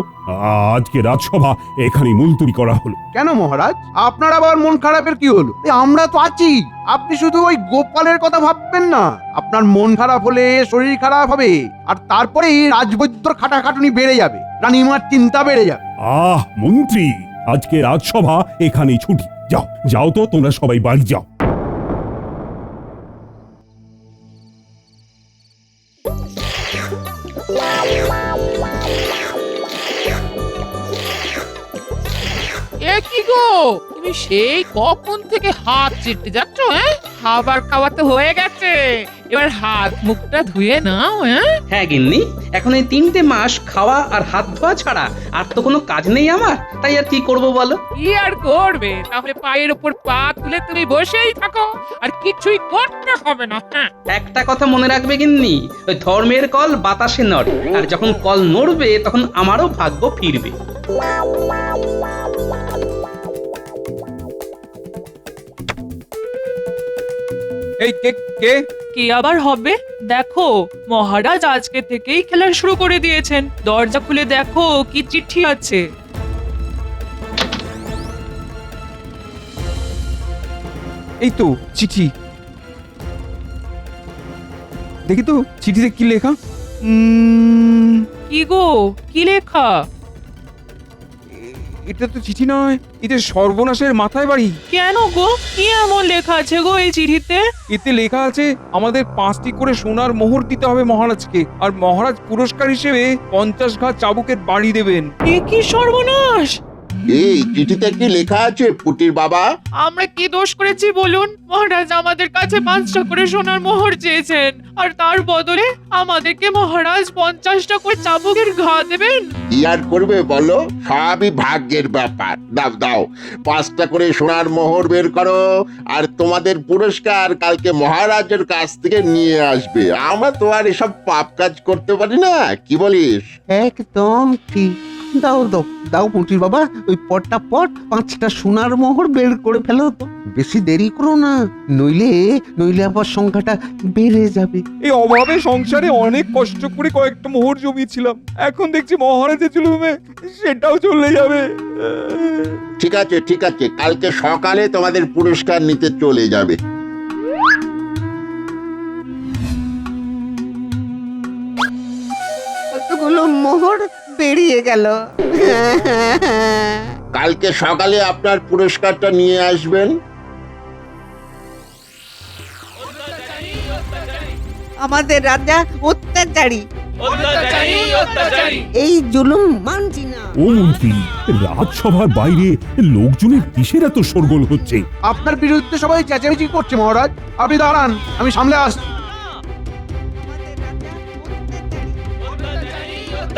আজকে রাজসভা এখানে মুলতবি করা হলো। কেন মহারাজ, আপনার আবার মন খারাপের কি হলো? আমরা তো আছি, আপনি শুধু ওই গোপালের কথা ভাববেন না। আপনার মন খারাপ হলে শরীর খারাপ হবে, আর তারপরেই রাজবৈদ্যর খাটাখাটুনি বেড়ে যাবে, রানীমার চিন্তা বেড়ে যাবে। মন্ত্রী, আজকে রাজসভা এখানেই ছুটি। যাও যাও তো, তোমরা সবাই বাড়ি যাও। এ কি গো, তুমি সেই কখন থেকে হাত চেটে যাচ্ছ? খাবার খাওয়া তো হয়ে গেছে, এবার হাত মুখটা ধুয়ে নাও। হ্যাঁ গিন্নি, এখন এই 3টে মাস খাওয়া আর হাত ধোয়া ছাড়া আর তো কোনো কাজ নেই আমার, তাই আর কি করব বলো? কি আর করবে, তাহলে পায়ের উপর পা তুলে তুমি বসেই থাকো, আর কিছুই করতে হবে না। একটা কথা মনে রাখবে গিন্নি, ওই ধর্মের কল বাতাসে নড়ে, আর যখন কল নড়বে তখন আমারও ভাগ্য ফিরবে। এই কে কে কি আবার হবে? দেখো, মহারাজ আজকে থেকেই খেলা শুরু করে দিয়েছেন। দরজা খুলে দেখো কি চিঠি আছে। এই তো চিঠি, দেখি তো চিঠিতে কি লেখা। কি গো, কি লেখা? এটা তো চিঠি নয়, এটা সর্বনাশের মাথায় বাড়ি। কেন গো, কি এমন লেখা আছে গো এই চিঠিতে? এতে লেখা আছে আমাদের 5টি করে সোনার মোহর দিতে হবে মহারাজকে, আর মহারাজ পুরস্কার হিসেবে 50 ঘা চাবুকের বাড়ি দেবেন। এ কি সর্বনাশ! এই চিঠিতে কি লেখা আছে পুটির বাবা? আমরা কি দোষ করেছি বলুন? মহারাজ আমাদের কাছে 5টা করে সোনার মোহর চেয়েছেন, আর তার বদলে আমাদেরকে মহারাজ 50টা করে চাবুকের ঘা দেবেন। কি আর করবে বলো, সবই ভাগ্যের ব্যাপার। দাও দাও, 5টা করে সোনার মোহর বের করো, আর তোমাদের পুরস্কার কালকে মহারাজের কাছ থেকে নিয়ে আসবে। আমরা তো আর এসব পাপ কাজ করতে পারি না, কি বলিস? একদম ঠিক। দাও দাও দাও পুটির বাবা, ওই পট 5টা সোনার মোহর বের করে ফেলো তো। বেশি দেরি করো না, নইলে আবার সংখ্যাটা বেড়ে যাবে। এই অভাবে সংসারে অনেক কষ্ট করে কয়েকটা মোহর জমিয়েছিলাম, এখন দেখছি মহারাজের জুলুমে সেটাও চলে যাবে। ঠিক আছে ঠিক আছে, কালকে সকালে তোমাদের পুরস্কার নিতে চলে যাবে। কতগুলো মোহর বেরিয়ে গেল। কালকে সকালে আপনার পুরস্কারটা নিয়ে আসবেন। আমাদের রাজা অত্যাচারী, এই জুলুম মানছি না। ও মন্ত্রী, রাজসভার বাইরে লোকজনের কিসের এত শোরগোল হচ্ছে? আপনার বিরুদ্ধে সবাই চেঁচামেচি করছে মহারাজ। আপনি দাঁড়ান, আমি সামলে আসছি।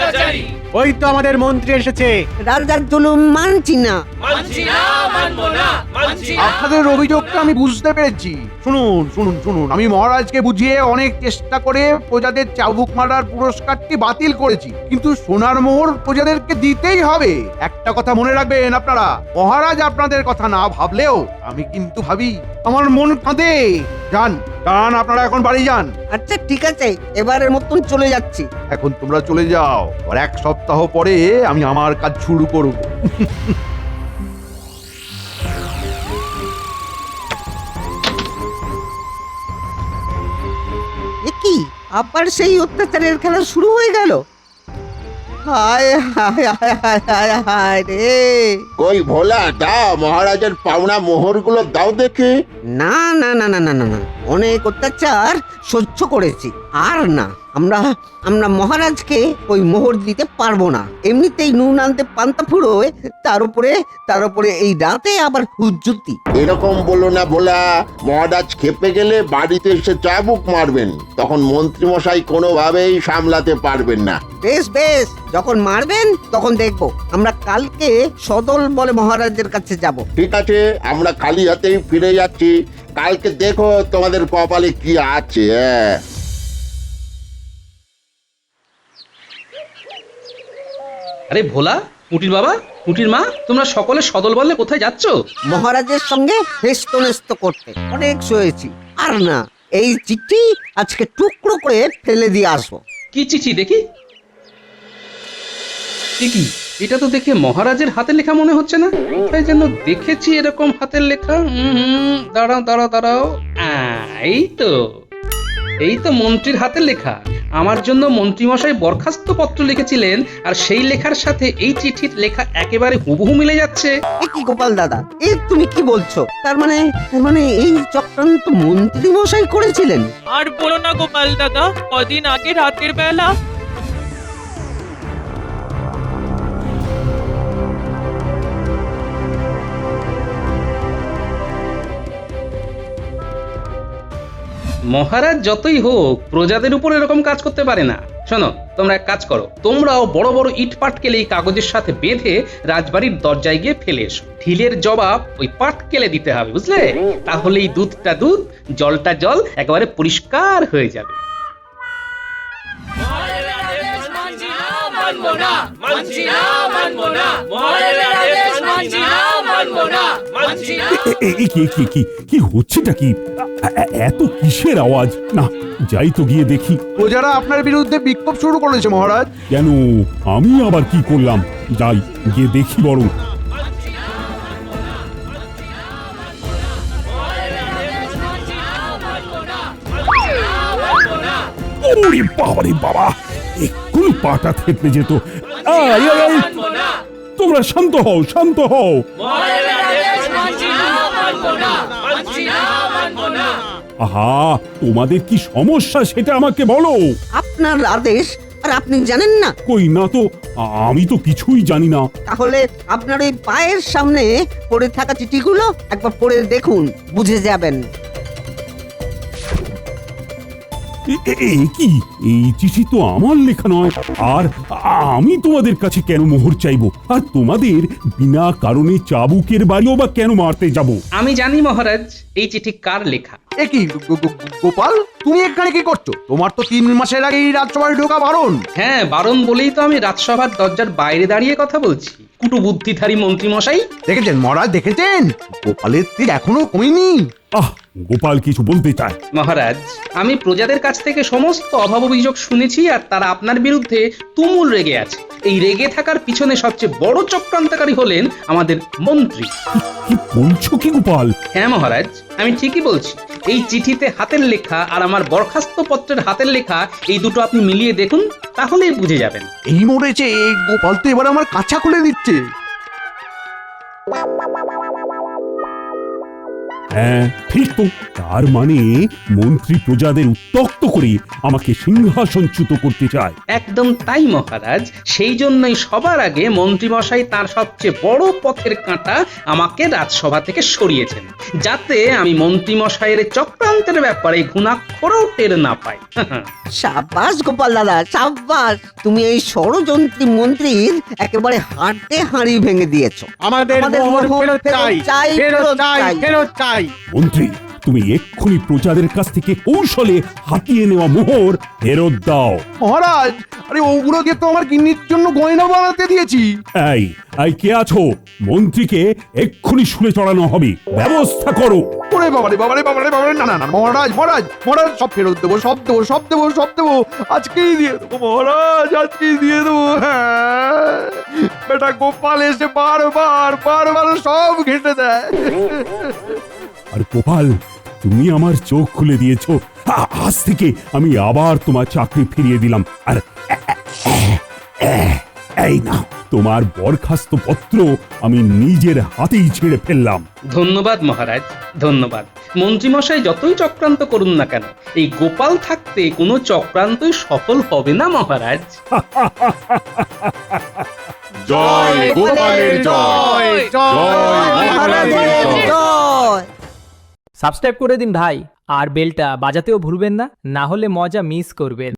অত্যাচারী ওই তো আমাদের মন্ত্রী এসেছে। রাজার জুলুম মানছি না। মানছি না, মানবো না, মানছি না। আপনাদের অভিযোগটা আমি বুঝতে পেরেছি। শুনুন শুনুন শুনুন, আমি মহারাজকে বুঝিয়ে অনেক চেষ্টা করে প্রজাদের চাবুক মারার পুরস্কারটি বাতিল করেছি, কিন্তু সোনার মোহর প্রজাদেরকে দিতেই হবে। একটা কথা মনে রাখবেন আপনারা, মহারাজ আপনাদের কথা না ভাবলেও আমি কিন্তু ভাবি। আমার মন কাঁদে। যান যান, আপনারা এখন বাড়ি যান। আচ্ছা ঠিক আছে, এবারের মতন চলে যাচ্ছি। এখন তোমরা চলে যাও, আর 1 সপ্তাহ পরে আমি আমার কাজ শুরু করব। এ কি, আবার সেই অত্যাচারের খেলা শুরু হয়ে গেল? হায় হায় হায় হায় হায় হায় রে। কই ভোলা, দাও মহারাজের পাওনা মোহরগুলো দাও দেখি। না না না না না না না, অনেক অত্যাচার সহ্য করেছি, আর না। আমরা আমরা মহারাজকে ওই মোহর দিতে পারবো না। এমনিতেই নুন আনতে পান্তা ফুরোয়, তার উপরে এই রাতে আবার হুজ্জুতি। এরকম বলো না ভোলা, মহারাজ খেপে গেলে বাড়িতে এসে চাবুক মারবেন, তখন মন্ত্রী মশাই কোনোভাবেই সামলাতে পারবেন না। বেশ বেশ, যখন মারবেন তখন দেখবো। আমরা কালকে সদল বলে মহারাজের কাছে যাব। ঠিক আছে, আমরা খালি হাতেই ফিরে যাচ্ছি। কালকে দেখো তোমাদের কপালে কি আছে। আরে ভোলা, পুটির বাবা, পুটির মা, তোমরা সকলে সদল বলে কোথায় যাচ্ছ? মহারাজের সঙ্গে হেস্তনেস্ত করতে অনেক শুয়েছি, আর না। এই চিঠি আজকে টুকরো করে ফেলে দিয়ে আসবো। কি চিঠি দেখি? কি, এটা তো দেখে মহারাজের হাতের লেখা মনে হচ্ছে না। কোথায় যেন দেখেছি এরকম হাতের লেখা। দাঁড়াও দাঁড়াও দাঁড়াও, এই তো মন্ত্রীর হাতের লেখা। আমার জন্য মন্ত্রীমশাই বরখাস্ত পত্র লিখেছিলেন, আর সেই লেখার সাথে এই চিঠির লেখা একেবারে হুবহু মিলে যাচ্ছে। এ কি গোপাল দাদা, এ তুমি কি বলছো? তার মানে এই চক্রান্ত মন্ত্রী মশাই করেছিলেন? আর বলো না গোপাল দাদা, কদিন আগে রাতের বেলা মহারাজ যতই হোক প্রজাদের উপর এরকম কাজ করতে পারে না। শোনো, তোমরা এক কাজ করো, তোমরাও বড় বড় ইট পাটকেলে এই কাগজের সাথে বেঁধে রাজবাড়ির দরজায় গিয়ে ফেলে এসো। ঢিলের জবাব ওই পাটকেলে দিতে হবে, বুঝলে? তাহলেই দুধটা দুধ, জলটা জল একেবারে পরিষ্কার হয়ে যাবে। কি হচ্ছেটা কি? এত কিসের আওয়াজ? না, যাই তো গিয়ে দেখি। প্রজারা আপনার বিরুদ্ধে বিক্ষোভ শুরু করেছে মহারাজ। কেন, আমি আবার কি করলাম? যাই গিয়ে দেখি বরং। ওরে বাবা রে বাবা, এক্ষুনি পাটা থেতলে যেত। তোমরা শান্ত হও, শান্ত হও। আহা, তোমাদের কি সমস্যা সেটা আমাকে বলো। আপনার আদেশ আর আপনি জানেন না? কই না তো, আমি তো কিছুই জানি না। তাহলে আপনার এই পায়ের সামনে পড়ে থাকা চিঠিগুলো একবার পড়ে দেখুন, বুঝে যাবেন। কি, এই চিঠি তো আমার লেখা নয়। আর আমি তোমাদের কাছে কেন মোহর চাইবো? আর তোমাদের বিনা কারণে চাবুকের বাড়িও বা কেন মারতে যাব? আমি জানি মহারাজ এই চিঠি কার লেখা। এ কি গোপাল, তুমি এখানে কি করছো? তোমার তো 3 মাসের আগেই রাজসভায় ঢোকা বারণ। হ্যাঁ, বারণ বলেই তো আমি রাজসভার দরজার বাইরে দাঁড়িয়ে কথা বলছি। কুটু বুদ্ধিধারী মন্ত্রী মশাই, দেখেছেন মহারাজ, দেখেছেন গোপালের তেজ এখনো কমেনি। গোপাল কিছু বলতে চায়। মহারাজ, আমি প্রজাদের কাছ থেকে সমস্ত অভাব অভিযোগ শুনেছি, আর তারা আপনার বিরুদ্ধে তুমুল রেগে আছে। এই রেগে থাকার পিছনে সবচেয়ে বড় চক্রান্তকারী হলেন আমাদের মন্ত্রী। কি বলছো কি গোপাল? হ্যাঁ মহারাজ, আমি ঠিকই বলছি। এই চিঠিতে হাতের লেখা আর আমার বরখাস্ত পত্রের হাতের লেখা, এই দুটো আপনি মিলিয়ে দেখুন, তাহলেই বুঝে যাবেন। এই মরেছে, গোপাল তো এবার আমার কাঁচা খুলে দিচ্ছে। হ্যাঁ ঠিক তো, তার মানে মন্ত্রী প্রজাদের উত্ত্যক্ত করে আমাকে সিংহাসনচ্যুত করতে চায়। একদম তাই মহারাজ, সেই জন্যই সবার আগে মন্ত্রী মশাই তার সবচেয়ে বড় পথের কাঁটা আমাকে রাজসভা থেকে সরিয়েছেন, যাতে আমি মন্ত্রী মশাইয়ের চক্রান্তের ব্যাপারে ঘুণাক্ষর চাকরও টের না পায়। সাব্বাস গোপাল দাদা, সাব্বাস। তুমি এই ষড়যন্ত্রী মন্ত্রীর একেবারে হাতে হাঁড়ি ভেঙে দিয়েছো। আমাদের মোহর ফেরত চাই, ফেরত চাই, ফেরত চাই। মন্ত্রী, তুমি এক্ষুনি প্রজাদের কাছ থেকে কৌশলে হাতিয়ে নেওয়া মোহর ফেরত দাও। মহারাজ, আরে ওগুলো দিয়ে তো আমার গিন্নির জন্য গয়না বানাতে দিয়েছি। এই এই কে আছো? মন্ত্রীকে এক্ষুনি শুলে চড়ানো হবে, ব্যবস্থা করো। ওরে বাবারে বাবারে বাবারে বাবারে, না না না, মহারাজ মহারাজ মহারাজ, সব ফেরত দেবো, সব দেবো, সব দেবো, সব দেবো, আজকেই দিয়ে দেবো মহারাজ, আজকেই দিয়ে দেবো। হ্যাঁ, বেটা গোপাল এসে বারবার বারবার সব ঘেঁটে দেয়। আর গোপাল, তুমি আমার চোখ খুলে দিয়েছো। আজ থেকে আমি আবার তোমার চাকরি ফিরিয়ে দিলাম। আর এই না, তোমার বরখাস্ত পত্র আমি নিজের হাতেই ছেড়ে ফেললাম। ধন্যবাদ মহারাজ, ধন্যবাদ। মন্ত্রীমশাই যতই চক্রান্ত করুন না কেন, এই গোপাল থাকতে কোনো চক্রান্তই সফল হবে না মহারাজ। জয় গোপালের জয়, জয় মহারাজের জয়। সাবস্ক্রাইব করে দিন ভাই, আর বেলটা বাজাতেও ভুলবেন না, না হলে মজা মিস করবেন।